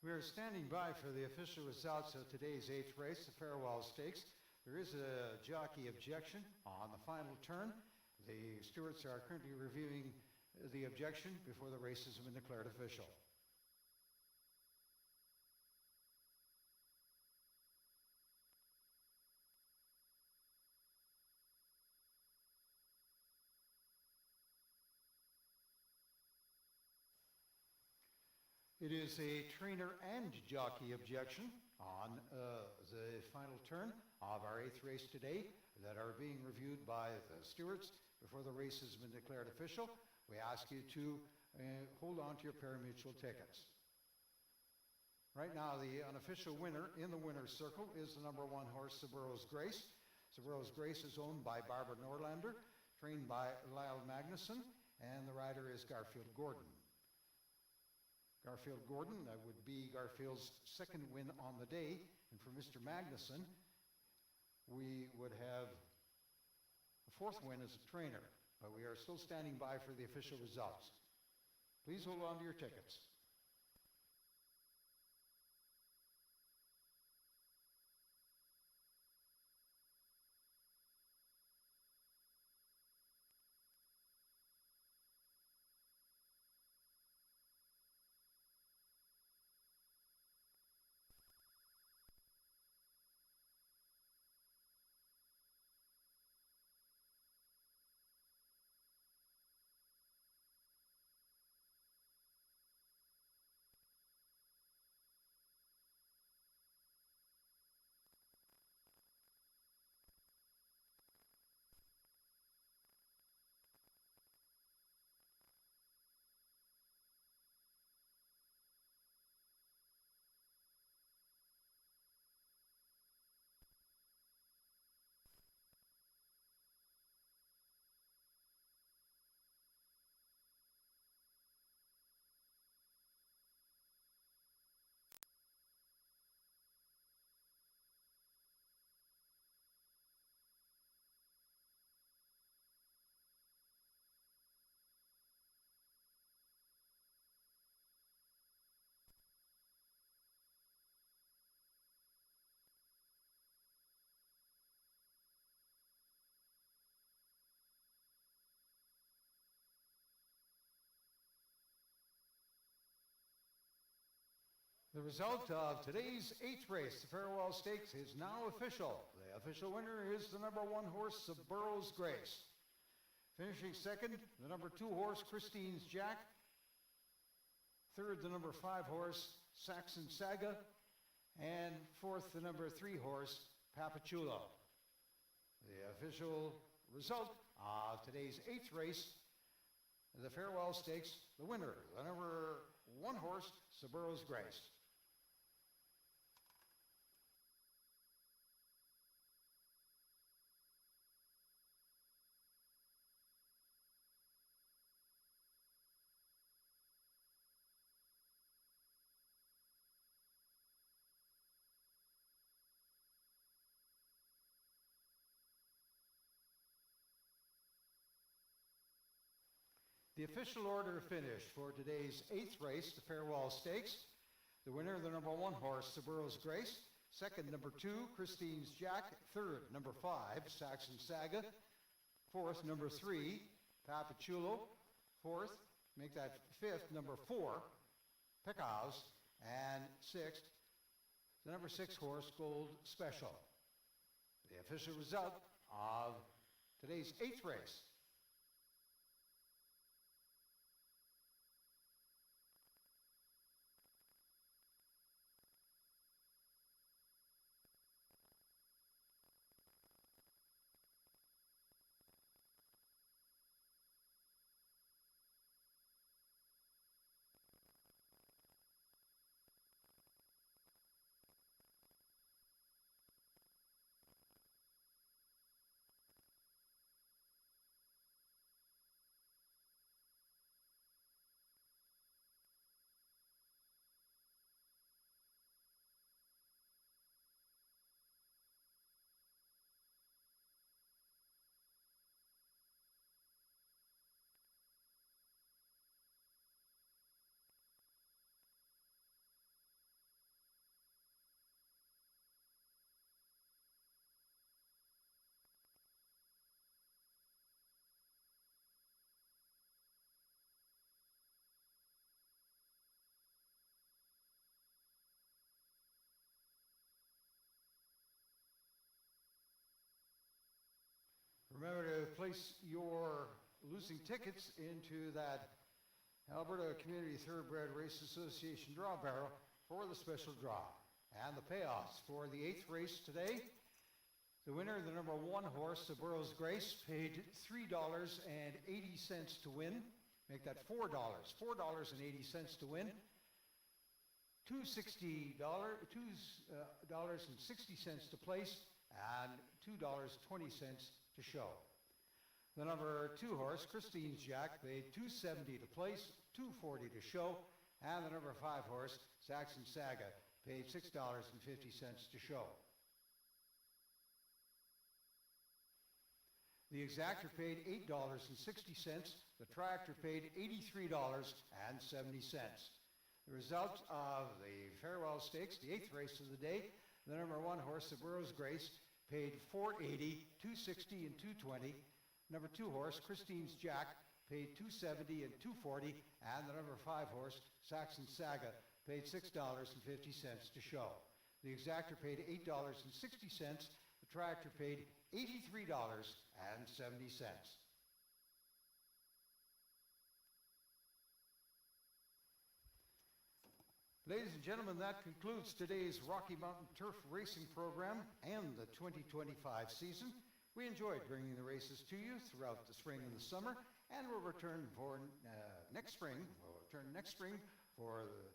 We are standing by for the official results of today's 8th race, the Farewell Stakes. There is a jockey objection on the final turn. The stewards are currently reviewing the objection before the race has been declared official. It is a trainer and jockey objection on the final turn of our 8th race today. that are being reviewed by the stewards before the race has been declared official. We ask you to hold on to your pari-mutuel tickets. Right now, the unofficial winner in the winner's circle is the number 1 horse, Suburrows Grace. Suburrows Grace is owned by Barbara Norlander, trained by Lyle Magnuson, and the rider is Garfield Gordon. Garfield Gordon, that would be Garfield's 2nd win on the day, and for Mr. Magnuson, we would have a 4th win as a trainer, but we are still standing by for the official results. Please hold on to your tickets. The result of today's 8th race, the Farewell Stakes, is now official. The official winner is the number 1 horse, Suburrows Grace. Finishing 2nd, the number 2 horse, Christine's Jack. 3rd, the number 5 horse, Saxon Saga. And 4th, the number 3 horse, Papachulo. The official result of today's 8th race, the Farewell Stakes, the winner, the number 1 horse, Suburrows Grace. The official order of finish for today's 8th race, the Farewell Stakes. The winner, the number 1 horse, Suburrows Grace. 2nd, number 2, Christine's Jack. 3rd, number 5, Saxon Saga. 4th, number 3, Papachulo. 4th, make that 5th, number 4, Pecos. And 6th, the number 6 horse, Gold Special. The official result of today's 8th race. Remember to place your losing tickets into that Alberta Community Thoroughbred Race Association draw barrel for the special draw. And the payoffs for the 8th race today, The winner, the number 1 horse, the Burroughs Grace, paid $3.80 to win. Make that $4. $4.80 to win. $2.60 to place, and $2.20 to show. The number 2 horse, Christine's Jack, paid $2.70 to place, $2.40 to show, and the number 5 horse, Saxon Saga, paid $6.50 to show. The exactor paid $8.60. The tractor paid $83.70. The result of the Farewell Stakes, the 8th race of the day, the number 1 horse, the Burroughs Grace, paid $4.80, $2.60, and $2.20. Number 2 horse, Christine's Jack, paid $2.70 and $2.40, and the number 5 horse, Saxon Saga, paid $6.50 to show. The exactor paid $8.60. The tractor paid $83.70. Ladies and gentlemen, that concludes today's Rocky Mountain Turf Racing program and the 2025 season. We enjoyed bringing the races to you throughout the spring and the summer, and we'll return for next spring. We'll return next spring for the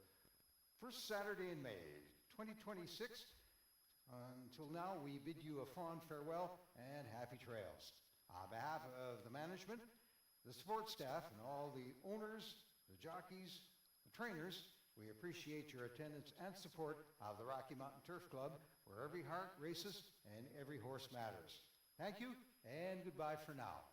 first Saturday in May, 2026. Until now, we bid you a fond farewell and happy trails. On behalf of the management, the support staff, and all the owners, the jockeys, the trainers, we appreciate your attendance and support of the Rocky Mountain Turf Club, where every heart races and every horse matters. Thank you, and goodbye for now.